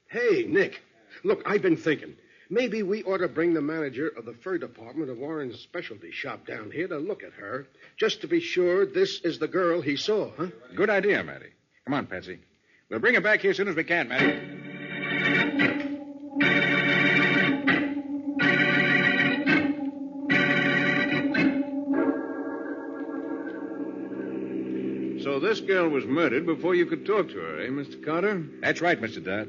Hey, Nick. Look, I've been thinking. Maybe we ought to bring the manager of the fur department of Warren's specialty shop down here to look at her, just to be sure this is the girl he saw, huh? Good idea, Matty. Come on, Patsy. We'll bring her back here as soon as we can, Matty. So this girl was murdered before you could talk to her, eh, Mr. Carter? That's right, Mr. Dodd.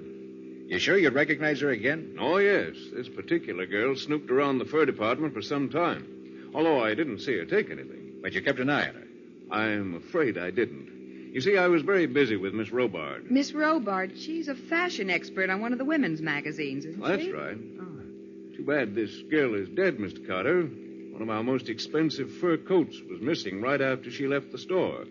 You sure you'd recognize her again? Oh, yes. This particular girl snooped around the fur department for some time. Although I didn't see her take anything. But you kept an eye on her. I'm afraid I didn't. You see, I was very busy with Miss Robard. Miss Robard, she's a fashion expert on one of the women's magazines, isn't That's she? right. Oh. Too bad this girl is dead, Mr. Carter. One of our most expensive fur coats was missing right after she left the store.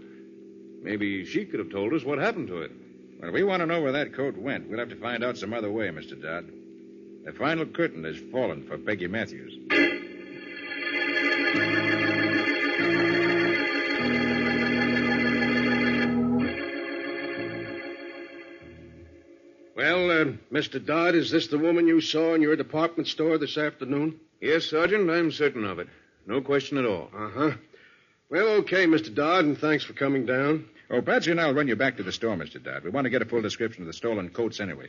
Maybe she could have told us what happened to it. Well, if we want to know where that coat went, we'll have to find out some other way, Mr. Dodd. The final curtain has fallen for Peggy Matthews. Well, Mr. Dodd, is this the woman you saw in your department store this afternoon? Yes, Sergeant, I'm certain of it. No question at all. Uh-huh. Well, okay, Mr. Dodd, and thanks for coming down. Oh, Patsy and I'll run you back to the store, Mr. Dodd. We want to get a full description of the stolen coats anyway.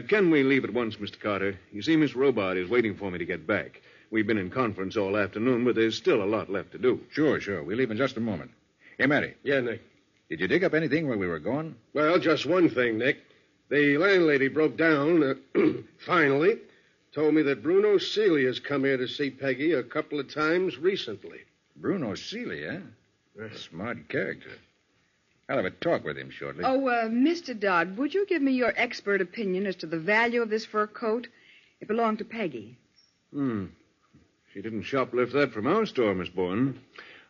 Can we leave at once, Mr. Carter? You see, Miss Robard is waiting for me to get back. We've been in conference all afternoon, but there's still a lot left to do. Sure. We'll leave in just a moment. Hey, Matty. Yeah, Nick. Did you dig up anything while we were gone? Well, just one thing, Nick. The landlady broke down, finally, told me that Bruno Seeley has come here to see Peggy a couple of times recently. Bruno Seeley, eh? Smart character. I'll have a talk with him shortly. Oh, Mr. Dodd, would you give me your expert opinion as to the value of this fur coat? It belonged to Peggy. She didn't shoplift that from our store, Miss Bourne.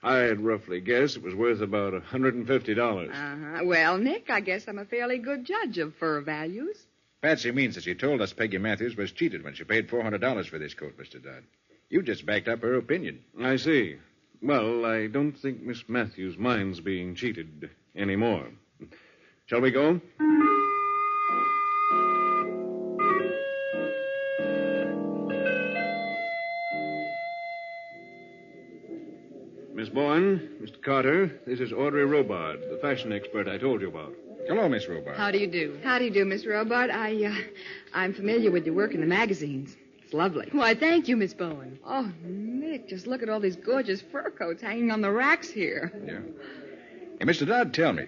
I'd roughly guess it was worth about $150. Uh-huh. Well, Nick, I guess I'm a fairly good judge of fur values. Patsy means that she told us Peggy Matthews was cheated when she paid $400 for this coat, Mr. Dodd. You just backed up her opinion. I see. Well, I don't think Miss Matthews minds being cheated anymore. Shall we go? Miss Bourne, Mr. Carter, this is Audrey Robard, the fashion expert I told you about. Hello, Miss Robard. How do you do? How do you do, Miss Robard? I'm familiar with your work in the magazines. It's lovely. Why, thank you, Miss Bowen. Oh, Nick, just look at all these gorgeous fur coats hanging on the racks here. Yeah. Hey, Mr. Dodd, tell me,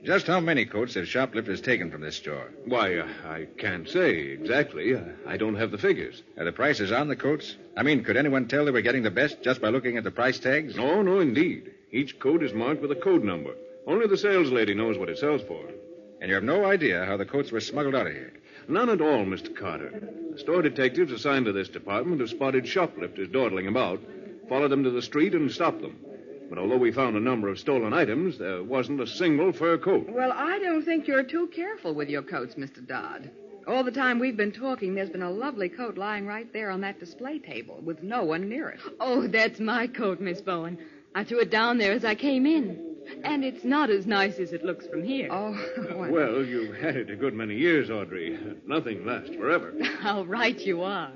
just how many coats have shoplifters taken from this store? Why, I can't say exactly. I don't have the figures. Are the prices on the coats? I mean, could anyone tell they were getting the best just by looking at the price tags? No, indeed. Each coat is marked with a code number. Only the sales lady knows what it sells for. And you have no idea how the coats were smuggled out of here? None at all, Mr. Carter. The store detectives assigned to this department have spotted shoplifters dawdling about, followed them to the street, and stopped them. But although we found a number of stolen items, there wasn't a single fur coat. Well, I don't think you're too careful with your coats, Mr. Dodd. All the time we've been talking, there's been a lovely coat lying right there on that display table with no one near it. Oh, that's my coat, Miss Bowen. I threw it down there as I came in. And it's not as nice as it looks from here. Oh, well, you've had it a good many years, Audrey. Nothing lasts forever. How right you are.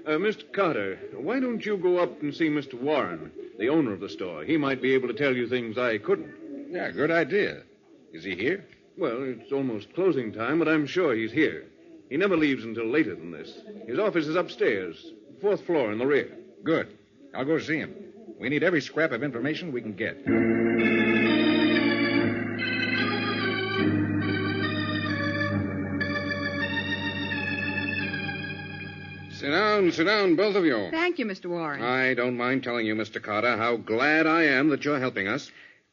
Mr. Carter, why don't you go up and see Mr. Warren, the owner of the store? He might be able to tell you things I couldn't. Yeah, good idea. Is he here? Well, it's almost closing time, but I'm sure he's here. He never leaves until later than this. His office is upstairs, 4th floor in the rear. Good. I'll go see him. We need every scrap of information we can get. Sit down, both of you. Thank you, Mr. Warren. I don't mind telling you, Mr. Carter, how glad I am that you're helping us.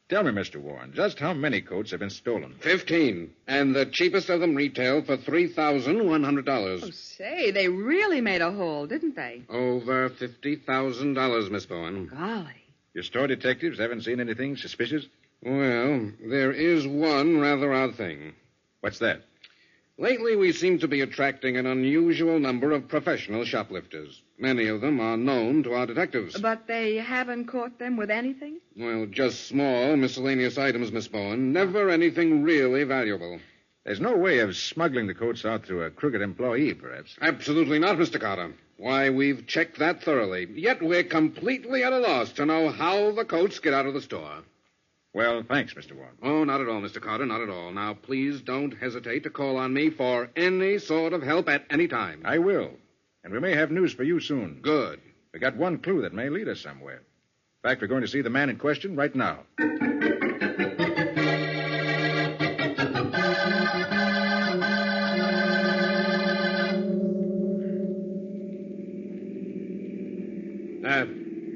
Tell me, Mr. Warren, just how many coats have been stolen? 15. And the cheapest of them retail for $3,100. Oh, say, they really made a haul, didn't they? Over $50,000, Miss Bowen. Golly. Your store detectives haven't seen anything suspicious? Well, there is one rather odd thing. What's that? Lately, we seem to be attracting an unusual number of professional shoplifters. Many of them are known to our detectives. But they haven't caught them with anything? Well, just small, miscellaneous items, Miss Bowen. Never anything really valuable. There's no way of smuggling the coats out through a crooked employee, perhaps. Absolutely not, Mr. Carter. Why, we've checked that thoroughly. Yet we're completely at a loss to know how the coats get out of the store. Well, thanks, Mr. Warren. Oh, not at all, Mr. Carter, not at all. Now, please don't hesitate to call on me for any sort of help at any time. I will. And we may have news for you soon. Good. We got one clue that may lead us somewhere. In fact, we're going to see the man in question right now.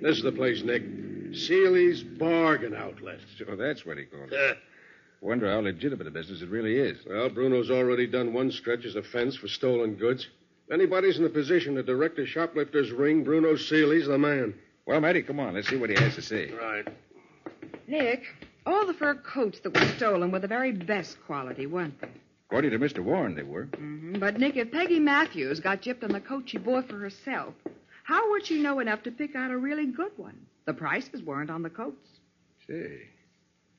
This is the place, Nick. Seeley's Bargain Outlet. So that's what he called it. Wonder how legitimate the business it really is. Well, Bruno's already done one stretch as a fence for stolen goods. If anybody's in a position to direct a shoplifter's ring, Bruno Seeley's the man. Well, Matty, come on. Let's see what he has to say. Right. Nick, all the fur coats that were stolen were the very best quality, weren't they? According to Mr. Warren, they were. Mm-hmm. But, Nick, if Peggy Matthews got gypped on the coat she bought for herself, how would she know enough to pick out a really good one? The prices weren't on the coats. Say,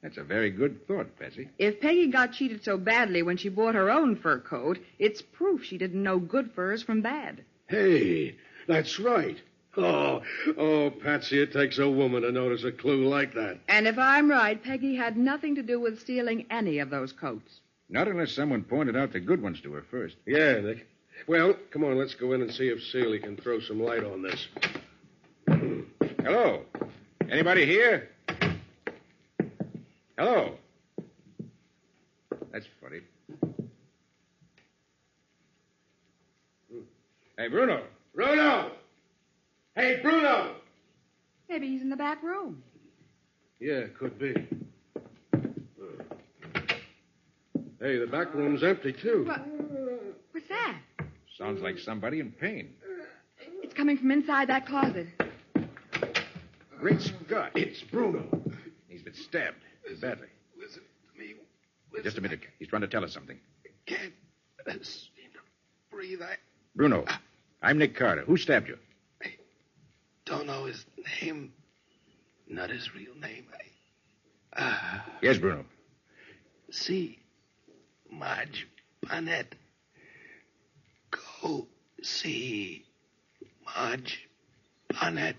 that's a very good thought, Patsy. If Peggy got cheated so badly when she bought her own fur coat, it's proof she didn't know good furs from bad. Hey, that's right. Oh, Patsy, it takes a woman to notice a clue like that. And if I'm right, Peggy had nothing to do with stealing any of those coats. Not unless someone pointed out the good ones to her first. Yeah, Nick. Well, come on, let's go in and see if Seeley can throw some light on this. Hello? Anybody here? Hello? That's funny. Hey, Bruno. Bruno! Hey, Bruno! Maybe he's in the back room. Yeah, could be. Hey, the back room's empty, too. What's that? Sounds like somebody in pain. It's coming from inside that closet. Great Scott, it's Bruno. He's been stabbed badly. Listen to me. Just a minute. He's trying to tell us something. Can't seem to breathe. Bruno, I'm Nick Carter. Who stabbed you? Don't know his name. Not his real name. Yes, Bruno. See Marge Barnett. Go see Marge Barnett.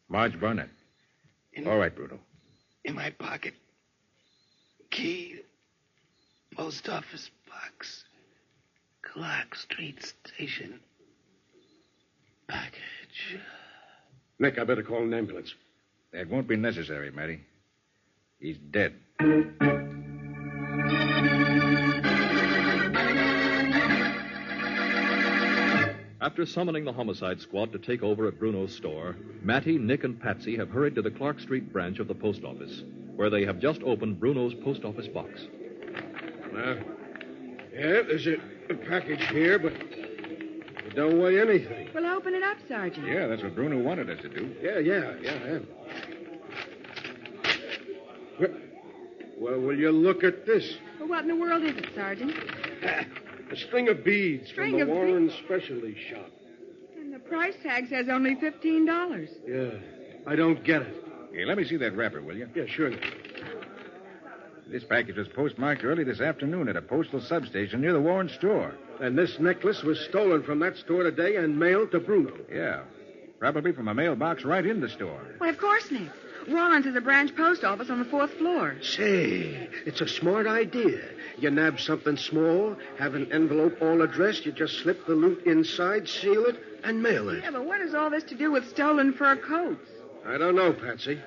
Marge Barnett. All right, Bruno. In my pocket. Key. Post office box. Clark Street Station. Package. Nick, I better call an ambulance. That won't be necessary, Matty. He's dead. After summoning the homicide squad to take over at Bruno's store, Matty, Nick, and Patsy have hurried to the Clark Street branch of the post office, where they have just opened Bruno's post office box. Yeah, there's a package here, but it don't weigh anything. Well, open it up, Sergeant. Yeah, that's what Bruno wanted us to do. Yeah. Well, will you look at this? Well, what in the world is it, Sergeant? A string of beads from the Warren Specialty Shop. And the price tag says only $15. Yeah, I don't get it. Hey, let me see that wrapper, will you? Yeah, sure. This package was postmarked early this afternoon at a postal substation near the Warren store. And this necklace was stolen from that store today and mailed to Bruno. Yeah, probably from a mailbox right in the store. Well, of course, Nick. Warren's is a branch post office on the 4th floor. Say, it's a smart idea. You nab something small, have an envelope all addressed, you just slip the loot inside, seal it, and mail it. Yeah, but what has all this to do with stolen fur coats? I don't know, Patsy.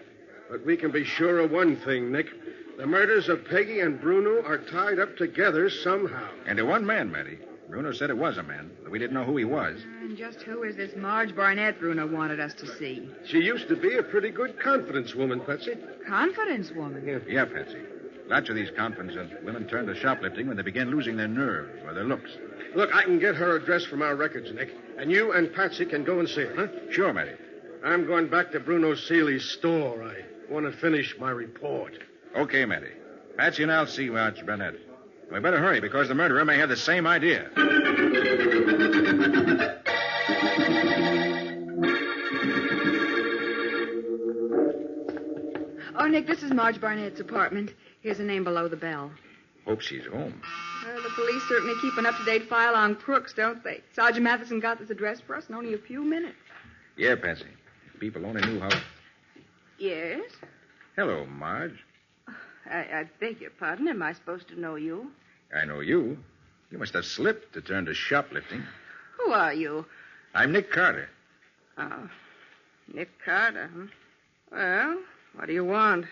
But we can be sure of one thing, Nick. The murders of Peggy and Bruno are tied up together somehow. And to one man, Matty. Bruno said it was a man, but we didn't know who he was. And just who is this Marge Barnett Bruno wanted us to see? She used to be a pretty good confidence woman, Patsy. Confidence woman? Yeah, Patsy. Lots of these confidence women turn to shoplifting when they begin losing their nerve or their looks. Look, I can get her address from our records, Nick. And you and Patsy can go and see her, huh? Sure, Matty. I'm going back to Bruno Seeley's store. I want to finish my report. Okay, Matty. Patsy and I'll see Marge Barnett. We better hurry because the murderer may have the same idea. Oh, Nick, this is Marge Barnett's apartment. Here's a name below the bell. Hope she's home. Well, the police certainly keep an up-to-date file on crooks, don't they? Sergeant Matheson got this address for us in only a few minutes. Yeah, Patsy. If people only knew how... Yes? Hello, Marge. I beg your pardon. Am I supposed to know you? I know you. You must have slipped to turn to shoplifting. Who are you? I'm Nick Carter. Oh, Nick Carter, huh? Well, what do you want?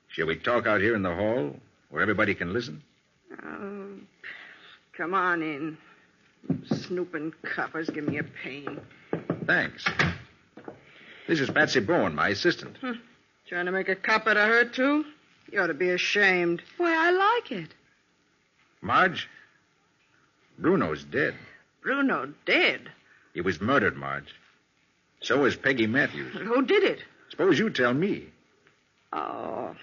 Shall we talk out here in the hall where everybody can listen? Oh, come on in. Snooping coppers give me a pain. Thanks. This is Patsy Bowen, my assistant. Trying to make a cop out of her, too? You ought to be ashamed. Why, I like it. Marge, Bruno's dead. Bruno dead? He was murdered, Marge. So was Peggy Matthews. Who did it? Suppose you tell me. Oh.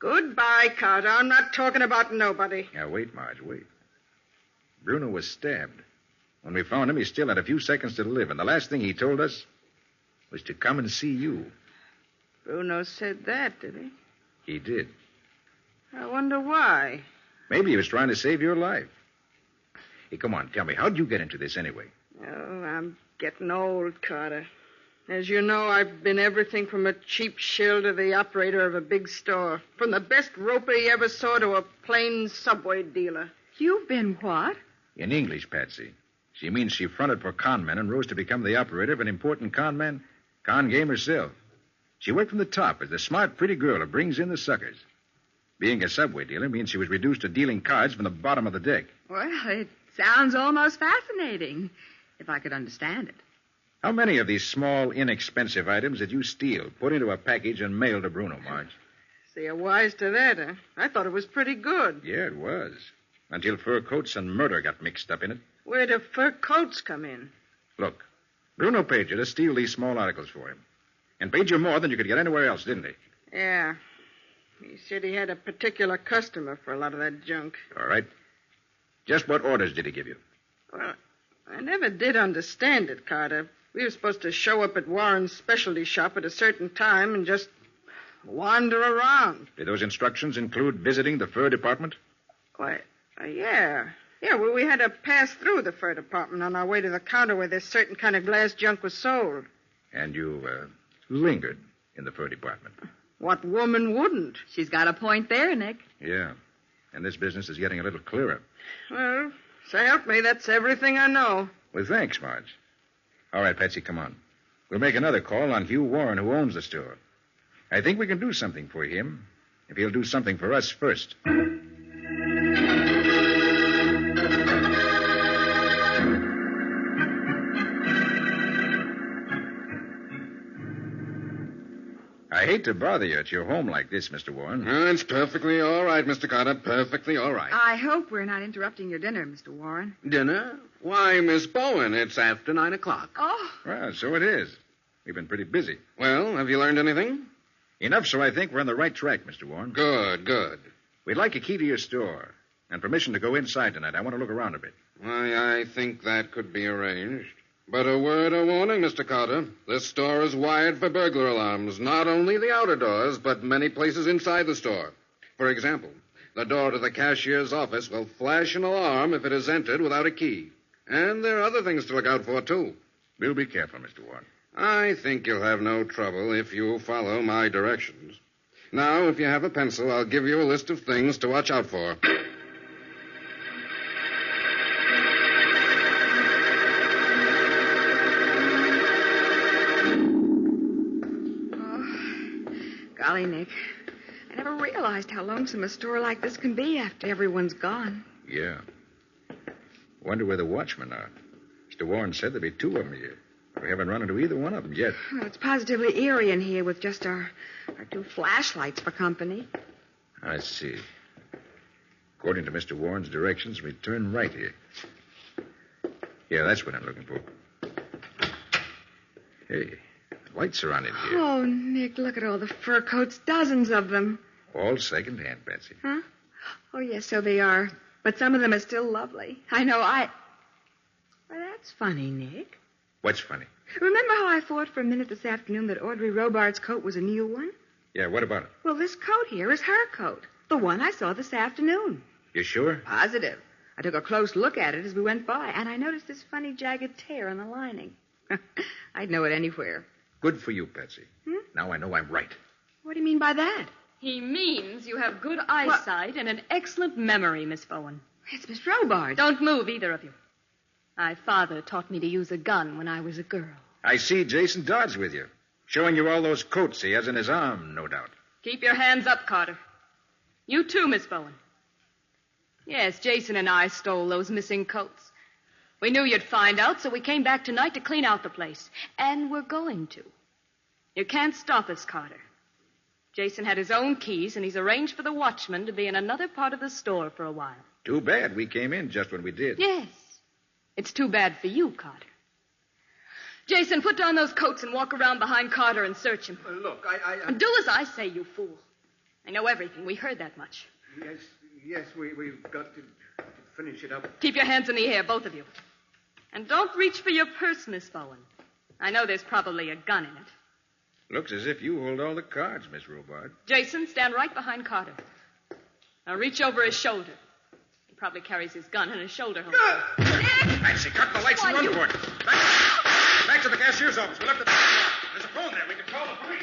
Goodbye, Carter. I'm not talking about nobody. Now, wait, Marge, wait. Bruno was stabbed. When we found him, he still had a few seconds to live, and the last thing he told us was to come and see you. Bruno said that, did he? He did. I wonder why. Maybe he was trying to save your life. Hey, come on, tell me, how'd you get into this anyway? Oh, I'm getting old, Carter. As you know, I've been everything from a cheap shill to the operator of a big store. From the best roper you ever saw to a plain subway dealer. You've been what? In English, Patsy. She means she fronted for con men and rose to become the operator of an important con game herself. She worked from the top as the smart, pretty girl who brings in the suckers. Being a subway dealer means she was reduced to dealing cards from the bottom of the deck. Well, it sounds almost fascinating, if I could understand it. How many of these small, inexpensive items did you steal, put into a package, and mail to Bruno, Marge? So you're wise to that, huh? I thought it was pretty good. Yeah, it was. Until fur coats and murder got mixed up in it. Where do fur coats come in? Look, Bruno paid you to steal these small articles for him. And paid you more than you could get anywhere else, didn't he? Yeah. He said he had a particular customer for a lot of that junk. All right. Just what orders did he give you? Well, I never did understand it, Carter. We were supposed to show up at Warren's specialty shop at a certain time and just wander around. Did those instructions include visiting the fur department? Why, yeah. Yeah, well, we had to pass through the fur department on our way to the counter where this certain kind of glass junk was sold. And you, lingered in the fur department. What woman wouldn't? She's got a point there, Nick. Yeah. And this business is getting a little clearer. Well, so help me, that's everything I know. Well, thanks, Marge. All right, Patsy, come on. We'll make another call on Hugh Warren, who owns the store. I think we can do something for him if he'll do something for us first. I hate to bother you at your home like this, Mr. Warren. It's perfectly all right, Mr. Carter. Perfectly all right. I hope we're not interrupting your dinner, Mr. Warren. Dinner? Why, Miss Bowen, it's after 9 o'clock. Oh. Well, so it is. We've been pretty busy. Well, have you learned anything? Enough so I think we're on the right track, Mr. Warren. Good, good. We'd like a key to your store and permission to go inside tonight. I want to look around a bit. Why, I think that could be arranged. But a word of warning, Mr. Carter. This store is wired for burglar alarms, not only the outer doors, but many places inside the store. For example, the door to the cashier's office will flash an alarm if it is entered without a key. And there are other things to look out for, too. We'll be careful, Mr. Warren. I think you'll have no trouble if you follow my directions. Now, if you have a pencil, I'll give you a list of things to watch out for. Golly, Nick. I never realized how lonesome a store like this can be after everyone's gone. Yeah. Wonder where the watchmen are. Mr. Warren said there'd be 2 of them here. We haven't run into either one of them yet. Well, it's positively eerie in here with just our 2 flashlights for company. I see. According to Mr. Warren's directions, we turn right here. Yeah, that's what I'm looking for. Hey, lights are on in here. Oh, Nick, look at all the fur coats, dozens of them. All second-hand, Patsy. Huh? Oh, yes, so they are. But some of them are still lovely. I know, Well, that's funny, Nick. What's funny? Remember how I thought for a minute this afternoon that Audrey Robart's coat was a new one? Yeah, what about it? Well, this coat here is her coat. The one I saw this afternoon. You sure? Positive. I took a close look at it as we went by, and I noticed this funny jagged tear in the lining. I'd know it anywhere. Good for you, Patsy. Now I know I'm right. What do you mean by that? He means you have good eyesight and an excellent memory, Miss Bowen. It's Miss Robart. Don't move, either of you. My father taught me to use a gun when I was a girl. I see Jason Dodd's with you, showing you all those coats he has in his arm, no doubt. Keep your hands up, Carter. You too, Miss Bowen. Yes, Jason and I stole those missing coats. We knew you'd find out, so we came back tonight to clean out the place. And we're going to. You can't stop us, Carter. Jason had his own keys, and he's arranged for the watchman to be in another part of the store for a while. Too bad we came in just when we did. Yes. It's too bad for you, Carter. Jason, put down those coats and walk around behind Carter and search him. Look, And do as I say, you fool. I know everything. We heard that much. Yes, we've got to finish it up. Keep your hands in the air, both of you. And don't reach for your purse, Miss Bowen. I know there's probably a gun in it. Looks as if you hold all the cards, Miss Robart. Jason, stand right behind Carter. Now reach over his shoulder. He probably carries his gun in his shoulder holster. Nancy, cut the lights and run for it. Back to the cashier's office. We'll have to... There's a phone there. We can call the police.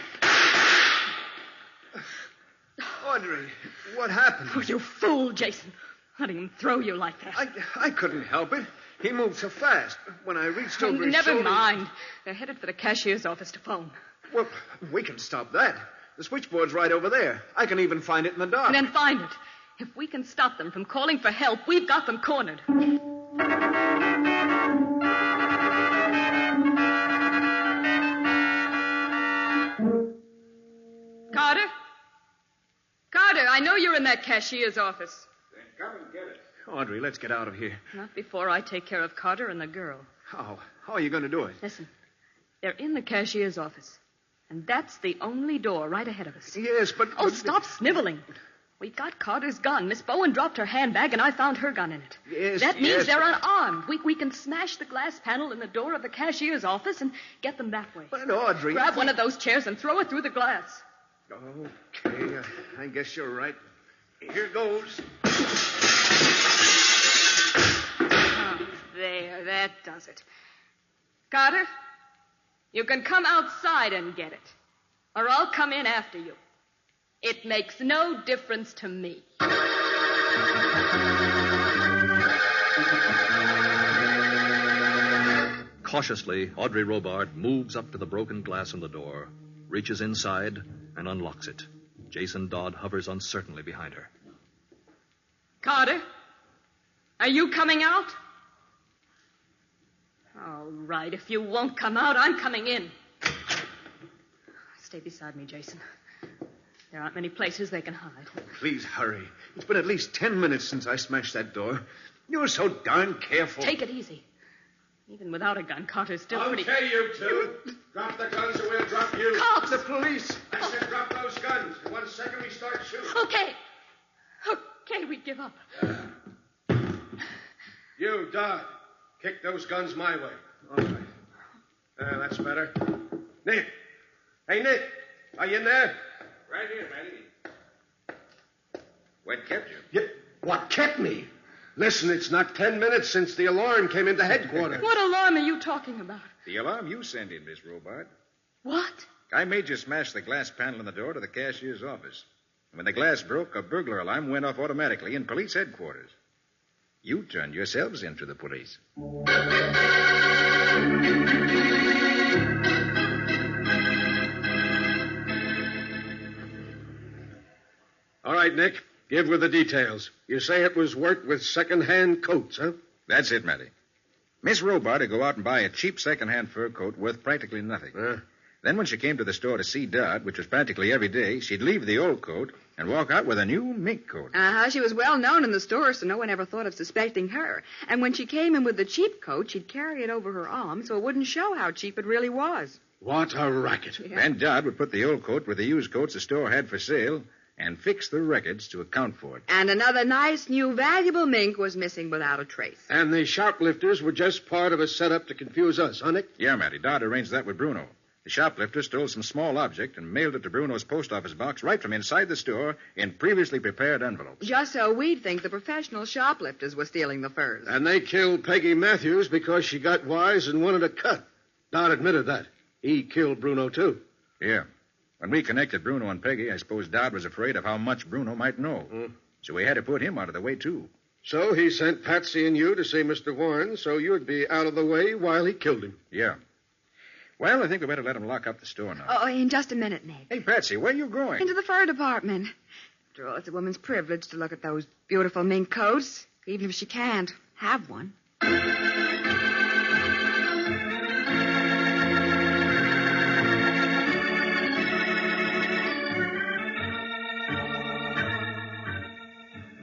Audrey, what happened? Oh, you fool, Jason. Letting him throw you like that. I couldn't help it. He moved so fast. When I reached over his Never shoulder... mind. They're headed for the cashier's office to phone. Well, we can stop that. The switchboard's right over there. I can even find it in the dark. And then find it. If we can stop them from calling for help, we've got them cornered. Carter? Carter, I know you're in that cashier's office. Then come and get it. Audrey, let's get out of here. Not before I take care of Carter and the girl. How? How are you going to do it? Listen, they're in the cashier's office. And that's the only door right ahead of us. Yes, but... Oh, stop sniveling. We got Carter's gun. Miss Bowen dropped her handbag, and I found her gun in it. Yes, that means yes, they're unarmed. We can smash the glass panel in the door of the cashier's office and get them that way. But, Audrey... Grab one of those chairs and throw it through the glass. Okay, I guess you're right. Here goes. Oh, there, that does it. Carter, you can come outside and get it, or I'll come in after you. It makes no difference to me. Cautiously, Audrey Robart moves up to the broken glass in the door, reaches inside, and unlocks it. Jason Dodd hovers uncertainly behind her. Carter, are you coming out? All right, if you won't come out, I'm coming in. Stay beside me, Jason. There aren't many places they can hide. Please hurry. It's been at least 10 minutes since I smashed that door. You were so darn careful. Take it easy. Even without a gun, Carter's still pretty... Okay, you two. Drop the guns or we'll drop you. Cops! The police! I said drop those guns. In 1 second we start shooting. Okay. Okay, we give up. You, Dodd, kick those guns my way. All right. That's better. Nick. Hey, Nick. Are you in there? Right here, Matty. What kept you? What kept me? Listen, it's not 10 minutes since the alarm came into headquarters. What alarm are you talking about? The alarm you sent in, Miss Robart. What? I made you smash the glass panel in the door to the cashier's office. When the glass broke, a burglar alarm went off automatically in police headquarters. You turned yourselves into the police. All right, Nick. Give with the details. You say it was worked with second-hand coats, huh? That's it, Matty. Miss Robart would go out and buy a cheap second-hand fur coat worth practically nothing. Then when she came to the store to see Dodd, which was practically every day, she'd leave the old coat and walk out with a new mink coat. She was well known in the store, so no one ever thought of suspecting her. And when she came in with the cheap coat, she'd carry it over her arm so it wouldn't show how cheap it really was. What a racket. Yeah. Then Dodd would put the old coat with the used coats the store had for sale and fix the records to account for it. And another nice, new, valuable mink was missing without a trace. And the shoplifters were just part of a setup to confuse us, huh, Nick? Yeah, Matty. Dodd arranged that with Bruno. The shoplifter stole some small object and mailed it to Bruno's post office box right from inside the store in previously prepared envelopes. Just so we'd think the professional shoplifters were stealing the furs. And they killed Peggy Matthews because she got wise and wanted a cut. Dodd admitted that. He killed Bruno, too. Yeah. When we connected Bruno and Peggy, I suppose Dodd was afraid of how much Bruno might know. So we had to put him out of the way, too. So he sent Patsy and you to see Mr. Warren so you'd be out of the way while he killed him. Yeah. Well, I think we better let him lock up the store now. Oh, in just a minute, Nick. Hey, Patsy, where are you going? Into the fur department. After all, it's a woman's privilege to look at those beautiful mink coats, even if she can't have one.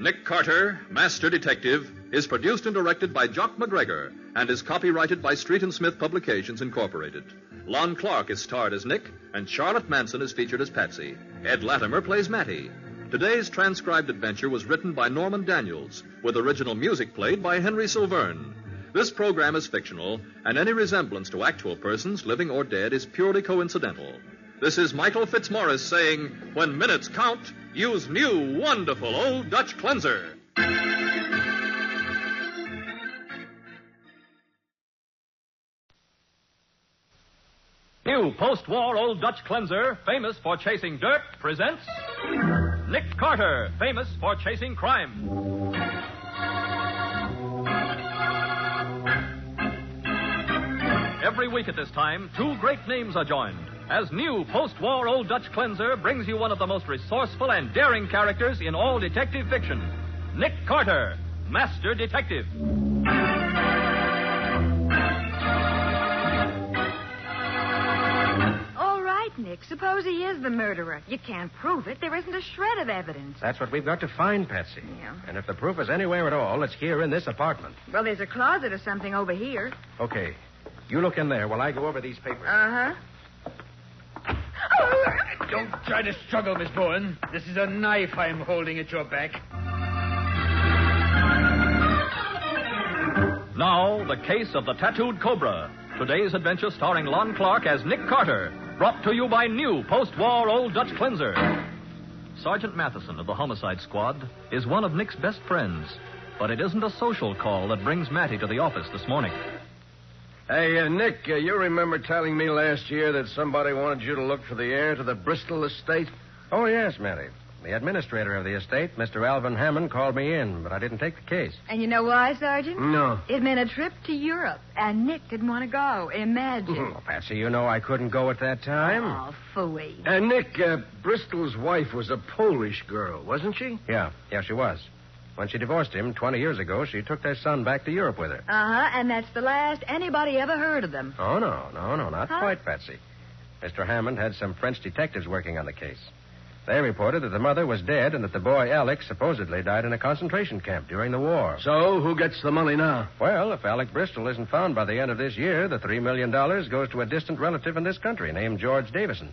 Nick Carter, Master Detective, is produced and directed by Jock McGregor and is copyrighted by Street and Smith Publications, Incorporated. Lon Clark is starred as Nick, and Charlotte Manson is featured as Patsy. Ed Latimer plays Matty. Today's transcribed adventure was written by Norman Daniels, with original music played by Henry Silverne. This program is fictional, and any resemblance to actual persons, living or dead, is purely coincidental. This is Michael Fitzmaurice saying, when minutes count, use new, wonderful Old Dutch Cleanser. New post-war Old Dutch Cleanser, famous for chasing dirt, presents Nick Carter, famous for chasing crime. Every week at this time, two great names are joined as new post-war Old Dutch Cleanser brings you one of the most resourceful and daring characters in all detective fiction, Nick Carter, Master Detective. All right, Nick, suppose he is the murderer. You can't prove it. There isn't a shred of evidence. That's what we've got to find, Patsy. Yeah. And if the proof is anywhere at all, it's here in this apartment. Well, there's a closet or something over here. Okay. You look in there while I go over these papers. Uh-huh. Don't try to struggle, Miss Bowen. This is a knife I'm holding at your back. Now, the case of the tattooed Cobra. Today's adventure starring Lon Clark as Nick Carter. Brought to you by new post-war Old Dutch Cleanser. Sergeant Matheson of the Homicide Squad is one of Nick's best friends. But it isn't a social call that brings Matty to the office this morning. Hey, Nick, you remember telling me last year that somebody wanted you to look for the heir to the Bristol estate? Oh, yes, Matty. The administrator of the estate, Mr. Alvin Hammond, called me in, but I didn't take the case. And you know why, Sergeant? No. It meant a trip to Europe, and Nick didn't want to go. Imagine. Oh, Patsy, you know I couldn't go at that time. Oh, phooey. Nick, Bristol's wife was a Polish girl, wasn't she? Yeah, she was. When she divorced him 20 years ago, she took their son back to Europe with her. Uh-huh, and that's the last anybody ever heard of them. Oh, no, not quite, Patsy. Mr. Hammond had some French detectives working on the case. They reported that the mother was dead and that the boy, Alex, supposedly died in a concentration camp during the war. So, who gets the money now? Well, if Alec Bristol isn't found by the end of this year, the $3 million goes to a distant relative in this country named George Davison.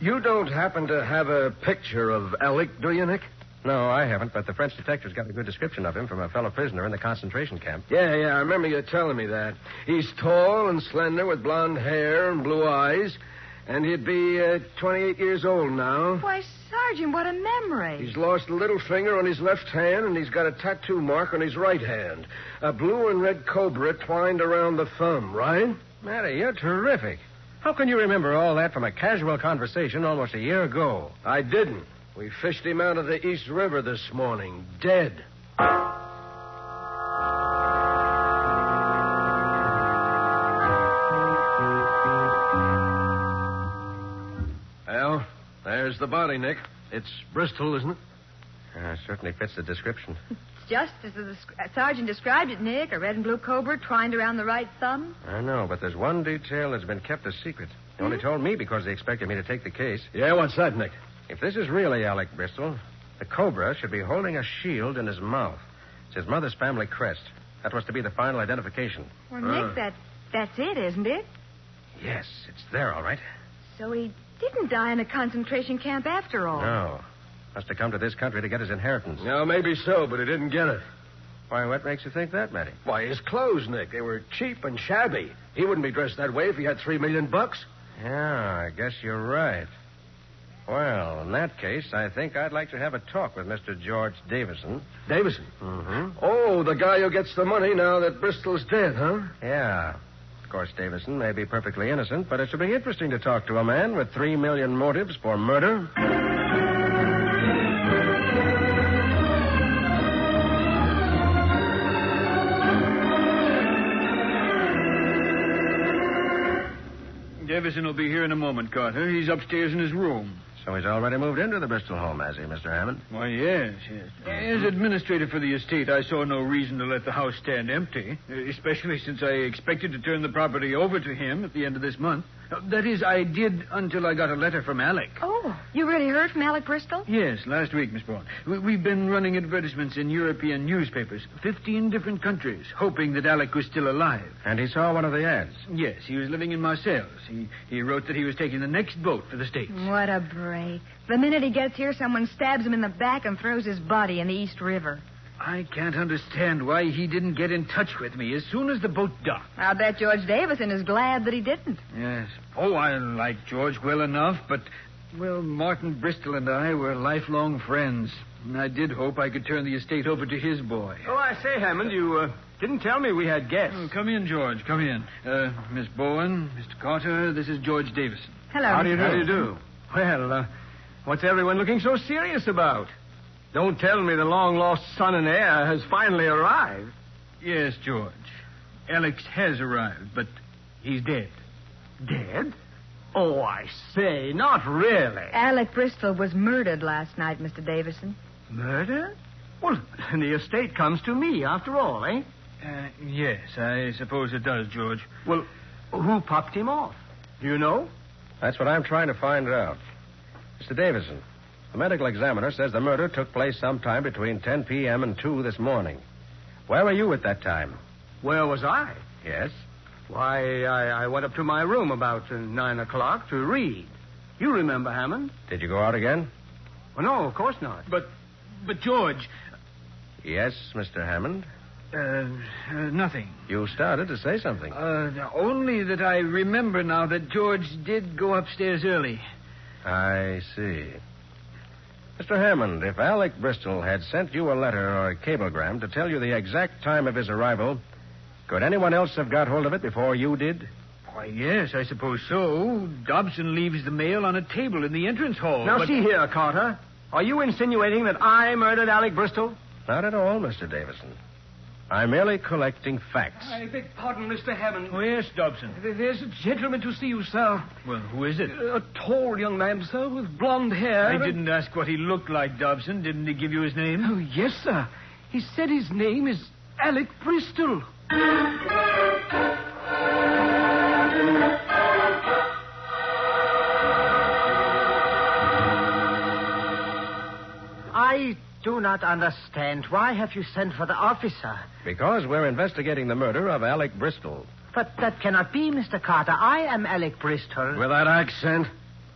You don't happen to have a picture of Alec, do you, Nick? No, I haven't, but the French detectives got a good description of him from a fellow prisoner in the concentration camp. Yeah, I remember you telling me that. He's tall and slender with blonde hair and blue eyes, and he'd be 28 years old now. Why, Sergeant, what a memory. He's lost a little finger on his left hand, and he's got a tattoo mark on his right hand. A blue and red cobra twined around the thumb, right? Matty, you're terrific. How can you remember all that from a casual conversation almost a year ago? I didn't. We fished him out of the East River this morning, dead. Well, there's the body, Nick. It's Bristol, isn't it? Certainly fits the description. It's just as the sergeant described it, Nick. A red and blue cobra twined around the right thumb. I know, but there's one detail that's been kept a secret. They only told me because they expected me to take the case. Yeah, what's that, Nick? If this is really Alec Bristol, the Cobra should be holding a shield in his mouth. It's his mother's family crest. That was to be the final identification. Well, Nick, that's it, isn't it? Yes, it's there, all right. So he didn't die in a concentration camp after all. No. Must have come to this country to get his inheritance. No, maybe so, but he didn't get it. Why, what makes you think that, Matty? Why, his clothes, Nick. They were cheap and shabby. He wouldn't be dressed that way if he had $3 million. Yeah, I guess you're right. Well, in that case, I think I'd like to have a talk with Mr. George Davison. Davison? Mm-hmm. Oh, the guy who gets the money now that Bristol's dead, huh? Yeah. Of course, Davison may be perfectly innocent, but it should be interesting to talk to a man with 3 million motives for murder. Davison will be here in a moment, Carter. He's upstairs in his room. So he's already moved into the Bristol home, has he, Mr. Hammond? Why, yes. As administrator for the estate, I saw no reason to let the house stand empty, especially since I expected to turn the property over to him at the end of this month. That is, I did until I got a letter from Alec. Oh, you really heard from Alec Bristol? Yes, last week, Miss Bourne. We've been running advertisements in European newspapers, 15 different countries, hoping that Alec was still alive. And he saw one of the ads? Yes, he was living in Marseilles. He wrote that he was taking the next boat for the States. What a break. The minute he gets here, someone stabs him in the back and throws his body in the East River. I can't understand why he didn't get in touch with me as soon as the boat docked. I'll bet George Davison is glad that he didn't. Yes. Oh, I like George well enough, but, well, Martin Bristol and I were lifelong friends. And I did hope I could turn the estate over to his boy. Oh, I say, Hammond, you didn't tell me we had guests. Oh, come in, George. Come in. Miss Bowen, Mr. Carter, this is George Davison. Hello. How do you do? Well, what's everyone looking so serious about? Don't tell me the long-lost son and heir has finally arrived. Yes, George. Alex has arrived, but he's dead. Dead? Oh, I say, not really. Alec Bristol was murdered last night, Mr. Davison. Murder? Well, the estate comes to me, after all, eh? Yes, I suppose it does, George. Well, who popped him off? Do you know? That's what I'm trying to find out. Mr. Davison, the medical examiner says the murder took place sometime between 10 p.m. and 2 this morning. Where were you at that time? Where was I? Yes? Why, I went up to my room about 9 o'clock to read. You remember, Hammond? Did you go out again? Well, no, of course not. But George... Yes, Mr. Hammond? Nothing. You started to say something. Only that I remember now that George did go upstairs early. I see. Mr. Hammond, if Alec Bristol had sent you a letter or a cablegram to tell you the exact time of his arrival, could anyone else have got hold of it before you did? Why, yes, I suppose so. Dobson leaves the mail on a table in the entrance hall. Now, see here, Carter. Are you insinuating that I murdered Alec Bristol? Not at all, Mr. Davison. I'm merely collecting facts. I beg pardon, Mr. Hammond. Oh, yes, Dobson. There's a gentleman to see you, sir. Well, who is it? A tall young man, sir, with blonde hair. I didn't ask what he looked like, Dobson. Didn't he give you his name? Oh, yes, sir. He said his name is Alec Bristol. I do not understand. Why have you sent for the officer? Because we're investigating the murder of Alec Bristol. But that cannot be, Mr. Carter. I am Alec Bristol. With that accent?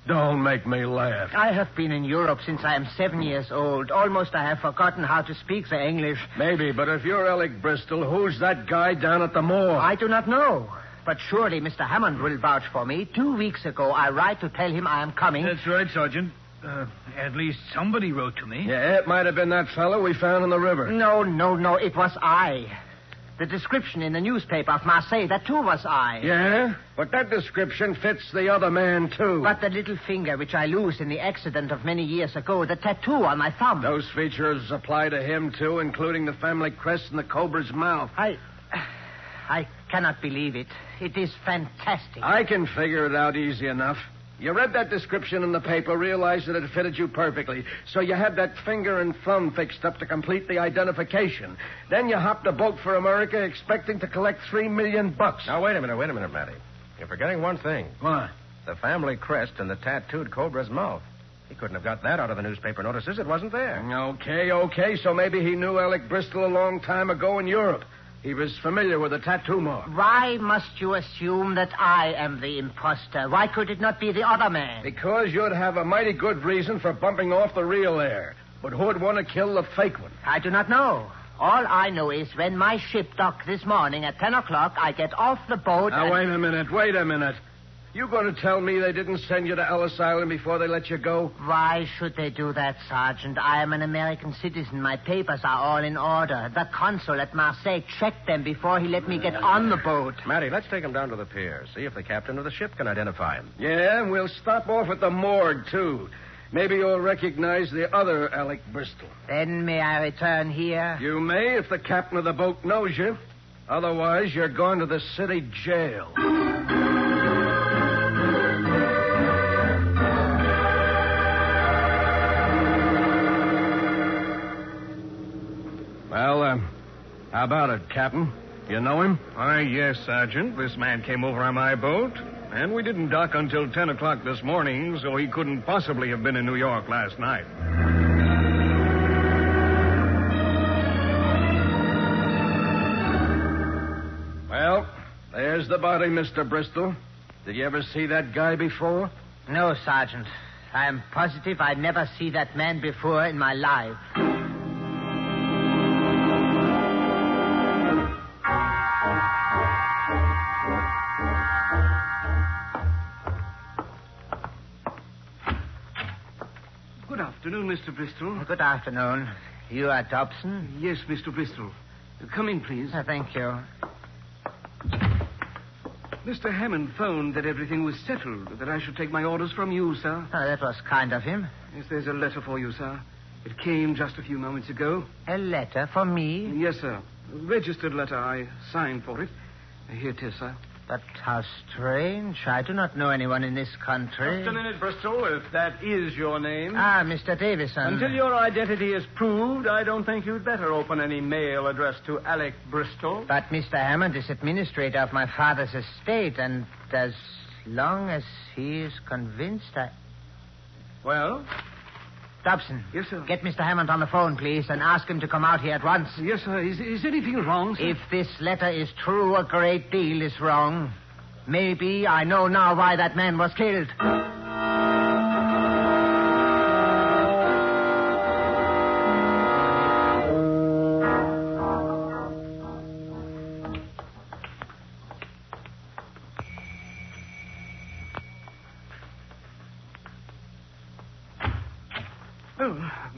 Don't make me laugh. I have been in Europe since I am 7 years old. Almost I have forgotten how to speak the English. Maybe, but if you're Alec Bristol, who's that guy down at the morgue? I do not know. But surely Mr. Hammond will vouch for me. 2 weeks ago, I write to tell him I am coming. That's right, Sergeant. At least somebody wrote to me. Yeah, it might have been that fellow we found in the river. No. It was I. The description in the newspaper of Marseille, that too was I. Yeah? But that description fits the other man, too. But the little finger which I lost in the accident of many years ago, the tattoo on my thumb. Those features apply to him, too, including the family crest and the cobra's mouth. I cannot believe it. It is fantastic. I can figure it out easy enough. You read that description in the paper, realized that it fitted you perfectly, so you had that finger and thumb fixed up to complete the identification. Then you hopped a boat for America expecting to collect $3 million. Now, wait a minute, Matty. You're forgetting one thing. What? The family crest and the tattooed cobra's mouth. He couldn't have got that out of the newspaper notices. It wasn't there. Okay. So maybe he knew Alec Bristol a long time ago in Europe. He was familiar with the tattoo mark. Why must you assume that I am the imposter? Why could it not be the other man? Because you'd have a mighty good reason for bumping off the real heir. But who'd want to kill the fake one? I do not know. All I know is when my ship docked this morning at 10 o'clock, I get off the boat Now, wait a minute. You going to tell me they didn't send you to Ellis Island before they let you go? Why should they do that, Sergeant? I am an American citizen. My papers are all in order. The consul at Marseille checked them before he let me get on the boat. Matty, let's take him down to the pier. See if the captain of the ship can identify him. Yeah, and we'll stop off at the morgue, too. Maybe you'll recognize the other Alec Bristol. Then may I return here? You may if the captain of the boat knows you. Otherwise, you're going to the city jail. about it, Captain? You know him? Why, yes, Sergeant. This man came over on my boat, and we didn't dock until 10 o'clock this morning, so he couldn't possibly have been in New York last night. Well, there's the body, Mr. Bristol. Did you ever see that guy before? No, Sergeant. I am positive I never see that man before in my life. Good afternoon, Mr. Bristol. Good afternoon. You are Dobson? Yes, Mr. Bristol. Come in, please. Thank you. Mr. Hammond phoned that everything was settled, that I should take my orders from you, sir. Oh, that was kind of him. Yes, there's a letter for you, sir. It came just a few moments ago. A letter for me? Yes, sir. A registered letter. I signed for it. Here it is, sir. But how strange. I do not know anyone in this country. Just a minute, Bristol, if that is your name. Ah, Mr. Davison. Until your identity is proved, I don't think you'd better open any mail addressed to Alec Bristol. But Mr. Hammond is administrator of my father's estate, and as long as he is convinced, Well? Dobson. Yes, sir. Get Mr. Hammond on the phone, please, and ask him to come out here at once. Yes, sir. Is anything wrong, sir? If this letter is true, a great deal is wrong. Maybe I know now why that man was killed.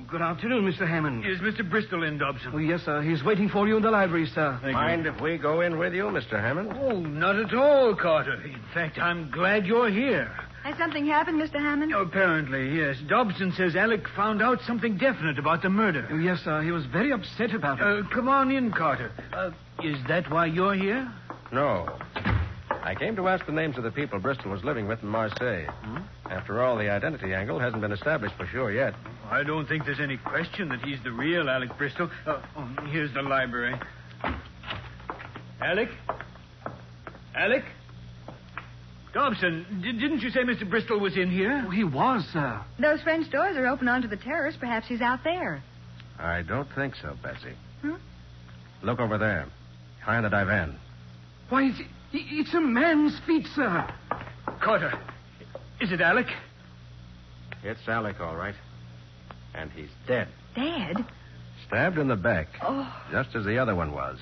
Good afternoon, Mr. Hammond. Is Mr. Bristol in, Dobson? Oh, yes, sir. He's waiting for you in the library, sir. Mind if we go in with you, Mr. Hammond? Oh, not at all, Carter. In fact, I'm glad you're here. Has something happened, Mr. Hammond? Apparently, yes. Dobson says Alec found out something definite about the murder. Oh, yes, sir. He was very upset about it. Come on in, Carter. Is that why you're here? No. I came to ask the names of the people Bristol was living with in Marseille. After all, the identity angle hasn't been established for sure yet. I don't think there's any question that he's the real Alec Bristol. Here's the library. Alec? Alec? Dobson, didn't you say Mr. Bristol was in here? Oh, he was, sir. Those French doors are open onto the terrace. Perhaps he's out there. I don't think so, Betsy. Look over there, behind the divan. Why, it's a man's feet, sir. Carter, is it Alec? It's Alec, all right. And he's dead. Dead? Stabbed in the back. Oh. Just as the other one was.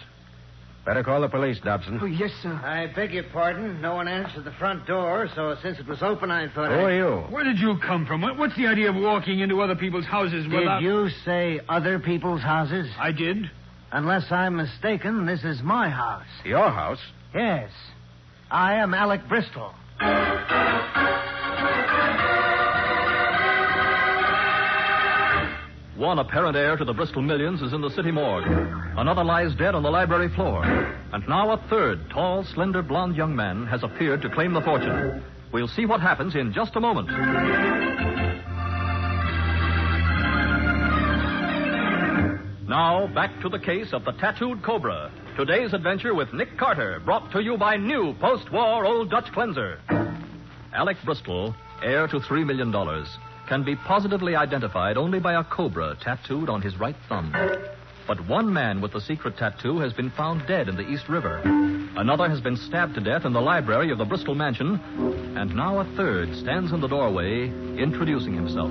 Better call the police, Dobson. Oh, yes, sir. I beg your pardon. No one answered the front door, so since it was open, I thought Who are you? Where did you come from? What's the idea of walking into other people's houses without... Did you say other people's houses? I did. Unless I'm mistaken, this is my house. Your house? Yes. I am Alec Bristol. One apparent heir to the Bristol millions is in the city morgue. Another lies dead on the library floor. And now a third, tall, slender, blond young man has appeared to claim the fortune. We'll see what happens in just a moment. Now, back to the case of the tattooed Cobra. Today's adventure with Nick Carter, brought to you by new post-war Old Dutch Cleanser. Alec Bristol, heir to $3 million, can be positively identified only by a cobra tattooed on his right thumb. But one man with the secret tattoo has been found dead in the East River. Another has been stabbed to death in the library of the Bristol mansion. And now a third stands in the doorway, introducing himself.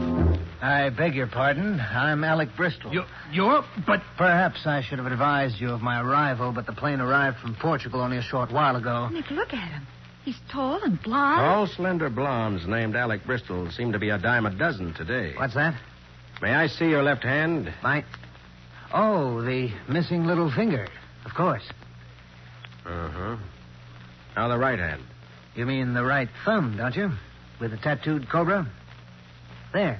I beg your pardon. I'm Alec Bristol. But... Perhaps I should have advised you of my arrival, but the plane arrived from Portugal only a short while ago. Nick, look at him. He's tall and blond. All slender blondes named Alec Bristol seem to be a dime a dozen today. What's that? May I see your left hand? Oh, the missing little finger. Of course. Uh-huh. Now the right hand. You mean the right thumb, don't you? With the tattooed cobra? There.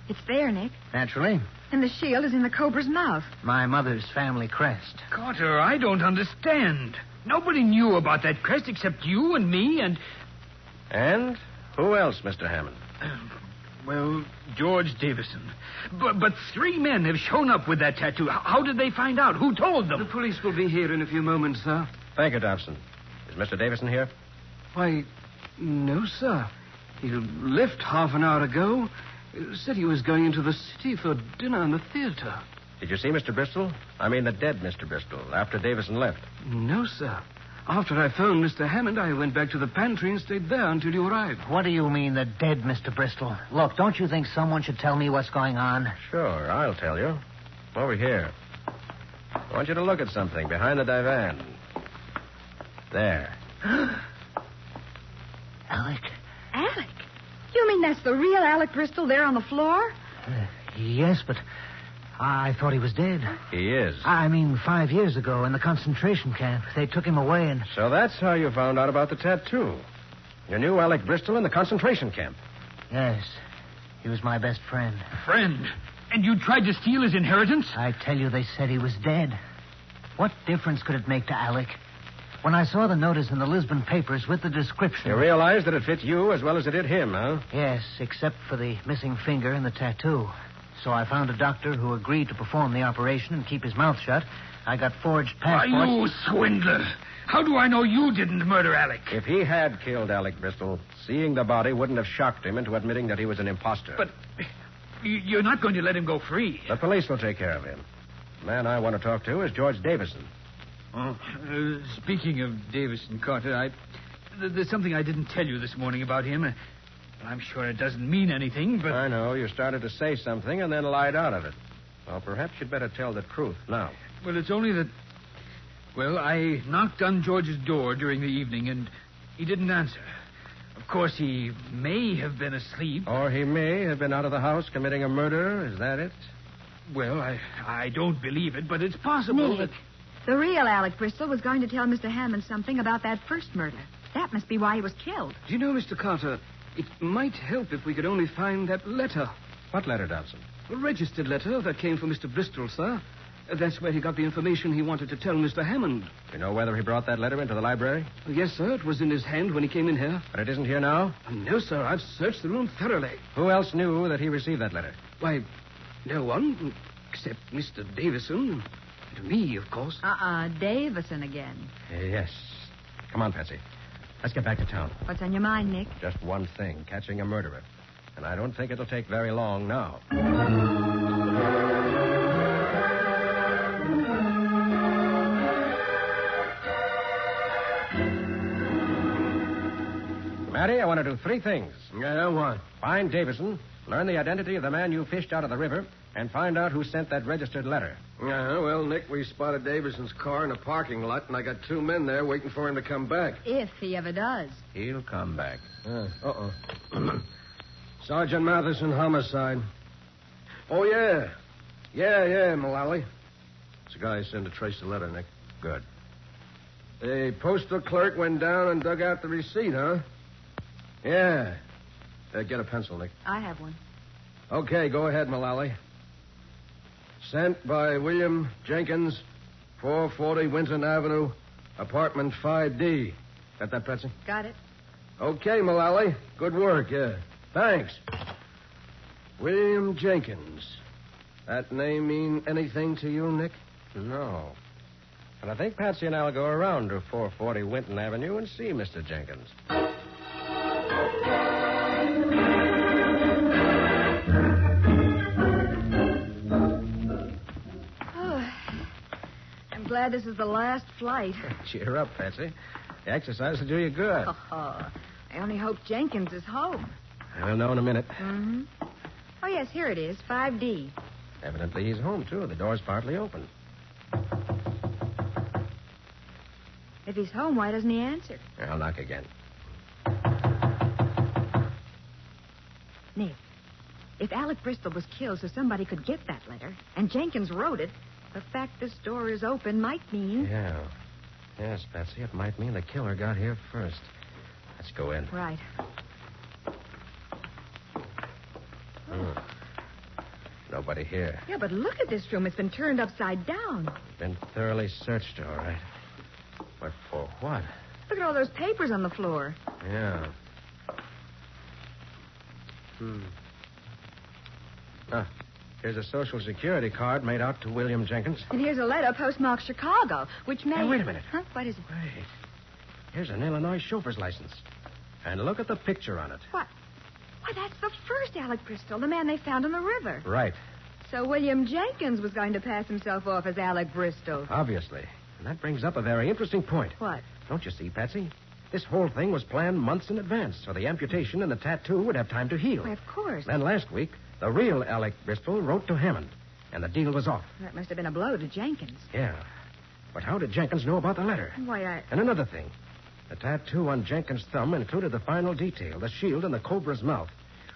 It's there, Nick. Naturally. And the shield is in the cobra's mouth. My mother's family crest. Carter, I don't understand. Nobody knew about that crest except you and me and... And who else, Mr. Hammond? Well, George Davison. But 3 men have shown up with that tattoo. How did they find out? Who told them? The police will be here in a few moments, sir. Thank you, Dobson. Is Mr. Davison here? Why, no, sir. He left half an hour ago. Said he was going into the city for dinner in the theater. Did you see Mr. Bristol? I mean the dead Mr. Bristol, after Davison left. No, sir. After I phoned Mr. Hammond, I went back to the pantry and stayed there until you arrived. What do you mean, the dead Mr. Bristol? Look, don't you think someone should tell me what's going on? Sure, I'll tell you. Over here. I want you to look at something behind the divan. There. Alec. Alec? You mean that's the real Alec Bristol there on the floor? Yes, but I thought he was dead. He is. I mean, 5 years ago in the concentration camp. They took him away and... So that's how you found out about the tattoo. You knew Alec Bristol in the concentration camp. Yes. He was my best friend. Friend? And you tried to steal his inheritance? I tell you, they said he was dead. What difference could it make to Alec? When I saw the notice in the Lisbon papers with the description... You realized that it fit you as well as it did him, huh? Yes, except for the missing finger and the tattoo. So I found a doctor who agreed to perform the operation and keep his mouth shut. I got forged passports... Why, you swindler! How do I know you didn't murder Alec? If he had killed Alec Bristol, seeing the body wouldn't have shocked him into admitting that he was an imposter. But you're not going to let him go free. The police will take care of him. The man I want to talk to is George Davison. Oh, speaking of Davison, Carter, there's something I didn't tell you this morning about him. I'm sure it doesn't mean anything, but... I know. You started to say something and then lied out of it. Well, perhaps you'd better tell the truth now. Well, it's only that... Well, I knocked on George's door during the evening, and he didn't answer. Of course, he may have been asleep. Or he may have been out of the house committing a murder. Is that it? Well, I don't believe it, but it's possible Nick, the real Alec Bristol was going to tell Mr. Hammond something about that first murder. That must be why he was killed. Do you know, Mr. Carter, it might help if we could only find that letter. What letter, Dobson? A registered letter that came from Mr. Bristol, sir. That's where he got the information he wanted to tell Mr. Hammond. You know whether he brought that letter into the library? Yes, sir. It was in his hand when he came in here. But it isn't here now? No, sir. I've searched the room thoroughly. Who else knew that he received that letter? Why, no one, except Mr. Davison. And me, of course. Davison again. Yes. Come on, Patsy. Let's get back to town. What's on your mind, Nick? Just one thing, catching a murderer. And I don't think it'll take very long now. Matty, I want to do 3 things. Yeah, what? Find Davison, learn the identity of the man you fished out of the river, and find out who sent that registered letter. Yeah, well, Nick, we spotted Davison's car in a parking lot, and I got 2 men there waiting for him to come back. If he ever does. He'll come back. Uh-oh. Sergeant Matheson, homicide. Oh, yeah. Yeah, Mullally. It's the guy who sent to trace the letter, Nick. Good. The postal clerk went down and dug out the receipt, huh? Yeah. Get a pencil, Nick. I have one. Okay, go ahead, Mullally. Sent by William Jenkins, 440 Winton Avenue, apartment 5D. Got that, Patsy? Got it. Okay, Mullally. Good work, yeah. Thanks. William Jenkins. That name mean anything to you, Nick? No. And I think Patsy and I'll go around to 440 Winton Avenue and see Mr. Jenkins. I'm glad this is the last flight. Cheer up, Patsy. The exercise will do you good. I only hope Jenkins is home. We'll know in a minute. Mm-hmm. Oh, yes, here it is, 5D. Evidently he's home, too. The door's partly open. If he's home, why doesn't he answer? I'll knock again. Nick, if Alec Bristol was killed so somebody could get that letter, and Jenkins wrote it, the fact this door is open might mean... Yeah. Yes, Patsy, it might mean the killer got here first. Let's go in. Right. Nobody here. Yeah, but look at this room. It's been turned upside down. Been thoroughly searched, all right. But for what? Look at all those papers on the floor. Yeah. Here's a Social Security card made out to William Jenkins. And here's a letter postmarked Chicago, which may... Hey, wait a minute. Huh? What is it? Wait. Here's an Illinois chauffeur's license. And look at the picture on it. What? Why, that's the first Alec Bristol, the man they found in the river. Right. So William Jenkins was going to pass himself off as Alec Bristol. Obviously. And that brings up a very interesting point. What? Don't you see, Patsy? This whole thing was planned months in advance, so the amputation and the tattoo would have time to heal. Why, of course. Then last week, the real Alec Bristol wrote to Hammond, and the deal was off. That must have been a blow to Jenkins. Yeah. But how did Jenkins know about the letter? Why, And another thing. The tattoo on Jenkins' thumb included the final detail, the shield and the cobra's mouth.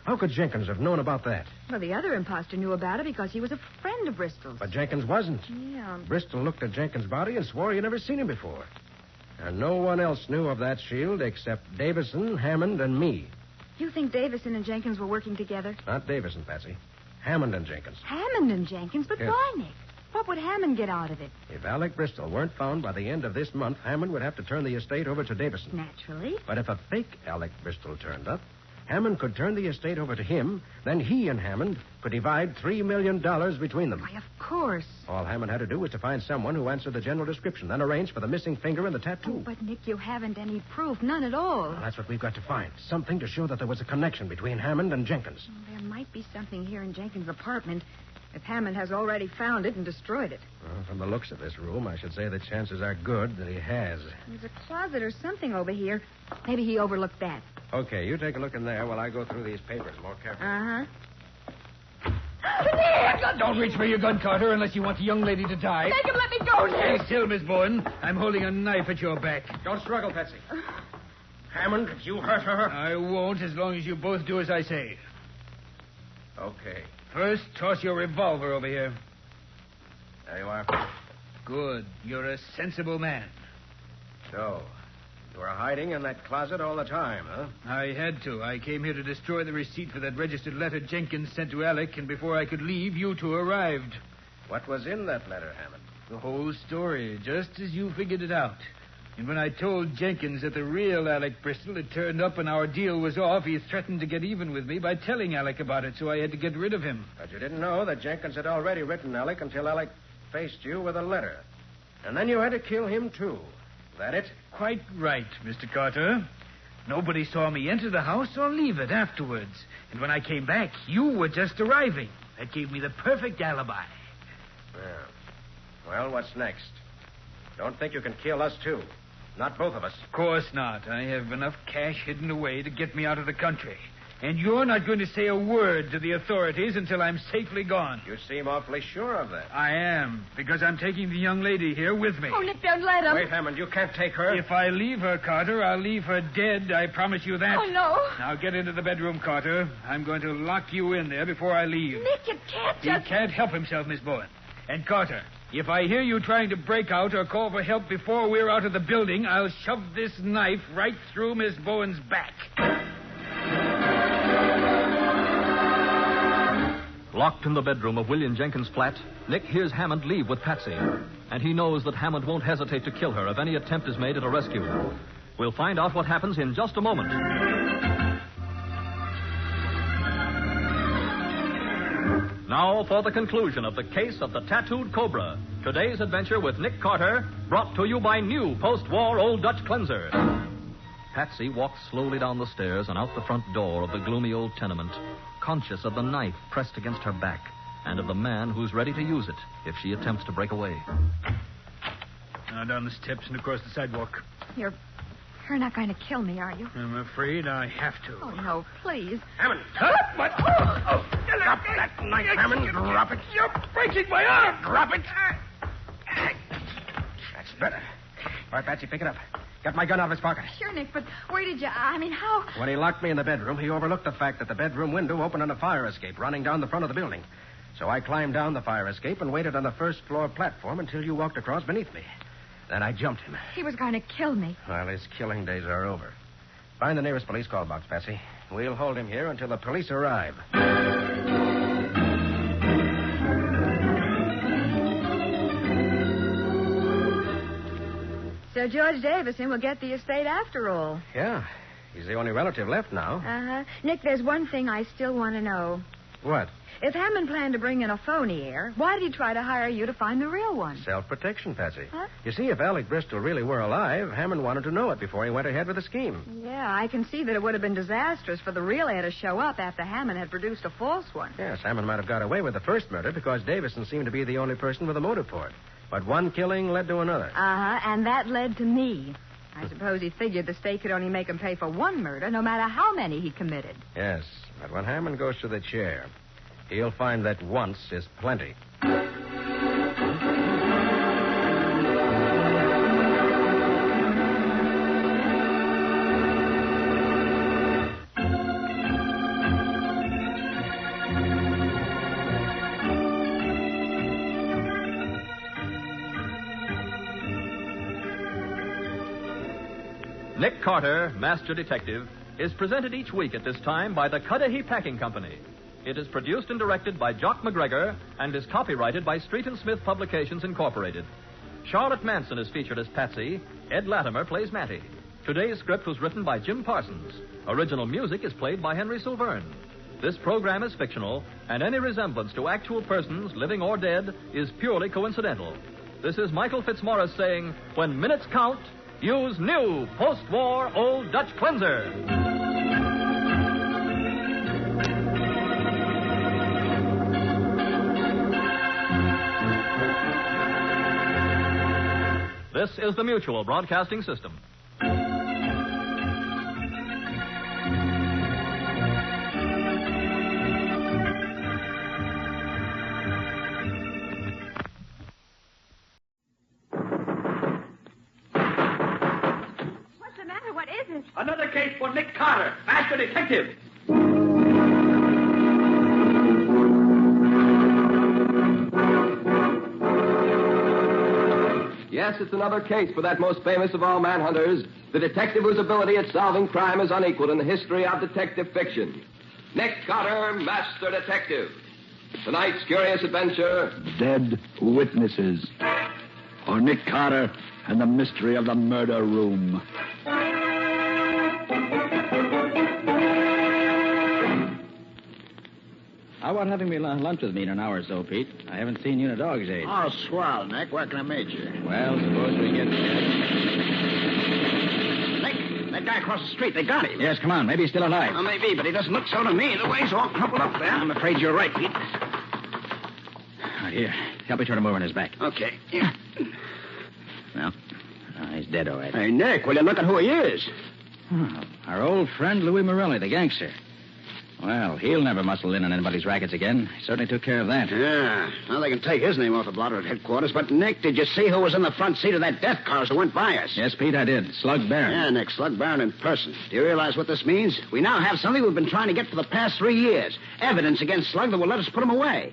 How could Jenkins have known about that? Well, the other imposter knew about it because he was a friend of Bristol's. But Jenkins wasn't. Yeah. Bristol looked at Jenkins' body and swore he'd never seen him before. And no one else knew of that shield except Davison, Hammond, and me. You think Davison and Jenkins were working together? Not Davison, Patsy. Hammond and Jenkins. Hammond and Jenkins? But Yes. why, Nick? What would Hammond get out of it? If Alec Bristol weren't found by the end of this month, Hammond would have to turn the estate over to Davison. Naturally. But if a fake Alec Bristol turned up, Hammond could turn the estate over to him. Then he and Hammond could divide $3 million between them. Why, of course. All Hammond had to do was to find someone who answered the general description, then arrange for the missing finger and the tattoo. Oh, but, Nick, you haven't any proof. None at all. Well, that's what we've got to find. Something to show that there was a connection between Hammond and Jenkins. There might be something here in Jenkins' apartment if Hammond has already found it and destroyed it. Well, from the looks of this room, I should say the chances are good that he has. There's a closet or something over here. Maybe he overlooked that. Okay, you take a look in there while I go through these papers more carefully. Uh-huh. Don't reach for your gun, Carter, unless you want the young lady to die. Make him let me go, Nick. Stay still, Miss Bowen. I'm holding a knife at your back. Don't struggle, Patsy. Hammond, if you hurt her... I won't as long as you both do as I say. Okay. First, toss your revolver over here. There you are. Good. You're a sensible man. So, you were hiding in that closet all the time, huh? I had to. I came here to destroy the receipt for that registered letter Jenkins sent to Alec, and before I could leave, you two arrived. What was in that letter, Hammond? The whole story, just as you figured it out. And when I told Jenkins that the real Alec Bristol had turned up and our deal was off, he threatened to get even with me by telling Alec about it, so I had to get rid of him. But you didn't know that Jenkins had already written Alec until Alec faced you with a letter. And then you had to kill him, too. That it? Quite right, Mr. Carter. Nobody saw me enter the house or leave it afterwards. And when I came back, you were just arriving. That gave me the perfect alibi. Yeah. Well, what's next? Don't think you can kill us, too. Not both of us. Of course not. I have enough cash hidden away to get me out of the country. And you're not going to say a word to the authorities until I'm safely gone. You seem awfully sure of that. I am, because I'm taking the young lady here with me. Oh, Nick, don't let him. Wait, Hammond, you can't take her. If I leave her, Carter, I'll leave her dead. I promise you that. Oh, no. Now get into the bedroom, Carter. I'm going to lock you in there before I leave. Nick, you can't He can't help himself, Miss Bowen. And Carter, if I hear you trying to break out or call for help before we're out of the building, I'll shove this knife right through Miss Bowen's back. Locked in the bedroom of William Jenkins' flat, Nick hears Hammond leave with Patsy. And he knows that Hammond won't hesitate to kill her if any attempt is made at a rescue. We'll find out what happens in just a moment. Now for the conclusion of the case of the tattooed Cobra. Today's adventure with Nick Carter, brought to you by new post-war Old Dutch Cleanser. Patsy walks slowly down the stairs and out the front door of the gloomy old tenement, conscious of the knife pressed against her back and of the man who's ready to use it if she attempts to break away. Now down the steps and across the sidewalk. You're not going to kill me, are you? I'm afraid I have to. Oh, no, please. Hammond. What? Drop that knife, Hammond. Drop it. You're breaking my arm. Drop it. That's better. All right, Patsy, pick it up. Got my gun out of his pocket. Sure, Nick, but where did you... I mean, how... When he locked me in the bedroom, he overlooked the fact that the bedroom window opened on a fire escape running down the front of the building. So I climbed down the fire escape and waited on the first floor platform until you walked across beneath me. Then I jumped him. He was going to kill me. Well, his killing days are over. Find the nearest police call box, Patsy. We'll hold him here until the police arrive. So George Davison will get the estate after all. Yeah. He's the only relative left now. Uh-huh. Nick, there's one thing I still want to know. What? If Hammond planned to bring in a phony heir, why did he try to hire you to find the real one? Self-protection, Patsy. Huh? You see, if Alec Bristol really were alive, Hammond wanted to know it before he went ahead with the scheme. Yeah, I can see that it would have been disastrous for the real heir to show up after Hammond had produced a false one. Yes, Hammond might have got away with the first murder because Davison seemed to be the only person with a motive for it. But one killing led to another. Uh-huh, and that led to me. I suppose he figured the state could only make him pay for one murder, no matter how many he committed. Yes, but when Hammond goes to the chair, he'll find that once is plenty. Nick Carter, Master Detective, is presented each week at this time by the Cudahy Packing Company. It is produced and directed by Jock McGregor and is copyrighted by Street and Smith Publications, Incorporated. Charlotte Manson is featured as Patsy. Ed Latimer plays Matty. Today's script was written by Jim Parsons. Original music is played by Henry Silverne. This program is fictional, and any resemblance to actual persons, living or dead, is purely coincidental. This is Michael Fitzmaurice saying, when minutes count, use new post-war Old Dutch Cleanser. This is the Mutual Broadcasting System. Another case for Nick Carter, Master Detective. Yes, it's another case for that most famous of all manhunters, the detective whose ability at solving crime is unequaled in the history of detective fiction. Nick Carter, Master Detective. Tonight's curious adventure... Dead Witnesses. Or Nick Carter and the Mystery of the Murder Room. How about having me lunch with me in an hour or so, Pete? I haven't seen you in a dog's age. Oh, swell, Nick. Where can I meet you? Well, suppose we get... Nick, that guy across the street, they got him. Yes, come on. Maybe he's still alive. Well, maybe, but he doesn't look so to me. The way he's all crumpled up there. I'm afraid you're right, Pete. Right here. Help me turn him over on his back. Okay. Yeah. Well, he's dead, all right. Hey, Nick, will you look at who he is? Oh, our old friend Louis Morelli, the gangster. Well, he'll never muscle in on anybody's rackets again. He certainly took care of that. Yeah. Well, they can take his name off the blotter at headquarters. But, Nick, did you see who was in the front seat of that death car that went by us? Yes, Pete, I did. Slug Barron. Yeah, Nick, Slug Barron in person. Do you realize what this means? We now have something we've been trying to get for the past 3 years. Evidence against Slug that will let us put him away.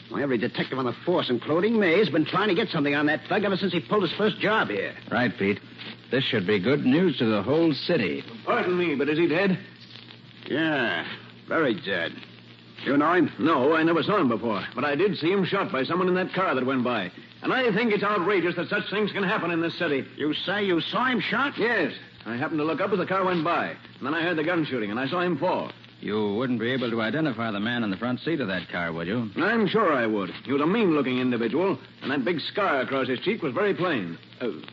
Well, every detective on the force, including me, has been trying to get something on that thug ever since he pulled his first job here. Right, Pete. This should be good news to the whole city. Pardon me, but is he dead? Yeah, very dead. You know him? No, I never saw him before. But I did see him shot by someone in that car that went by. And I think it's outrageous that such things can happen in this city. You say you saw him shot? Yes. I happened to look up as the car went by. And then I heard the gun shooting, and I saw him fall. You wouldn't be able to identify the man in the front seat of that car, would you? I'm sure I would. He was a mean-looking individual, and that big scar across his cheek was very plain.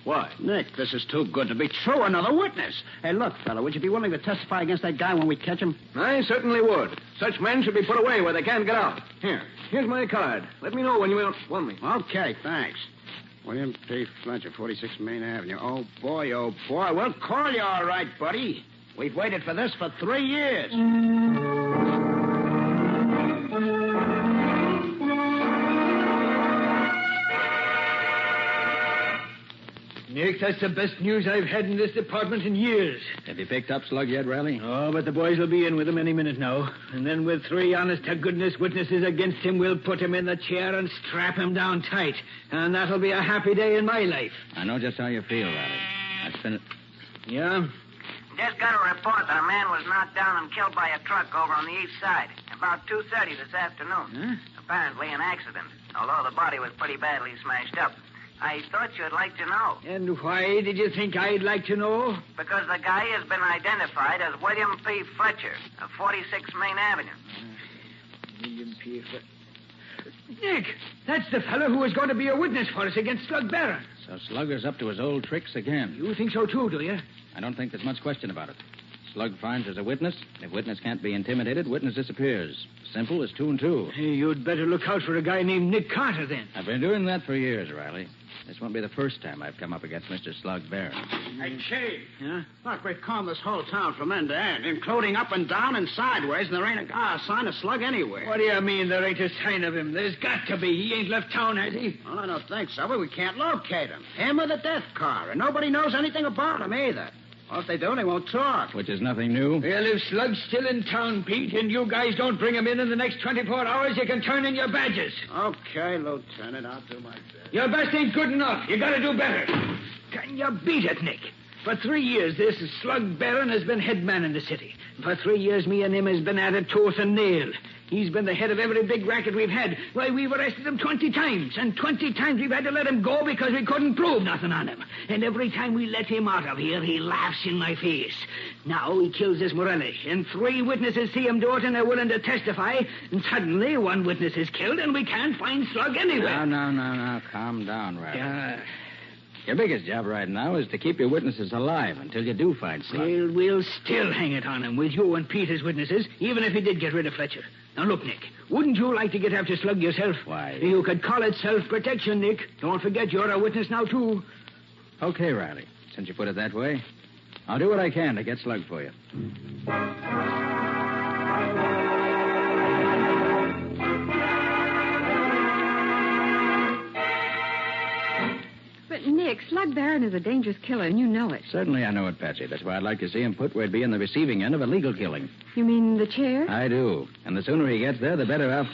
Why? Nick, this is too good to be true. Another witness. Hey, look, fella, would you be willing to testify against that guy when we catch him? I certainly would. Such men should be put away where they can't get out. Here's my card. Let me know when you want me. Okay, thanks. William P. Fletcher, 46 Main Avenue. Oh, boy, we'll call you all right, buddy. We've waited for this for 3 years. Nick, that's the best news I've had in this department in years. Have you picked up Slug yet, Riley? Oh, but the boys will be in with him any minute now. And then with 3 honest-to-goodness witnesses against him, we'll put him in the chair and strap him down tight. And that'll be a happy day in my life. I know just how you feel, Riley. That's been... Yeah? Just got a report that a man was knocked down and killed by a truck over on the east side. About 2:30 this afternoon. Huh? Apparently an accident, although the body was pretty badly smashed up. I thought you'd like to know. And why did you think I'd like to know? Because the guy has been identified as William P. Fletcher of 46 Main Avenue. William if... Nick, that's the fellow who was going to be a witness for us against Slug Barron. So Slugger's up to his old tricks again. You think so, too, do you? I don't think there's much question about it. Slug finds there's a witness. If witness can't be intimidated, witness disappears. Simple as 2 and 2. Hey, you'd better look out for a guy named Nick Carter, then. I've been doing that for years, Riley. This won't be the first time I've come up against Mr. Slug Barron. Hey, Chief. Yeah? Look, we've combed this whole town from end to end, including up and down and sideways, and there ain't a sign of Slug anywhere. What do you mean there ain't a sign of him? There's got to be. He ain't left town, has he? Well, I don't think so, but we can't locate him. Him or the death car, and nobody knows anything about him either. Well, if they do, they won't talk. Which is nothing new. Well, if Slug's still in town, Pete, and you guys don't bring him in the next 24 hours, you can turn in your badges. Okay, Lieutenant, I'll do my best. Your best ain't good enough. You gotta do better. Can you beat it, Nick? For 3 years, this Slug Barron has been head man in the city. For 3 years, me and him has been at it tooth and nail. He's been the head of every big racket we've had. Why, we've arrested him 20 times, and 20 times we've had to let him go because we couldn't prove nothing on him. And every time we let him out of here, he laughs in my face. Now he kills this Morelli, and 3 witnesses see him do it, and they're willing to testify. And suddenly, 1 witness is killed, and we can't find Slug anywhere. No. Calm down, Riley. Your biggest job right now is to keep your witnesses alive until you do find Slug. We'll still hang it on him with you and Pete as witnesses, even if he did get rid of Fletcher. Now, look, Nick, wouldn't you like to get after Slug yourself? Why? You could call it self-protection, Nick. Don't forget you're a witness now, too. Okay, Riley, since you put it that way. I'll do what I can to get Slug for you. But, Nick, Slug Barron is a dangerous killer, and you know it. Certainly I know it, Patsy. That's why I'd like to see him put where he'd be in the receiving end of a legal killing. You mean the chair? I do. And the sooner he gets there, the better off.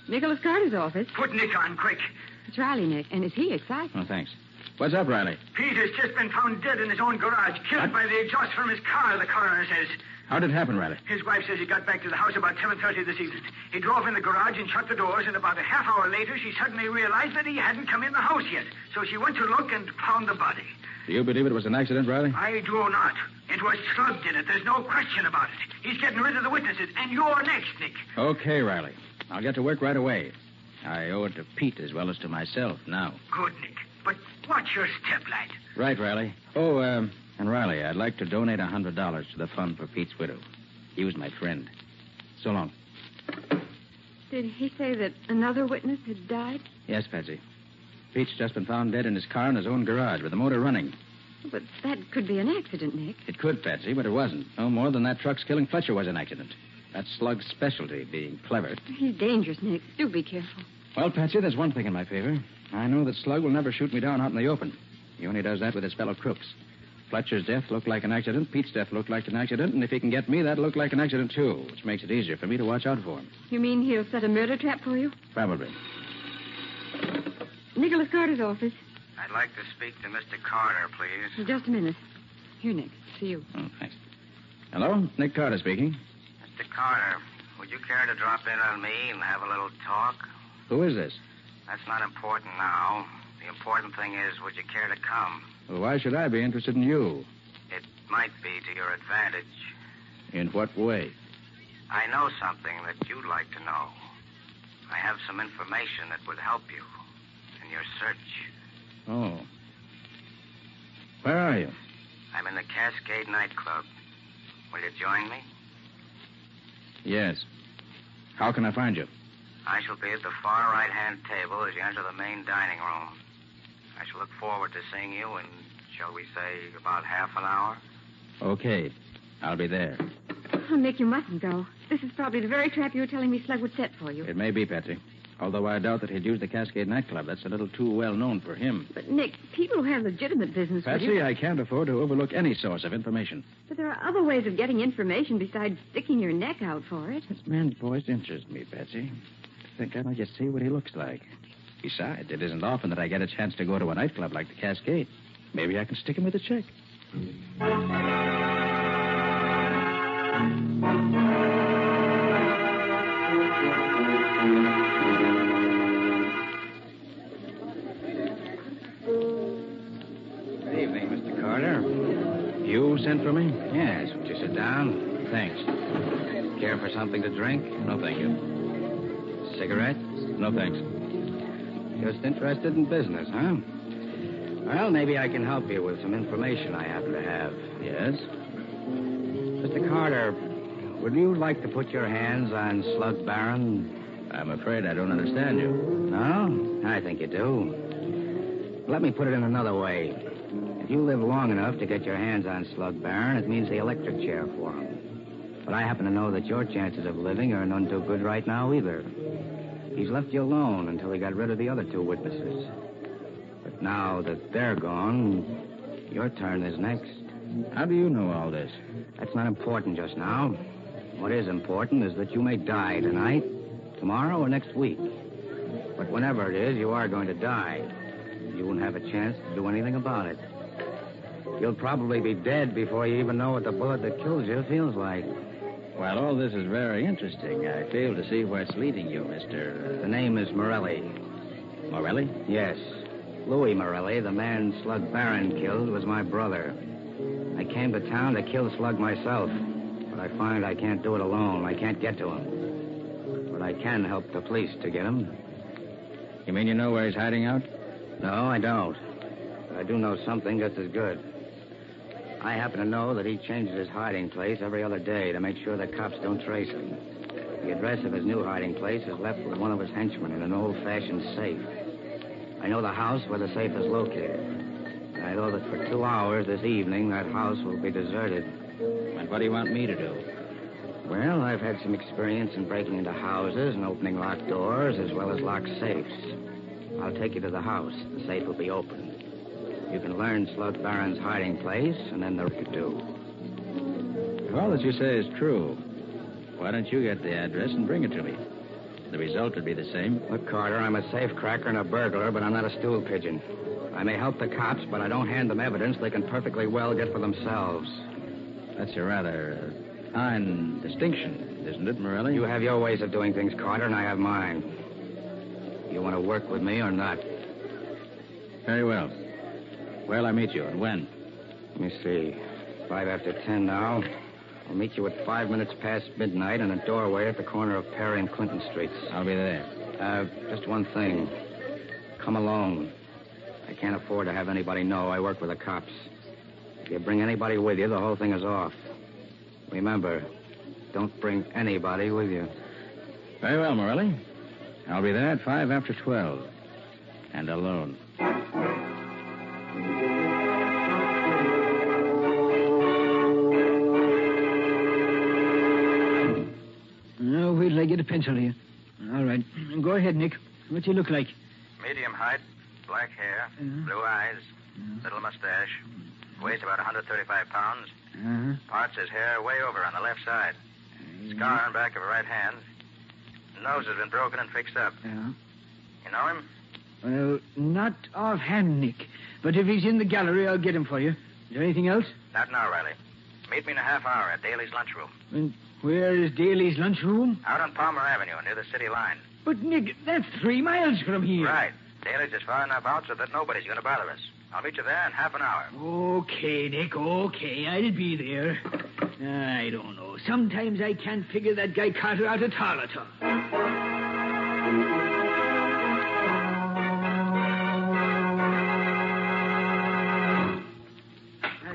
Nicholas Carter's office. Put Nick on, quick. It's Riley, Nick, and is he excited? Oh, thanks. What's up, Riley? Pete has just been found dead in his own garage, killed by the exhaust from his car, the coroner says. How did it happen, Riley? His wife says he got back to the house about 7:30 this evening. He drove in the garage and shut the doors, and about a half hour later, she suddenly realized that he hadn't come in the house yet. So she went to look and found the body. Do you believe it was an accident, Riley? I do not. It was Slug did it. There's no question about it. He's getting rid of the witnesses, and you're next, Nick. Okay, Riley. I'll get to work right away. I owe it to Pete as well as to myself now. Good, Nick. But watch your step, lad. Right, Riley. Oh, and Riley, I'd like to donate $100 to the fund for Pete's widow. He was my friend. So long. Did he say that another witness had died? Yes, Patsy. Pete's just been found dead in his car in his own garage with the motor running. But that could be an accident, Nick. It could, Patsy, but it wasn't. No more than that truck's killing Fletcher was an accident. That's Slug's specialty, being clever. He's dangerous, Nick. Do be careful. Well, Patsy, there's one thing in my favor. I know that Slug will never shoot me down out in the open. He only does that with his fellow crooks. Fletcher's death looked like an accident. Pete's death looked like an accident. And if he can get me, that'll look like an accident, too, which makes it easier for me to watch out for him. You mean he'll set a murder trap for you? Probably. Nicholas Carter's office. I'd like to speak to Mr. Carter, please. Just a minute. Here, Nick. See you. Oh, thanks. Hello? Nick Carter speaking. Mr. Carter, would you care to drop in on me and have a little talk? Who is this? That's not important now. The important thing is, would you care to come? Well, why should I be interested in you? It might be to your advantage. In what way? I know something that you'd like to know. I have some information that would help you in your search. Oh. Where are you? I'm in the Cascade nightclub. Will you join me? Yes. How can I find you? I shall be at the far right-hand table as you enter the main dining room. I shall look forward to seeing you in, shall we say, about half an hour. Okay. I'll be there. Oh, Nick, you mustn't go. This is probably the very trap you were telling me Slug would set for you. It may be, Patsy. Although I doubt that he'd use the Cascade nightclub. That's a little too well known for him. But, Nick, people who have legitimate business with you... Patsy, I can't afford to overlook any source of information. But there are other ways of getting information besides sticking your neck out for it. This man's voice interests me, Patsy. I think I might just see what he looks like. Besides, it isn't often that I get a chance to go to a nightclub like the Cascade. Maybe I can stick him with a check. Good evening, Mr. Carter. You sent for me? Yes. Won't you sit down? Thanks. Care for something to drink? No, thank you. cigarette? No, thanks. Just interested in business, huh? Well, maybe I can help you with some information I happen to have. Yes? Mr. Carter, would you like to put your hands on Slug Barron? I'm afraid I don't understand you. No? I think you do. Let me put it in another way. If you live long enough to get your hands on Slug Barron, it means the electric chair for him. But I happen to know that your chances of living are none too good right now either. He's left you alone until he got rid of the other two witnesses. But now that they're gone, your turn is next. How do you know all this? That's not important just now. What is important is that you may die tonight, tomorrow, or next week. But whenever it is, you are going to die. You won't have a chance to do anything about it. You'll probably be dead before you even know what the bullet that kills you feels like. Well, all this is very interesting. I fail to see where it's leading you, Mr. The name is Morelli. Morelli? Yes. Louis Morelli, the man Slug Barron killed, was my brother. I came to town to kill Slug myself, but I find I can't do it alone. I can't get to him. But I can help the police to get him. You mean you know where he's hiding out? No, I don't. But I do know something just as good. I happen to know that he changes his hiding place every other day to make sure the cops don't trace him. The address of his new hiding place is left with one of his henchmen in an old-fashioned safe. I know the house where the safe is located. And I know that for 2 hours this evening, that house will be deserted. And what do you want me to do? Well, I've had some experience in breaking into houses and opening locked doors as well as locked safes. I'll take you to the house. The safe will be open. You can learn Slug Barron's hiding place, and then the rest to do. If all that you say is true, why don't you get the address and bring it to me? The result would be the same. Look, Carter, I'm a safe cracker and a burglar, but I'm not a stool pigeon. I may help the cops, but I don't hand them evidence they can perfectly well get for themselves. That's a rather fine distinction, isn't it, Morelli? You have your ways of doing things, Carter, and I have mine. You want to work with me or not? Very well. Where'll I meet you, and when? Let me see. 5 after 10 now. I'll meet you at 5 minutes past midnight in a doorway at the corner of Perry and Clinton Streets. I'll be there. Just one thing. Come alone. I can't afford to have anybody know I work with the cops. If you bring anybody with you, the whole thing is off. Remember, don't bring anybody with you. Very well, Morelli. I'll be there at 5 after 12. And alone. Now, wait till I get a pencil here. All right. Go ahead, Nick. What's he look like? Medium height, black hair, blue eyes, little mustache. Weighs about 135 pounds. Parts his hair way over on the left side. Scar on back of the right hand. Nose has been broken and fixed up. Yeah. You know him? Well, not offhand, Nick. But if he's in the gallery, I'll get him for you. Is there anything else? Not now, Riley. Meet me in a half hour at Daly's lunchroom. And where is Daly's lunchroom? Out on Palmer Avenue near the city line. But, Nick, that's 3 miles from here. Right. Daly's is far enough out so that nobody's going to bother us. I'll meet you there in half an hour. Okay, Nick, okay. I'll be there. I don't know. Sometimes I can't figure that guy Carter out at all.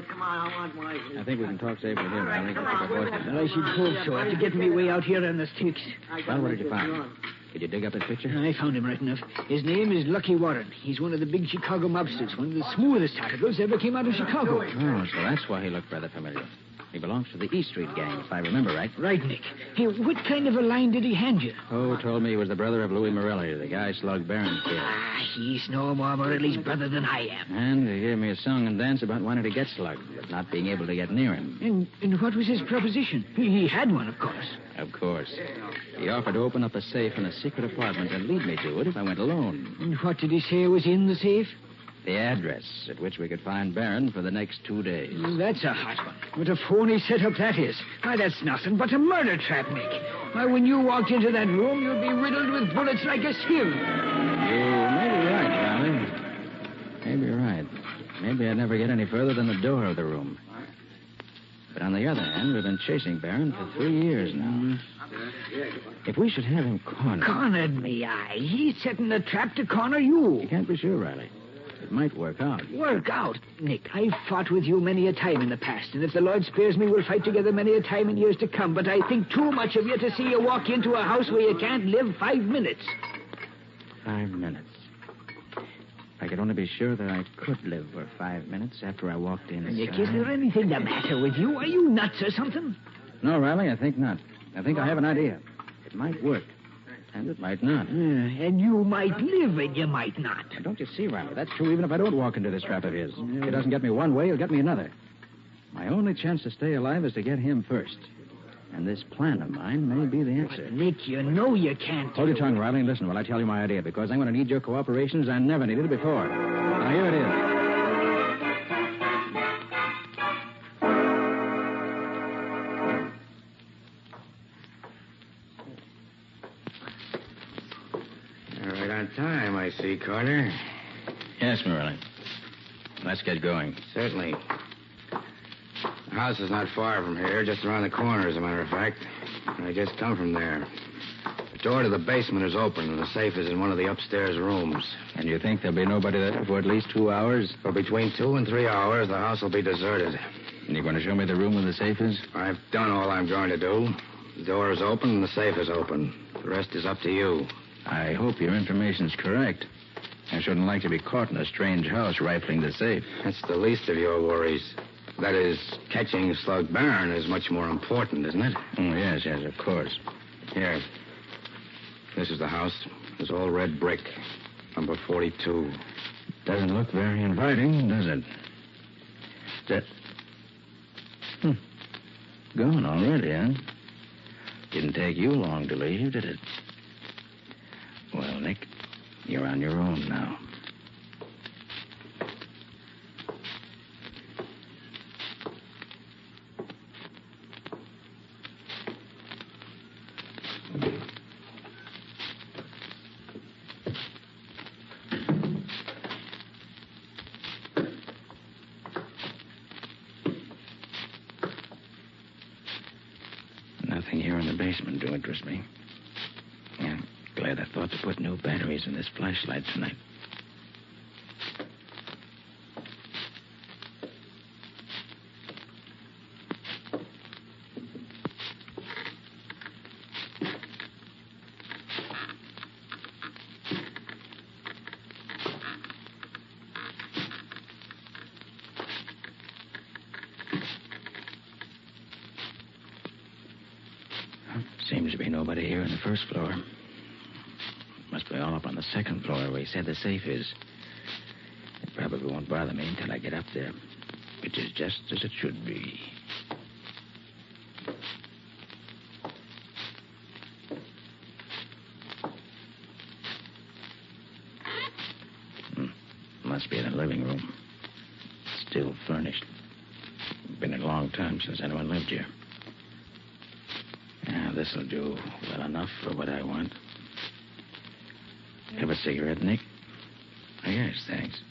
Come on, I want my... I think we can talk safely here, Riley. Well, I should hope so. After getting me way out here on the sticks. Well, what did you find? Did you dig up his picture? I found him right enough. His name is Lucky Warren. He's one of the big Chicago mobsters, one of the smoothest articles ever came out of Chicago. Oh, so that's why he looked rather familiar. He belongs to the E Street gang, if I remember right. Right, Nick. Hey, what kind of a line did he hand you? Oh, told me he was the brother of Louis Morelli, the guy Slug Barron killed. He's no more Morelli's brother than I am. And he gave me a song and dance about wanting to get Slug, but not being able to get near him. And what was his proposition? He had one, of course. Of course. He offered to open up a safe in a secret apartment and lead me to it if I went alone. And what did he say was in the safe? The address at which we could find Barron for the next 2 days. That's a hot one. What a phony setup that is. Why, that's nothing but a murder trap, Nick. Why, when you walked into that room, you'd be riddled with bullets like a sieve. You may be right, Riley. Maybe you're right. Maybe I'd never get any further than the door of the room. But on the other hand, we've been chasing Barron for 3 years now. If we should have him cornered... Cornered me, aye. He's setting a trap to corner you. You can't be sure, Riley. It might work out. Work out? Nick, I've fought with you many a time in the past, and if the Lord spares me, we'll fight together many a time in years to come. But I think too much of you to see you walk into a house where you can't live 5 minutes. 5 minutes. I could only be sure that I could live for 5 minutes after I walked in. Nick, is there anything the matter with you? Are you nuts or something? No, Riley, I think not. I think I have an idea. It might work. And it might not. And you might live and you might not. Don't you see, Riley? That's true even if I don't walk into this trap of his. If it doesn't get me one way, he'll get me another. My only chance to stay alive is to get him first. And this plan of mine may be the answer. But Nick, you know you can't... Hold your tongue, Riley, and listen while I tell you my idea, because I'm going to need your cooperation as I never needed it before. Now, here it is. Right on time, I see, Carter. Yes, Riley. Let's get going. Certainly. The house is not far from here, just around the corner, as a matter of fact. I just come from there. The door to the basement is open, and the safe is in one of the upstairs rooms. And you think there'll be nobody there for at least 2 hours? For between 2 and 3 hours, the house will be deserted. And you're going to show me the room where the safe is? I've done all I'm going to do. The door is open and the safe is open. The rest is up to you. I hope your information's correct. I shouldn't like to be caught in a strange house rifling the safe. That's the least of your worries. That is, catching Slug Barron is much more important, isn't it? Oh, yes, of course. Here. This is the house. It's all red brick. Number 42. Doesn't look very inviting, does it? Gone already, huh? Didn't take you long to leave, did it? Well, Nick, you're on your own now. Nothing here in the basement to interest me. Yeah, glad I thought to put new batteries in this flashlight tonight. Seems to be nobody here on the first floor. Must be all up on the second floor where he said the safe is. It probably won't bother me until I get up there, which is just as it should be. Must be in the living room. Still furnished. Been a long time since anyone lived here. This'll do well enough for what I want. Have a cigarette, Nick? Oh, yes, thanks.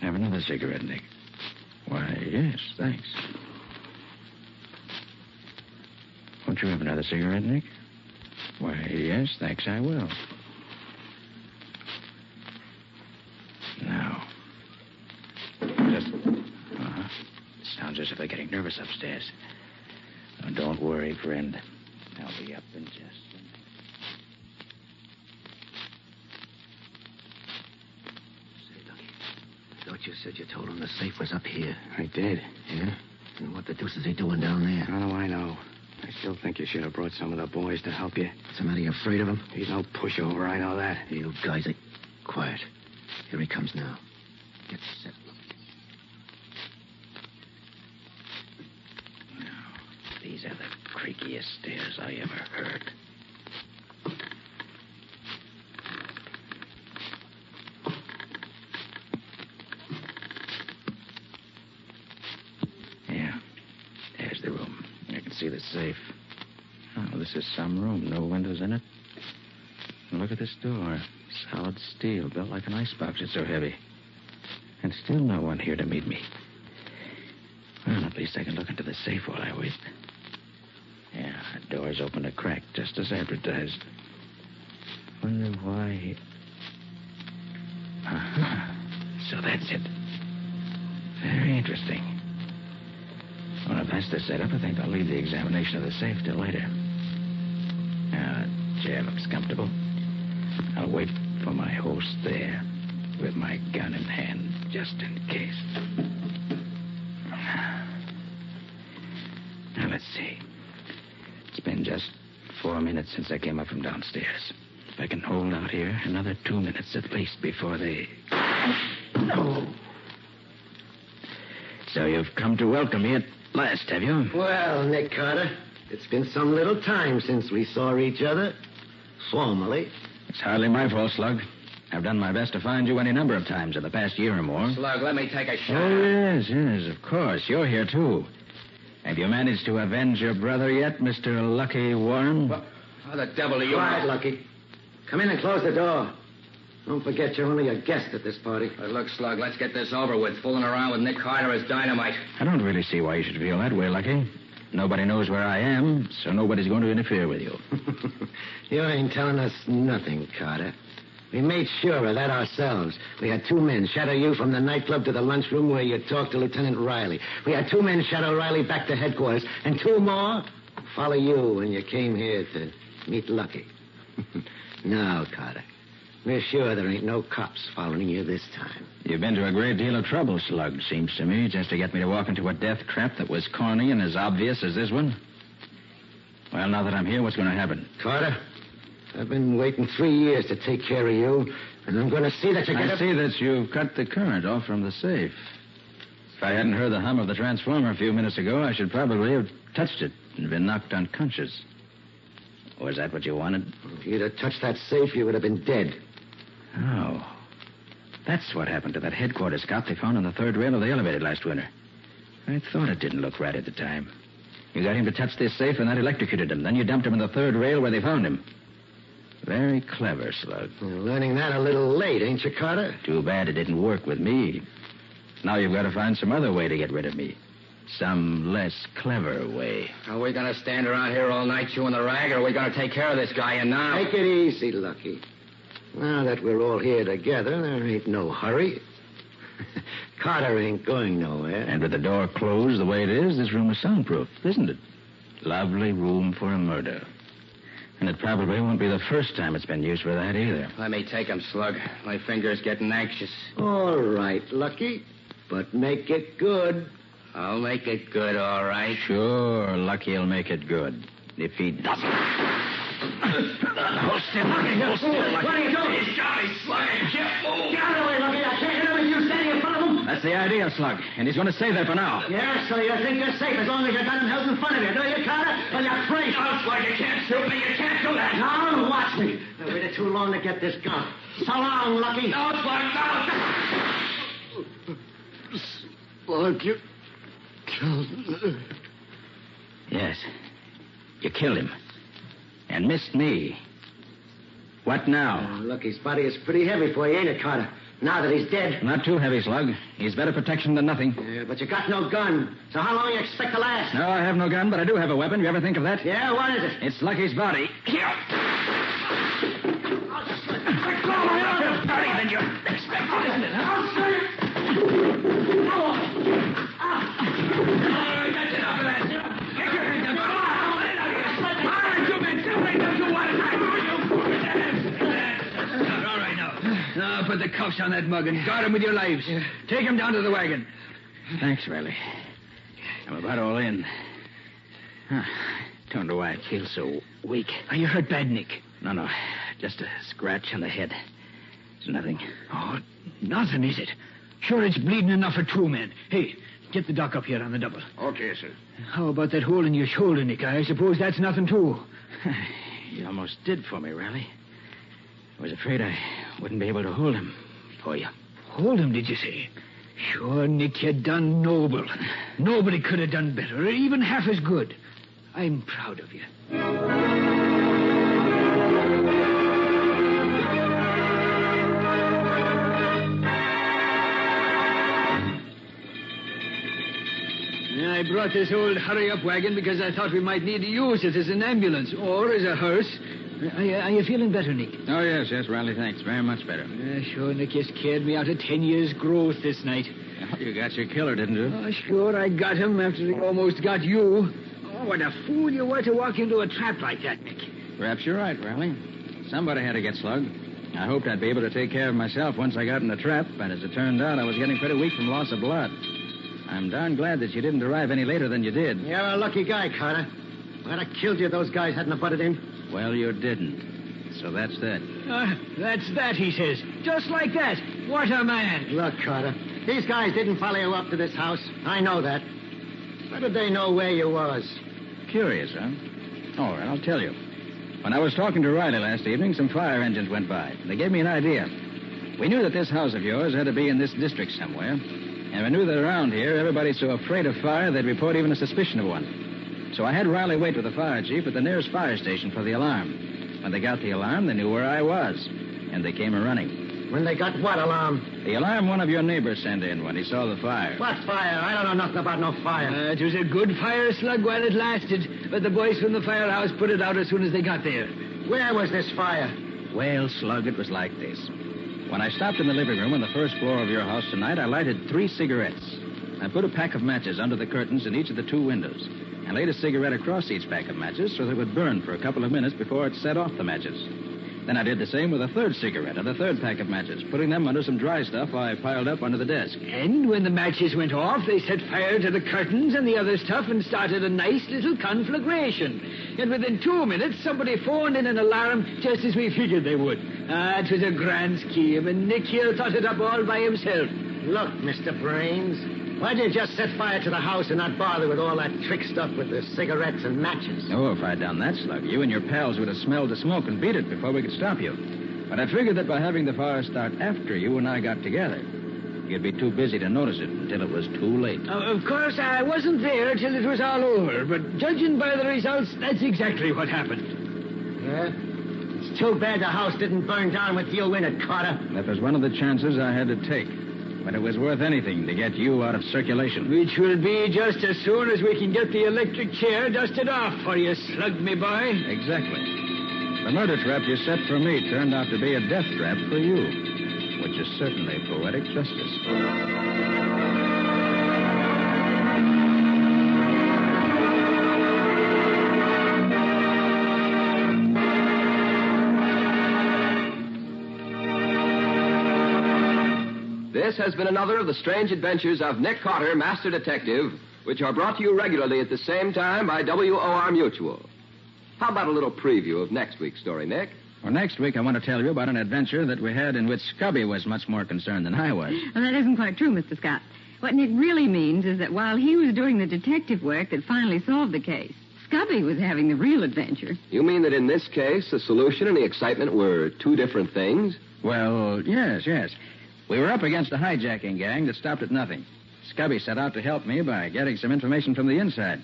Have another cigarette, Nick? Why, yes, thanks. Won't you have another cigarette, Nick? Why, yes, thanks, I will. Now. Just... Sounds as if they're getting nervous upstairs. Oh, don't worry, friend. I'll be up in just a minute. Say, Lucky, I thought you said you told him the safe was up here. I did. Yeah? And what the deuce is he doing down there? How do I know? I still think you should have brought some of the boys to help you. What's the matter? You afraid of him? He's no pushover, I know that. You guys, quiet. Here he comes now. Get set. These are the creakiest stairs I ever heard. Yeah, there's the room. I can see the safe. Oh, this is some room. No windows in it. And look at this door. Solid steel, built like an icebox. It's so heavy. And still no one here to meet me. Well, at least I can look into the safe while I wait. Yeah, the door's open a crack, just as advertised. Wonder why... Uh-huh. So that's it. Very interesting. Well, if that's the setup, I think I'll leave the examination of the safe till later. Now, the chair looks comfortable. I'll wait for my host there with my gun in hand, just in case. Now, let's see. It's been just 4 minutes since I came up from downstairs. If I can hold out here another 2 minutes at least before they... No. So you've come to welcome me at last, have you? Well, Nick Carter, it's been some little time since we saw each other. Formally. It's hardly my fault, Slug. I've done my best to find you any number of times in the past year or more. Slug, let me take a shot. Oh, yes, of course. You're here, too. Have you managed to avenge your brother yet, Mr. Lucky Warren? How the devil are you? Quiet, Lucky. Come in and close the door. Don't forget you're only a guest at this party. Look, Slug, let's get this over with. Fooling around with Nick Carter is dynamite. I don't really see why you should feel that way, Lucky. Nobody knows where I am, so nobody's going to interfere with you. You ain't telling us nothing, Carter. We made sure of that ourselves. We had 2 men shadow you from the nightclub to the lunchroom where you talked to Lieutenant Riley. We had 2 men shadow Riley back to headquarters, and 2 more follow you when you came here to meet Lucky. Now, Carter, we're sure there ain't no cops following you this time. You've been to a great deal of trouble, Slug, seems to me, just to get me to walk into a death trap that was corny and as obvious as this one. Well, now that I'm here, what's going to happen? Carter, I've been waiting 3 years to take care of you, and I'm going to see that you get I see that you've cut the current off from the safe. If I hadn't heard the hum of the transformer a few minutes ago, I should probably have touched it and been knocked unconscious. Was that what you wanted? If you'd have touched that safe, you would have been dead. Oh. That's what happened to that headquarters cop they found on the 3rd rail of the elevator last winter. I thought it didn't look right at the time. You got him to touch this safe, and that electrocuted him. Then you dumped him in the 3rd rail where they found him. Very clever, Slug. You're learning that a little late, ain't you, Carter? Too bad it didn't work with me. Now you've got to find some other way to get rid of me. Some less clever way. Are we going to stand around here all night chewing the rag, or are we going to take care of this guy and now? Take it easy, Lucky. Now that we're all here together, there ain't no hurry. Carter ain't going nowhere. And with the door closed the way it is, this room is soundproof, isn't it? Lovely room for a murder. And it probably won't be the first time it's been used for that either. Let me take him, Slug. My finger's getting anxious. All right, Lucky. But make it good. I'll make it good, all right. Sure, Lucky'll make it good. If he doesn't... Hold still, Lucky. Hold still, Lucky. What are you doing? He's got me, Slug. Can't move. Get out of the way, Lucky. I can't hear you standing in front of him. That's the idea, Slug. And he's going to stay there for now. Yeah, so you think you're safe as long as you got him held in front of you, do you, Carter? Well, you're free. No, Slug, you can't shoot me. You can't do that. Now, watch me. I waited too long to get this gun. So long, Lucky. No, Slug, no. Slug, you killed me. Yes. You killed him. And missed me. What now? Lucky's body is pretty heavy for you, ain't it, Carter? Now that he's dead. Not too heavy, Slug. He's better protection than nothing. Yeah, but you got no gun. So how long you expect to last? No, I have no gun, but I do have a weapon. You ever think of that? Yeah, what is it? It's Lucky's body. Here. Than you expected, isn't it, huh? That's enough of that. Get your hands up. Come on, let it out here. All right, you men, separate them to one. All right, now put the cuffs on that mug and guard him with your lives. Take him down to the wagon. Thanks, Riley. I'm about all in. Don't know why I feel so weak. Are you hurt bad, Nick? No. Just a scratch on the head. It's nothing. Oh, nothing, is it? Sure, it's bleeding enough for 2 men. Hey, get the doc up here on the double. Okay, sir. How about that hole in your shoulder, Nick? I suppose that's nothing, too. You almost did for me, Riley. I was afraid I wouldn't be able to hold him for you. Hold him, did you say? Sure, Nick, you done noble. Nobody could have done better, or even half as good. I'm proud of you. brought this old hurry-up wagon because I thought we might need to use it as an ambulance or as a hearse. Are you feeling better, Nick? Oh, yes, Riley, thanks. Very much better. Sure, Nick, you scared me out of 10 years' growth this night. Oh, you got your killer, didn't you? Oh, sure, I got him after he almost got you. Oh, what a fool you were to walk into a trap like that, Nick. Perhaps you're right, Riley. Somebody had to get slugged. I hoped I'd be able to take care of myself once I got in the trap, and as it turned out, I was getting pretty weak from loss of blood. I'm darn glad that you didn't arrive any later than you did. You're a lucky guy, Carter. I'd have killed you if those guys hadn't butted in. Well, you didn't. So that's that. That's that, he says. Just like that. What a man. Look, Carter, these guys didn't follow you up to this house. I know that. How did they know where you was? Curious, huh? All right, I'll tell you. When I was talking to Riley last evening, some fire engines went by. They gave me an idea. We knew that this house of yours had to be in this district somewhere. And we knew that around here, everybody's so afraid of fire, they'd report even a suspicion of one. So I had Riley wait with the fire chief at the nearest fire station for the alarm. When they got the alarm, they knew where I was. And they came a-running. When they got what alarm? The alarm one of your neighbors sent in when he saw the fire. What fire? I don't know nothing about no fire. It was a good fire, Slug, while it lasted. But the boys from the firehouse put it out as soon as they got there. Where was this fire? Well, Slug, it was like this. When I stopped in the living room on the first floor of your house tonight, I lighted 3 cigarettes. I put a pack of matches under the curtains in each of the 2 windows and laid a cigarette across each pack of matches so that it would burn for a couple of minutes before it set off the matches. Then I did the same with a 3rd cigarette and a 3rd pack of matches, putting them under some dry stuff I piled up under the desk. And when the matches went off, they set fire to the curtains and the other stuff and started a nice little conflagration. And within 2 minutes, somebody phoned in an alarm just as we figured they would. It was a grand scheme, and Nick here thought it up all by himself. Look, Mr. Brains, why'd you just set fire to the house and not bother with all that trick stuff with the cigarettes and matches? Oh, if I'd done that, Slug, you and your pals would have smelled the smoke and beat it before we could stop you. But I figured that by having the fire start after you and I got together, you'd be too busy to notice it until it was too late. Of course, I wasn't there till it was all over, but judging by the results, that's exactly what happened. Yeah? It's too bad the house didn't burn down with you in it, Carter. That was one of the chances I had to take. But it was worth anything to get you out of circulation. Which will be just as soon as we can get the electric chair dusted off for you, Slug, me boy. Exactly. The murder trap you set for me turned out to be a death trap for you, which is certainly poetic justice. This has been another of the strange adventures of Nick Carter, Master Detective, which are brought to you regularly at the same time by WOR Mutual. How about a little preview of next week's story, Nick? Well, next week I want to tell you about an adventure that we had in which Scubby was much more concerned than I was. Well, that isn't quite true, Mr. Scott. What Nick really means is that while he was doing the detective work that finally solved the case, Scubby was having the real adventure. You mean that in this case, the solution and the excitement were 2 different things? Well, yes. We were up against a hijacking gang that stopped at nothing. Scubby set out to help me by getting some information from the inside.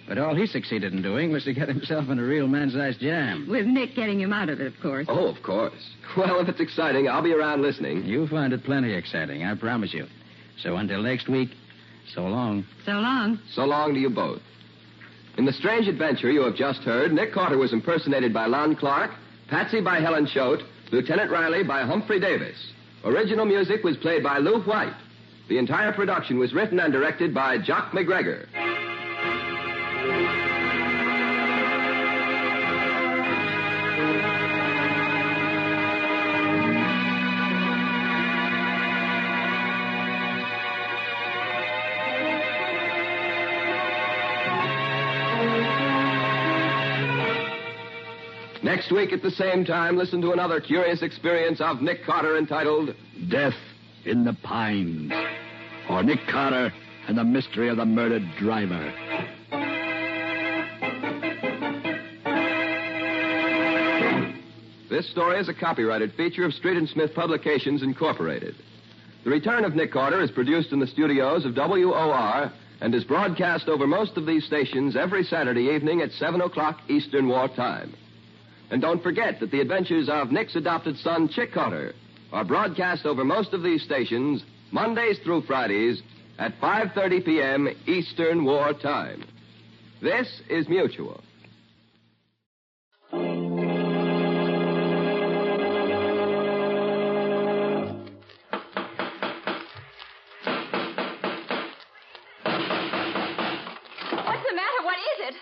But all he succeeded in doing was to get himself in a real man-sized jam. With Nick getting him out of it, of course. Oh, of course. Well, if it's exciting, I'll be around listening. You'll find it plenty exciting, I promise you. So until next week, so long. So long. So long to you both. In the strange adventure you have just heard, Nick Carter was impersonated by Lon Clark, Patsy by Helen Choate, Lieutenant Riley by Humphrey Davis. Original music was played by Lou White. The entire production was written and directed by Jock McGregor. Next week at the same time, listen to another curious experience of Nick Carter entitled Death in the Pines, or Nick Carter and the Mystery of the Murdered Driver. This story is a copyrighted feature of Street and Smith Publications, Incorporated. The Return of Nick Carter is produced in the studios of WOR and is broadcast over most of these stations every Saturday evening at 7 o'clock Eastern War Time. And don't forget that the adventures of Nick's adopted son, Chick Carter, are broadcast over most of these stations Mondays through Fridays at 5:30 p.m. Eastern War Time. This is Mutual.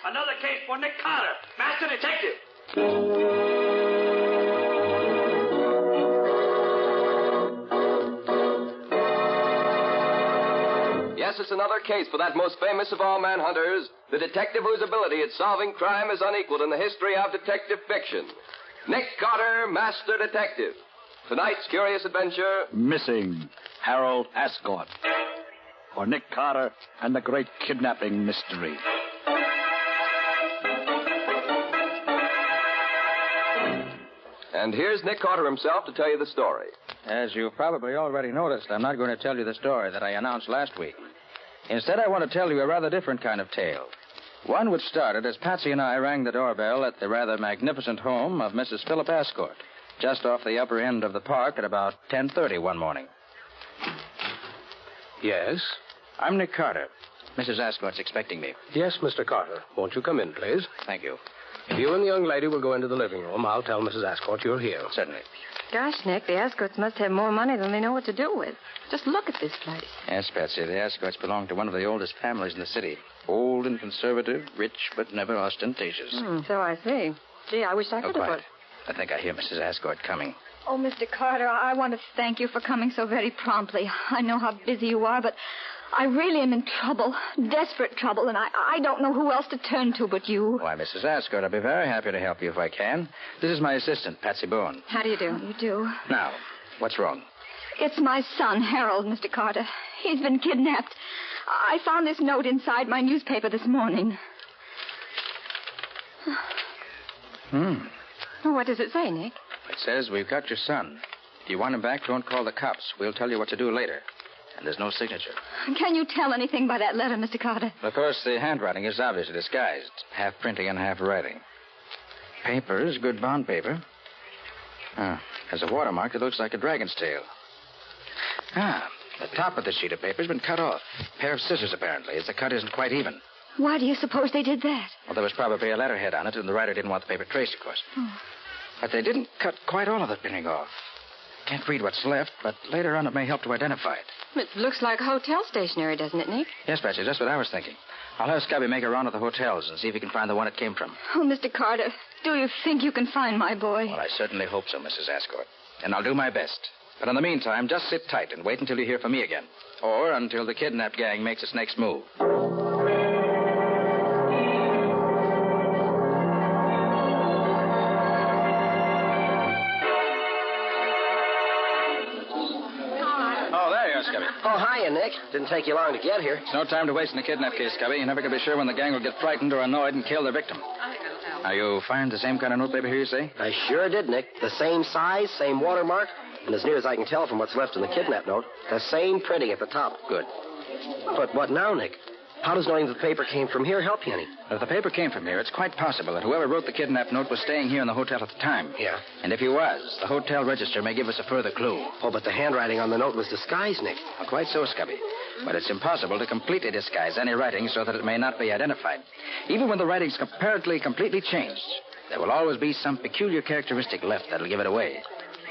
Another case for Nick Carter, Master Detective. Yes, it's another case for that most famous of all manhunters, the detective whose ability at solving crime is unequaled in the history of detective fiction. Nick Carter, Master Detective. Tonight's curious adventure... Missing Harold Ascott. For Nick Carter and the Great Kidnapping Mystery. And here's Nick Carter himself to tell you the story. As you probably already noticed, I'm not going to tell you the story that I announced last week. Instead, I want to tell you a rather different kind of tale. One which started as Patsy and I rang the doorbell at the rather magnificent home of Mrs. Philip Ascott, just off the upper end of the park at about 10:30 one morning. Yes? I'm Nick Carter. Mrs. Ascott's expecting me. Yes, Mr. Carter. Won't you come in, please? Thank you. If you and the young lady will go into the living room, I'll tell Mrs. Ascott you're here. Certainly. Gosh, Nick, the Ascotts must have more money than they know what to do with. Just look at this place. Yes, Patsy, the Ascotts belong to one of the oldest families in the city. Old and conservative, rich but never ostentatious. So I see. Gee, I wish I could have quiet. I think I hear Mrs. Ascott coming. Oh, Mr. Carter, I want to thank you for coming so very promptly. I know how busy you are, but I really am in trouble, desperate trouble, and I don't know who else to turn to but you. Why, Mrs. Ascott, I'll be very happy to help you if I can. This is my assistant, Patsy Bowen. How do you do? How do you do? Now, what's wrong? It's my son, Harold, Mr. Carter. He's been kidnapped. I found this note inside my newspaper this morning. Well, what does it say, Nick? It says, we've got your son. If you want him back, don't call the cops. We'll tell you what to do later. And there's no signature. Can you tell anything by that letter, Mr. Carter? Of course, the handwriting is obviously disguised. Half printing and half writing. Paper is good bond paper. There's a watermark that looks like a dragon's tail. The top of the sheet of paper has been cut off. A pair of scissors, apparently, as the cut isn't quite even. Why do you suppose they did that? Well, there was probably a letterhead on it, and the writer didn't want the paper traced, of course. But they didn't cut quite all of the printing off. Can't read what's left, but later on it may help to identify it. It looks like hotel stationery, doesn't it, Nick? Yes, Patsy, that's what I was thinking. I'll have Scubby make a round of the hotels and see if he can find the one it came from. Oh, Mr. Carter, do you think you can find my boy? Well, I certainly hope so, Mrs. Ascott. And I'll do my best. But in the meantime, just sit tight and wait until you hear from me again. Or until the kidnapped gang makes its next move. Oh, hiya, Nick. Didn't take you long to get here. It's no time to waste in a kidnap case, Scubby. You never can be sure when the gang will get frightened or annoyed and kill their victim. Now, you find the same kind of notepaper here, you say? I sure did, Nick. The same size, same watermark, and as near as I can tell from what's left in the kidnap note, the same printing at the top. Good. But what now, Nick? How does knowing the paper came from here help you any? If the paper came from here, it's quite possible that whoever wrote the kidnap note was staying here in the hotel at the time. Yeah. And if he was, the hotel register may give us a further clue. Oh, but the handwriting on the note was disguised, Nick. Well, quite so, Scubby. But it's impossible to completely disguise any writing so that it may not be identified. Even when the writing's apparently completely changed, there will always be some peculiar characteristic left that'll give it away.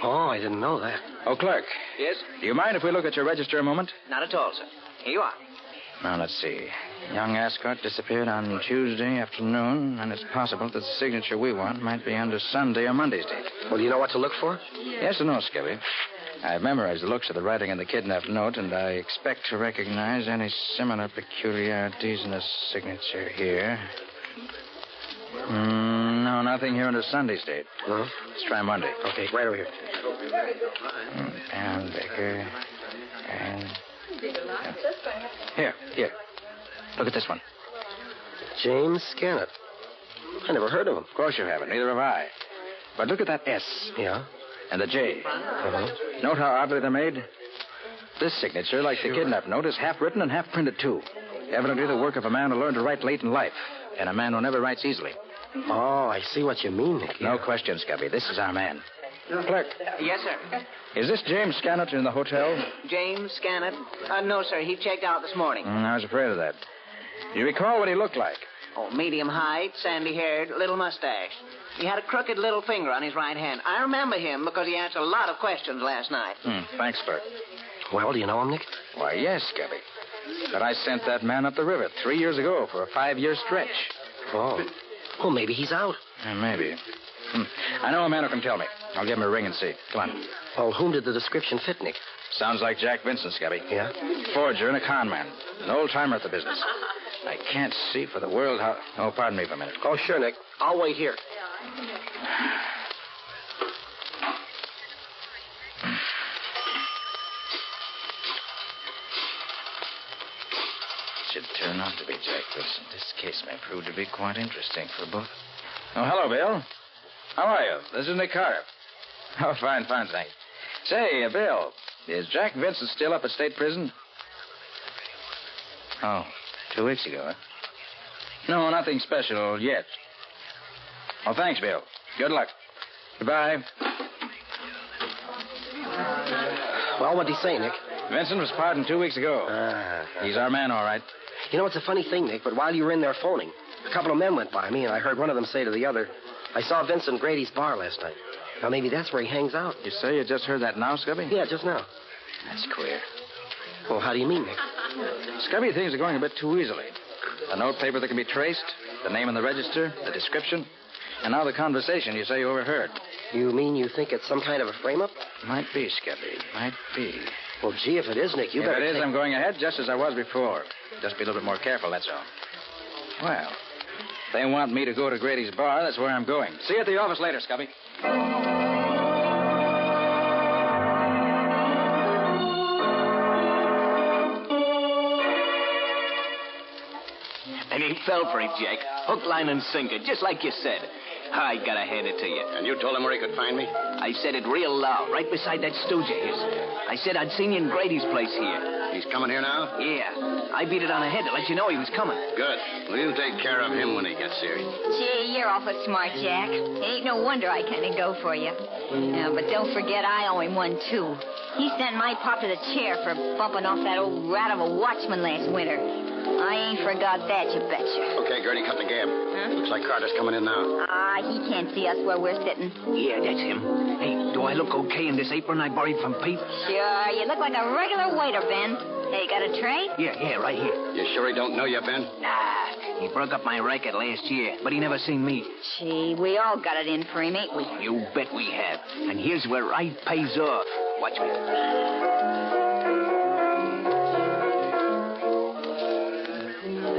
Oh, I didn't know that. Oh, clerk. Yes? Do you mind if we look at your register a moment? Not at all, sir. Here you are. Now, let's see. Young Ascott disappeared on Tuesday afternoon, and it's possible that the signature we want might be under Sunday or Monday's date. Well, do you know what to look for? Yes or no, Scubby? I've memorized the looks of the writing in the kidnapped note, and I expect to recognize any similar peculiarities in the signature here. No, nothing here under Sunday's date. No? Let's try Monday. Okay, right over here. And Baker. And... Here. Look at this one. James Scannett. I never heard of him. Of course you haven't. Neither have I. But look at that S. Yeah? And the J. Uh-huh. Note how oddly they're made? This signature, like the kidnap note, is half written and half printed, too. Evidently the work of a man who learned to write late in life, and a man who never writes easily. Oh, I see what you mean, Nick. No question, Scubby. This is our man. Clerk. Yes, sir. Is this James Scannett in the hotel? James Scannett? No, sir. He checked out this morning. I was afraid of that. Do you recall what he looked like? Oh, medium height, sandy-haired, little mustache. He had a crooked little finger on his right hand. I remember him because he answered a lot of questions last night. Thanks, Bert. Well, do you know him, Nick? Why, yes, Scubby. But I sent that man up the river 3 years ago for a 5-year stretch. Oh. Well, maybe he's out. Maybe. I know a man who can tell me. I'll give him a ring and see. Come on. Well, whom did the description fit, Nick? Sounds like Jack Vincent, Scubby. Yeah? Forger and a con man. An old-timer at the business. I can't see for the world how... Oh, pardon me for a minute. Oh, sure, Nick. I'll wait here. Should turn out to be Jack Vincent. This case may prove to be quite interesting for both. Oh, hello, Bill. How are you? This is Nick Carter. Oh, fine, thanks. Say, Bill, is Jack Vincent still up at state prison? Oh, 2 weeks ago, huh? No, nothing special yet. Oh, thanks, Bill. Good luck. Goodbye. Well, what'd he say, Nick? Vincent was pardoned 2 weeks ago. He's our man, all right. You know, it's a funny thing, Nick, but while you were in there phoning, a couple of men went by me, and I heard one of them say to the other, I saw Vincent Grady's bar last night. Now, maybe that's where he hangs out. You say you just heard that now, Scubby? Yeah, just now. That's queer. Well, how do you mean, Nick? Scubby, things are going a bit too easily. A notepaper that can be traced, the name in the register, the description, and now the conversation you say you overheard. You mean you think it's some kind of a frame-up? Might be, Scubby. Might be. Well, gee, if it is, Nick, you better If it is, I'm going ahead just as I was before. Just be a little bit more careful, that's all. Well, if they want me to go to Grady's bar, that's where I'm going. See you at the office later, Scubby. And he fell for it, Jack. Hook, line, and sinker, just like you said. I gotta hand it to you. And you told him where he could find me? I said it real loud, right beside that stooge of his. I said I'd seen you in Grady's place here. He's coming here now? Yeah. I beat it on the head to let you know he was coming. Good. Well, you take care of him when he gets here. Gee, you're awful smart, Jack. It ain't no wonder I kind of go for you. Yeah, but don't forget I owe him one, too. He sent my pop to the chair for bumping off that old rat of a watchman last winter. I ain't forgot that, you betcha. Okay, Gertie, cut the gab. Huh? Looks like Carter's coming in now. He can't see us where we're sitting. Yeah, that's him. Hey, do I look okay in this apron I borrowed from Pete? Sure, you look like a regular waiter, Ben. Hey, got a tray? Yeah, right here. You sure he don't know you, Ben? Nah, he broke up my racket last year, but he never seen me. Gee, we all got it in for him, ain't we? You bet we have. And here's where right pays off. Watch me.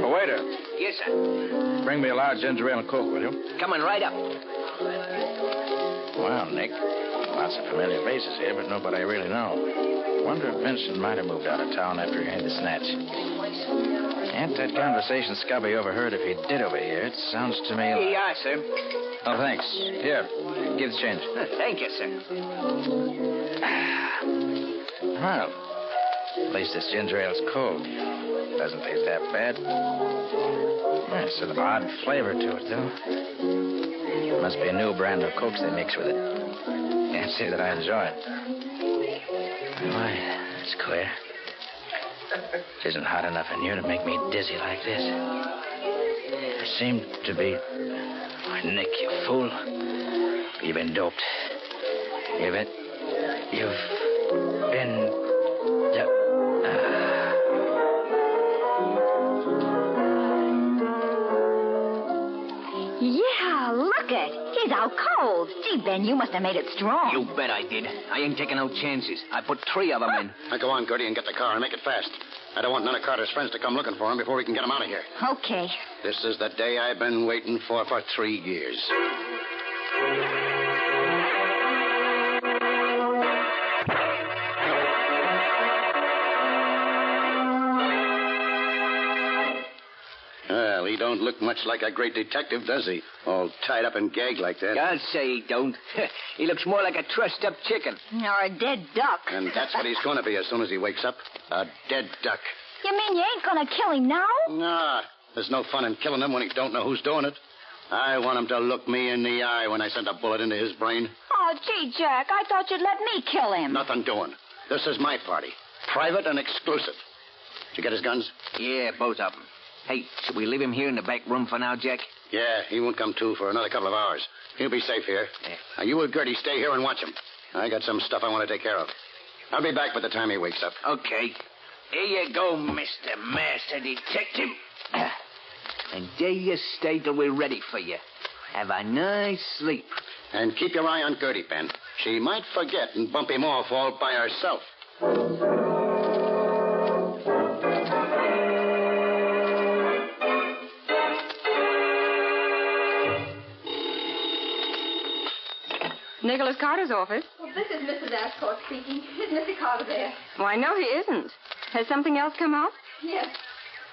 Oh, waiter. Yes, sir. Bring me a large ginger ale and Coke, will you? Coming right up. Well, Nick, lots of familiar faces here, but nobody I really know. Wonder if Vincent might have moved out of town after he had the snatch. And that conversation Scubby overheard, if he did overhear, it sounds to me... Here you are, sir. Oh, thanks. Here, give the change. Thank you, sir. Well, at least this ginger ale's cold. Doesn't taste that bad. There's an odd flavor to it, though. Must be a new brand of Cokes they mix with it. Can't say that I enjoy it. Why, that's queer. It isn't hot enough in here to make me dizzy like this. I seem to be... Why, Nick, you fool. You've been doped. You've been... Yeah, look it. He's out cold. Gee, Ben, you must have made it strong. You bet I did. I ain't taking no chances. I put 3 of them in. Now go on, Gertie, and get the car and make it fast. I don't want none of Carter's friends to come looking for him before we can get him out of here. Okay. This is the day I've been waiting for 3 years. Well, he don't look much like a great detective, does he? All tied up and gagged like that. I'll say he don't. He looks more like a trussed-up chicken. Or a dead duck. And that's what he's going to be as soon as he wakes up. A dead duck. You mean you ain't gonna kill him now? Nah, there's no fun in killing him when he don't know who's doing it. I want him to look me in the eye when I send a bullet into his brain. Oh, gee, Jack, I thought you'd let me kill him. Nothing doing. This is my party. Private and exclusive. Did you get his guns? Yeah, both of them. Hey, should we leave him here in the back room for now, Jack? Yeah, he won't come to for another couple of hours. He'll be safe here. Yeah. Now, you and Gertie stay here and watch him. I got some stuff I want to take care of. I'll be back by the time he wakes up. Okay. Here you go, Mr. Master Detective. And there you stay till we're ready for you. Have a nice sleep. And keep your eye on Gertie, Ben. She might forget and bump him off all by herself. Nicholas Carter's office. Well, this is Mrs. Ascott speaking. Is Mr. Carter there? Why, no, he isn't. Has something else come up? Yes.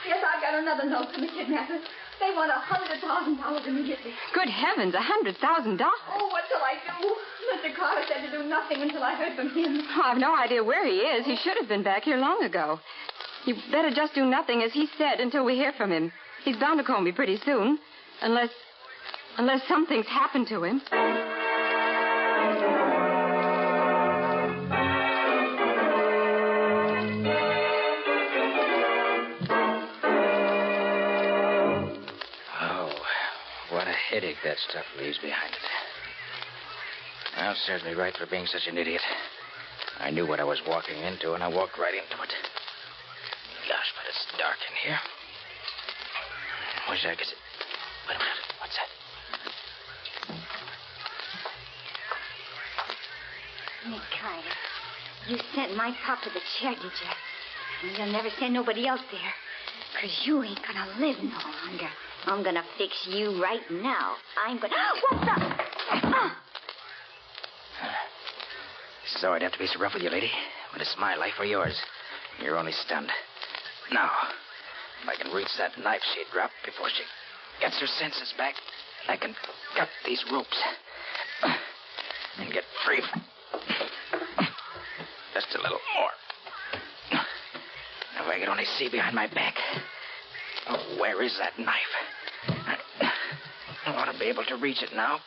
Yes, I've got another note from the kidnappers. They want $100,000 immediately. Good heavens, $100,000? Oh, what shall I do? Mr. Carter said to do nothing until I heard from him. Oh, I've no idea where he is. He should have been back here long ago. You better just do nothing, as he said, until we hear from him. He's bound to call me pretty soon. Unless something's happened to him. Headache that stuff leaves behind it. Well, serves me right for being such an idiot. I knew what I was walking into, and I walked right into it. Gosh, but it's dark in here. Wish I could... Wait a minute. What's that? Nick Carter, you sent my pop to the chair, did you? And you'll never send nobody else there. Because you ain't gonna live no longer. I'm gonna fix you right now. I'm gonna... What the... Sorry to have to be so rough with you, lady, but it's my life or yours. You're only stunned. Now, if I can reach that knife she dropped before she gets her senses back, I can cut these ropes and get free. Just a little more. If I could only see behind my back. Oh, where is that knife? I want to be able to reach it now.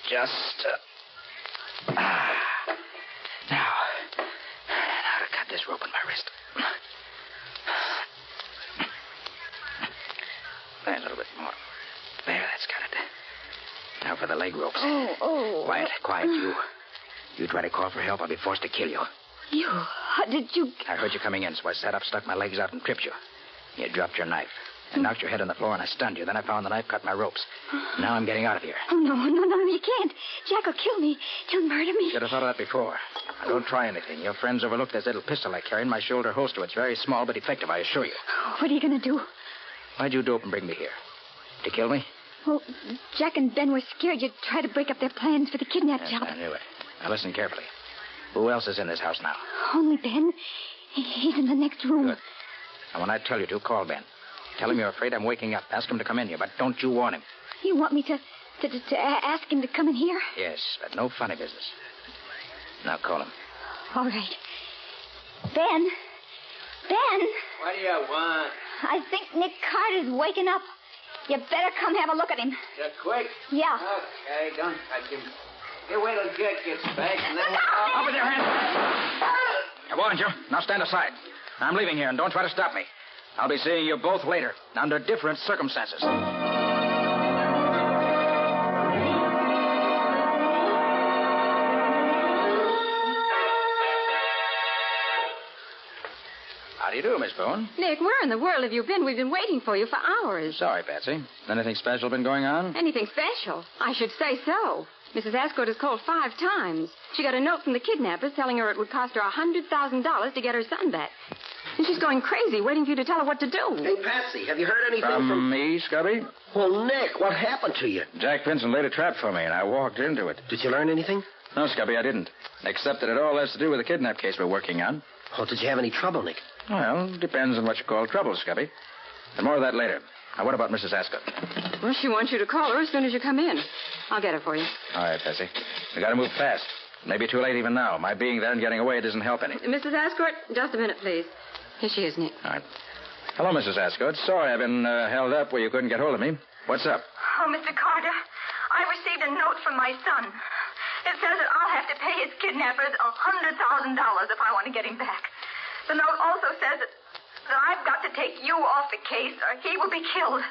Just... Now to cut this rope in my wrist. A little bit more. There, that's got it. Now for the leg ropes. Oh. Quiet, you. You try to call for help, I'll be forced to kill you. You? How did you... I heard you coming in, so I sat up, stuck my legs out, and tripped you. You dropped your knife. I knocked your head on the floor, and I stunned you. Then I found the knife, cut my ropes. Now I'm getting out of here. Oh, no, you can't. Jack will kill me. He'll murder me. Should have thought of that before. Now, don't try anything. Your friends overlooked this little pistol I carry in my shoulder holster. It's very small, but effective, I assure you. What are you going to do? Why'd you dope and bring me here? To kill me? Well, Jack and Ben were scared you'd try to break up their plans for the kidnap job. I knew it. Now, listen carefully. Who else is in this house now? Only Ben. He's in the next room. Good. Now, when I tell you to, call Ben. Tell him you're afraid I'm waking up. Ask him to come in here, but don't you warn him. You want me to ask him to come in here? Yes, but no funny business. Now call him. All right. Ben? What do you want? I think Nick Carter's waking up. You better come have a look at him. Just quick? Yeah. Okay, don't touch him. You wait till Jack gets back, and then... Up with your hands. I warned you. Now stand aside. I'm leaving here, and don't try to stop me. I'll be seeing you both later, under different circumstances. How do you do, Miss Boone? Nick, where in the world have you been? We've been waiting for you for hours. Sorry, Patsy. Anything special been going on? Anything special? I should say so. Mrs. Ascott has called 5 times. She got a note from the kidnappers telling her it would cost her $100,000 to get her son back. And she's going crazy, waiting for you to tell her what to do. Hey, Patsy, have you heard anything from... me, Scubby? Well, Nick, what happened to you? Jack Vincent laid a trap for me, and I walked into it. Did you learn anything? No, Scubby, I didn't. Except that it all has to do with the kidnap case we're working on. Oh, did you have any trouble, Nick? Well, depends on what you call trouble, Scubby. And more of that later. Now, what about Mrs. Ascott? Well, she wants you to call her as soon as you come in. I'll get her for you. All right, Patsy. We got to move fast. Maybe too late even now. My being there and getting away doesn't help any. Mrs. Ascott, just a minute, please. Here she is, Nick. All right. Hello, Mrs. Ascott. Sorry I've been held up where you couldn't get hold of me. What's up? Oh, Mr. Carter, I received a note from my son. It says that I'll have to pay his kidnappers $100,000 if I want to get him back. The note also says that I've got to take you off the case or he will be killed.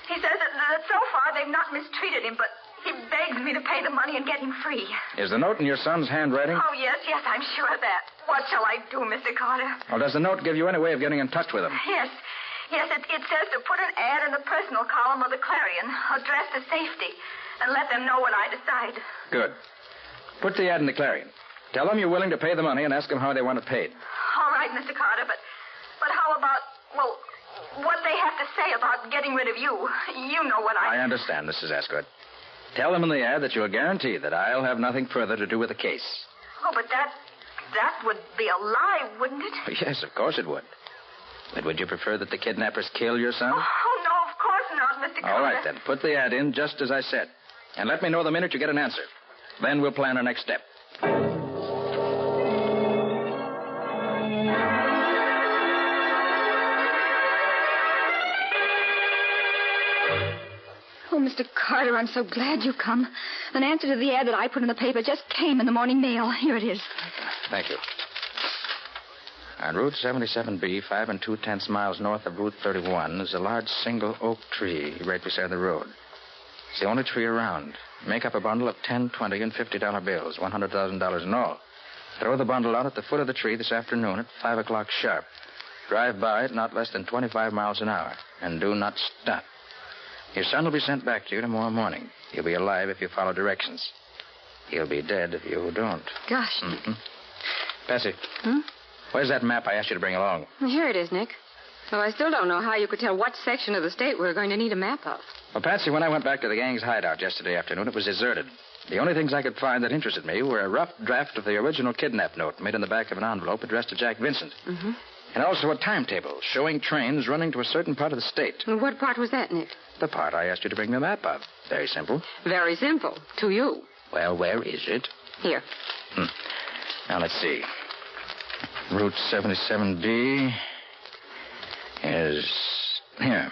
He says that so far they've not mistreated him, but he begs me to pay the money and get him free. Is the note in your son's handwriting? Oh, yes, I'm sure of that. What shall I do, Mr. Carter? Well, does the note give you any way of getting in touch with him? Yes, it says to put an ad in the personal column of the Clarion, addressed to safety, and let them know what I decide. Good. Put the ad in the Clarion. Tell them you're willing to pay the money and ask them how they want it paid. All right, Mr. Carter, but how about, what they have to say about getting rid of you? You know what I understand, Mrs. Ascott. Tell them in the ad that you'll guarantee that I'll have nothing further to do with the case. Oh, but that would be a lie, wouldn't it? Yes, of course it would. But would you prefer that the kidnappers kill your son? Oh, no, of course not, Mr. Carter. All right, then. Put the ad in just as I said. And let me know the minute you get an answer. Then we'll plan our next step. Oh, Mr. Carter, I'm so glad you come. An answer to the ad that I put in the paper just came in the morning mail. Here it is. Thank you. On Route 77B, 5 2/10 miles north of Route 31, is a large single oak tree right beside the road. It's the only tree around. Make up a bundle of $10, $20, and $50 bills, $100,000 in all. Throw the bundle out at the foot of the tree this afternoon at 5 o'clock sharp. Drive by it not less than 25 miles an hour, and do not stop. Your son will be sent back to you tomorrow morning. He'll be alive if you follow directions. He'll be dead if you don't. Gosh. Mm-hmm. Patsy. Where's that map I asked you to bring along? Well, here it is, Nick. Though I still don't know how you could tell what section of the state we're going to need a map of. Well, Patsy, when I went back to the gang's hideout yesterday afternoon, it was deserted. The only things I could find that interested me were a rough draft of the original kidnap note made in the back of an envelope addressed to Jack Vincent. Mm-hmm. And also a timetable showing trains running to a certain part of the state. And what part was that, Nick? The part I asked you to bring the map of. Very simple. Very simple. To you. Well, where is it? Here. Now, let's see. Route 77B is here.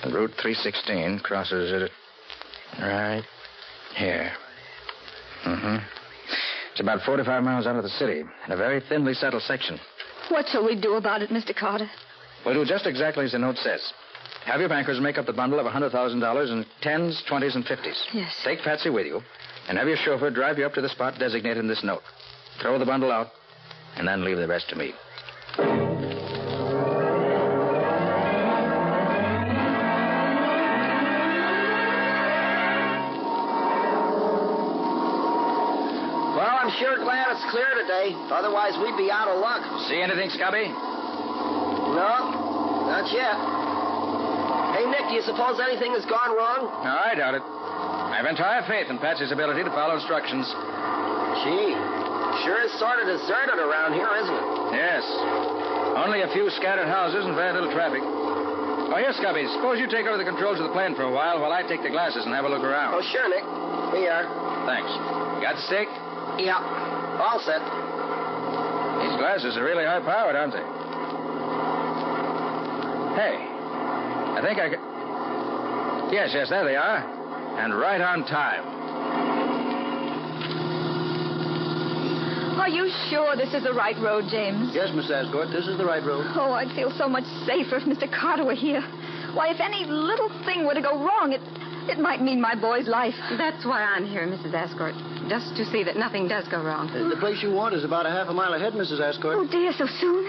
And Route 316 crosses it right here. It's about 45 miles out of the city, in a very thinly settled section. What shall we do about it, Mr. Carter? We'll do just exactly as the note says. Have your bankers make up the bundle of $100,000 in 10s, 20s, and 50s. Yes. Take Patsy with you, and have your chauffeur drive you up to the spot designated in this note. Throw the bundle out, and then leave the rest to me. Well, I'm sure glad it's clear today. Otherwise, we'd be out of luck. See anything, Scubby? No, not yet. Hey, Nick, do you suppose anything has gone wrong? No, I doubt it. I have entire faith in Patsy's ability to follow instructions. Gee, sure is sort of deserted around here, isn't it? Yes. Only a few scattered houses and very little traffic. Oh, here, Scubby, suppose you take over the controls of the plane for a while I take the glasses and have a look around. Oh, sure, Nick. Here you are. Thanks. Got the stick? Yeah, all set. These glasses are really high-powered, aren't they? Hey, I think I could... Yes, there they are. And right on time. Are you sure this is the right road, James? Yes, Miss Ascott, this is the right road. Oh, I'd feel so much safer if Mr. Carter were here. Why, if any little thing were to go wrong, it might mean my boy's life. That's why I'm here, Mrs. Ascott. Just to see that nothing does go wrong. The place you want is about a half a mile ahead, Mrs. Ascott. Oh, dear, so soon?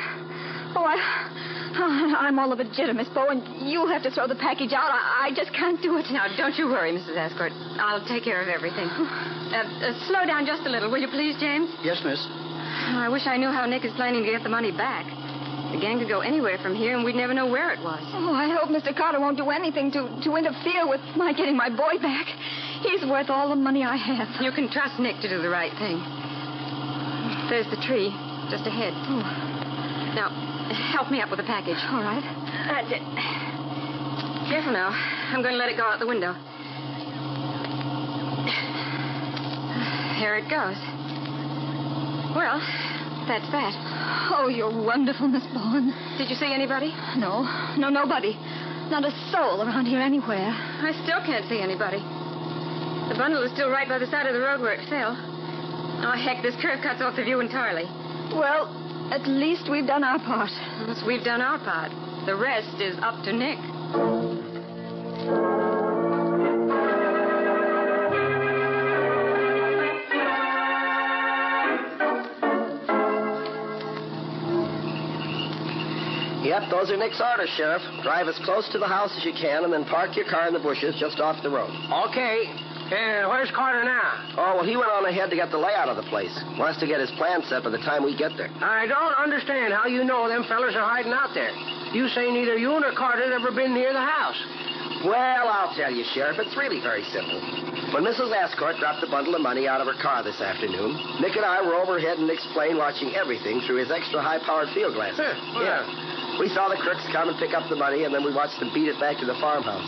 Oh, I'm all of a jitter, Miss Bow, and you'll have to throw the package out. I just can't do it. Now, don't you worry, Mrs. Ascott. I'll take care of everything. Slow down just a little, will you please, James? Yes, miss. I wish I knew how Nick is planning to get the money back. The gang could go anywhere from here, and we'd never know where it was. Oh, I hope Mr. Carter won't do anything to interfere with my getting my boy back. He's worth all the money I have. You can trust Nick to do the right thing. There's the tree, just ahead. Oh. Now, help me up with the package. All right. That's it. Careful now. I'm going to let it go out the window. Here it goes. Well, that's that. Oh, you're wonderful, Miss Bowen. Did you see anybody? No, nobody. Not a soul around here anywhere. I still can't see anybody. The bundle is still right by the side of the road where it fell. Oh, heck, this curve cuts off the view entirely. Well, at least we've done our part. Yes, we've done our part. The rest is up to Nick. Yep, those are Nick's orders, Sheriff. Drive as close to the house as you can and then park your car in the bushes just off the road. Okay. Where's Carter now? Oh, well, he went on ahead to get the layout of the place. Wants to get his plan set by the time we get there. I don't understand how you know them fellas are hiding out there. You say neither you nor Carter's ever been near the house. Well, I'll tell you, Sheriff. It's really very simple. When Mrs. Ascott dropped a bundle of money out of her car this afternoon, Nick and I were overhead in Nick's plane watching everything through his extra high-powered field glasses. Yeah. We saw the crooks come and pick up the money, and then we watched them beat it back to the farmhouse.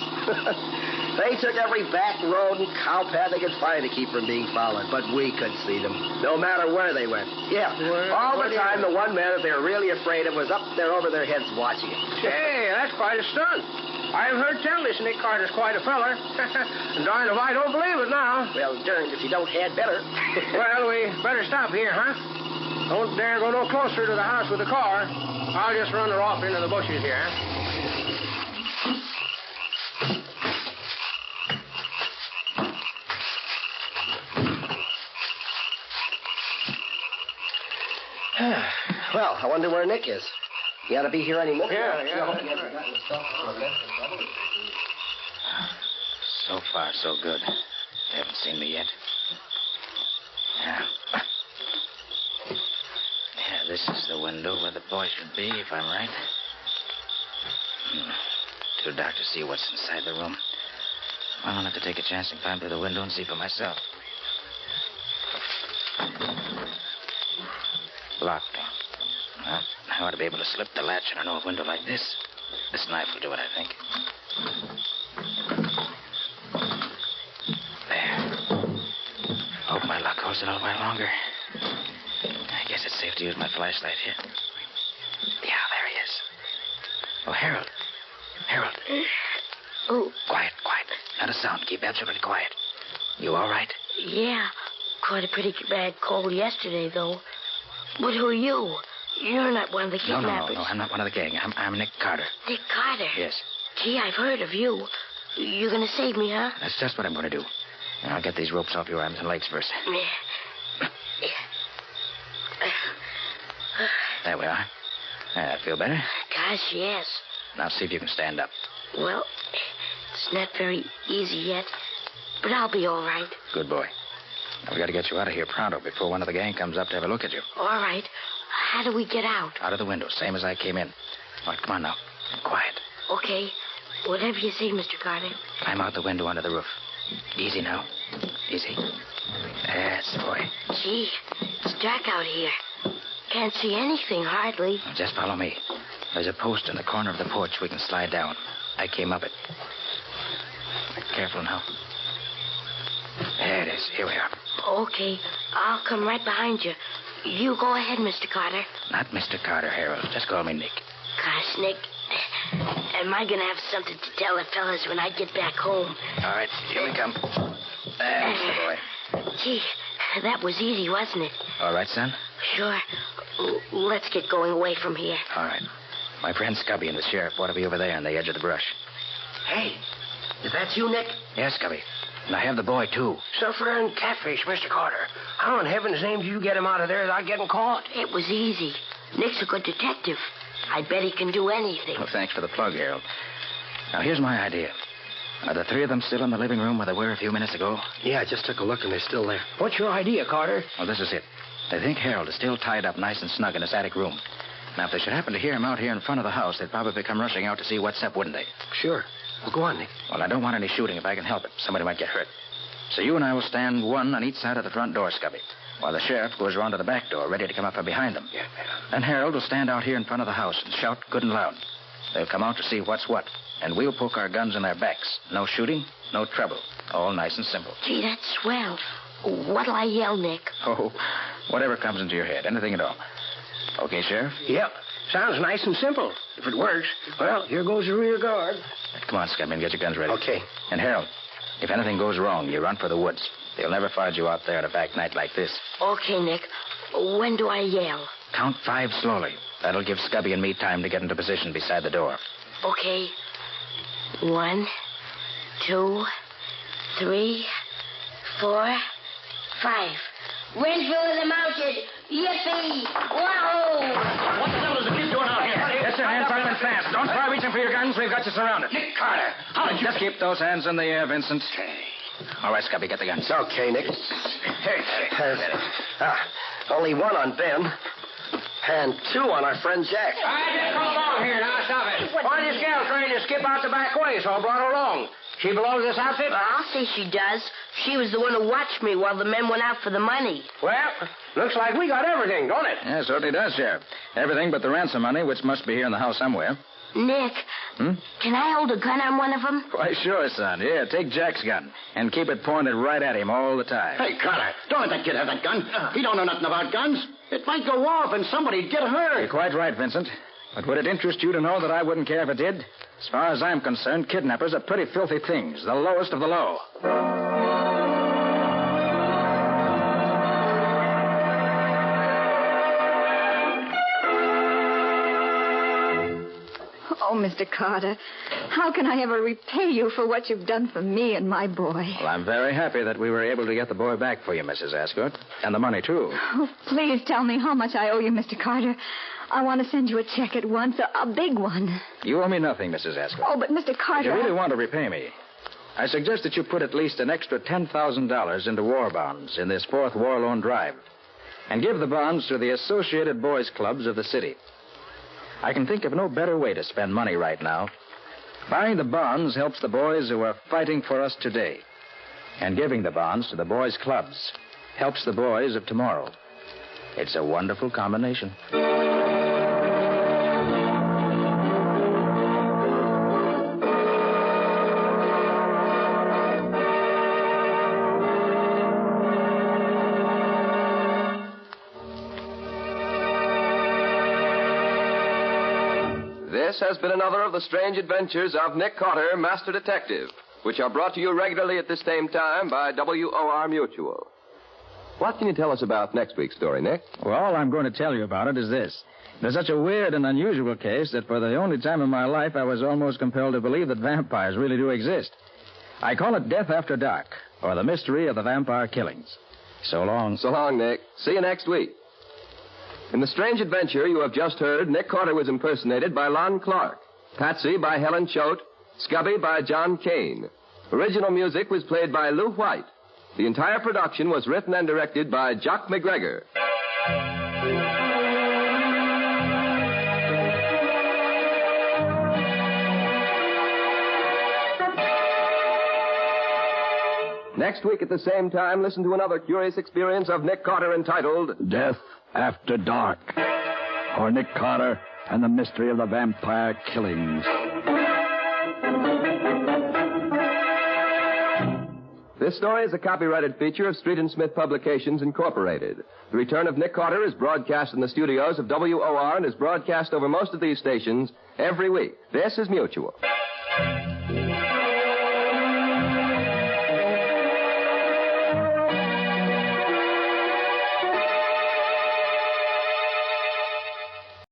They took every back road and cow path they could find to keep from being followed, but we could see them, no matter where they went. Yeah, all the time the one man that they were really afraid of was up there over their heads watching it. Hey, that's quite a stunt. I've heard tell this Nick Carter's quite a feller. And darn if I don't believe it now. Well, darn, if you don't, had better. Well, we better stop here, huh? Don't dare go no closer to the house with the car. I'll just run her off into the bushes here. Well, I wonder where Nick is. He ought to be here any minute. Yeah. So far, so good. They haven't seen me yet. Yeah, this is the window where the boy should be, if I'm right. Too dark to see what's inside the room. Well, I'll have to take a chance and climb through the window and see for myself. Locked. Well, I ought to be able to slip the latch on an old window like this. This knife will do it, I think. There. Hope my luck holds it a little while longer. I guess it's safe to use my flashlight here. Yeah, there he is. Oh, Harold. Harold. Oh. Quiet. Not a sound. Keep absolutely quiet. You all right? Yeah. Caught a pretty bad cold yesterday, though. But who are you? You're not one of the kidnappers. No, I'm not one of the gang. I'm Nick Carter. Nick Carter? Yes. Gee, I've heard of you. You're going to save me, huh? That's just what I'm going to do. Now, I'll get these ropes off your arms and legs first. There we are. Feel better? Gosh, yes. Now see if you can stand up. Well, it's not very easy yet, but I'll be all right. Good boy. Now, we got to get you out of here pronto before one of the gang comes up to have a look at you. All right. How do we get out? Out of the window, same as I came in. All right, come on now. Quiet. Okay. Whatever you say, Mr. Carter. Climb out the window onto the roof. Easy now. Easy. That's the boy. Gee, it's dark out here. Can't see anything, hardly. Now, just follow me. There's a post in the corner of the porch we can slide down. I came up it. Careful now. There it is. Here we are. Okay. I'll come right behind you. You go ahead, Mr. Carter. Not Mr. Carter, Harold. Just call me Nick. Gosh, Nick. Am I going to have something to tell the fellas when I get back home? All right. Here we come. There's the boy. Gee, that was easy, wasn't it? All right, son? Sure. Let's get going away from here. All right. My friend Scubby and the sheriff ought to be over there on the edge of the brush. Hey, is that you, Nick? Yes, Scubby. And I have the boy, too. Sufferer and catfish, Mr. Carter. How in heaven's name do you get him out of there without getting caught? It was easy. Nick's a good detective. I bet he can do anything. Well, thanks for the plug, Harold. Now, here's my idea. Are the three of them still in the living room where they were a few minutes ago? Yeah, I just took a look, and they're still there. What's your idea, Carter? Well, this is it. They think Harold is still tied up nice and snug in his attic room. Now, if they should happen to hear him out here in front of the house, they'd probably come rushing out to see what's up, wouldn't they? Sure. Well, go on, Nick. Well, I don't want any shooting if I can help it. Somebody might get hurt. So you and I will stand one on each side of the front door, Scubby, while the sheriff goes around to the back door, ready to come up from behind them. Yeah. Then Harold will stand out here in front of the house and shout good and loud. They'll come out to see what's what, and we'll poke our guns in their backs. No shooting, no trouble. All nice and simple. Gee, that's swell. What'll I yell, Nick? Oh, whatever comes into your head. Anything at all. Okay, Sheriff? Yep. Sounds nice and simple. If it works, well, here goes the rear guard. Come on, Scubby, and get your guns ready. Okay. And Harold, If anything goes wrong, you run for the woods. They'll never find you out there on a back night like this. Okay, Nick. When do I yell? Count 5 slowly. That'll give Scubby and me time to get into position beside the door. Okay. 1, 2, 3, 4, 5. Renville is mounted. Yippee! Wow! What the devil is the kid doing out here? Get your hands up and fast. Don't try reaching for your guns. We've got you surrounded. Nick Carter, how did you... Just keep those hands in the air, Vincent. All right, Scubby, get the guns. Okay, Nick. Only 1 on Ben. And 2 on our friend Jack. All right, just come along here. Now, stop it. Why this gal trying to skip out the back way, so I brought her along. She belongs to this outfit? I'll say she does. She was the one who watched me while the men went out for the money. Well, looks like we got everything, don't it? Yeah, certainly does, Sheriff. Everything but the ransom money, which must be here in the house somewhere. Nick, can I hold a gun on one of them? Why, sure, son. Here, take Jack's gun and keep it pointed right at him all the time. Hey, Carter, don't let that kid have that gun. He don't know nothing about guns. It might go off and somebody'd get hurt. You're quite right, Vincent. But would it interest you to know that I wouldn't care if it did? As far as I'm concerned, kidnappers are pretty filthy things, the lowest of the low. Oh, Mr. Carter, how can I ever repay you for what you've done for me and my boy? Well, I'm very happy that we were able to get the boy back for you, Mrs. Ascott. And the money, too. Oh, please tell me how much I owe you, Mr. Carter. I want to send you a check at once, a big one. You owe me nothing, Mrs. Ascott. Oh, but Mr. Carter... If you really want to repay me, I suggest that you put at least an extra $10,000 into war bonds in this 4th war loan drive. And give the bonds to the Associated Boys Clubs of the city. I can think of no better way to spend money right now. Buying the bonds helps the boys who are fighting for us today. And giving the bonds to the boys' clubs helps the boys of tomorrow. It's a wonderful combination. This has been another of the strange adventures of Nick Carter, Master Detective, which are brought to you regularly at this same time by WOR Mutual. What can you tell us about next week's story, Nick? Well, all I'm going to tell you about it is this. There's such a weird and unusual case that for the only time in my life I was almost compelled to believe that vampires really do exist. I call it Death After Dark, or the mystery of the vampire killings. So long. So long, Nick. See you next week. In the strange adventure you have just heard, Nick Carter was impersonated by Lon Clark, Patsy by Helen Choate, Scubby by John Kane. Original music was played by Lou White. The entire production was written and directed by Jock McGregor. Next week at the same time, listen to another curious experience of Nick Carter entitled Death After Dark, or Nick Carter and the Mystery of the Vampire Killings. This story is a copyrighted feature of Street and Smith Publications, Incorporated. The Return of Nick Carter is broadcast in the studios of WOR and is broadcast over most of these stations every week. This is Mutual.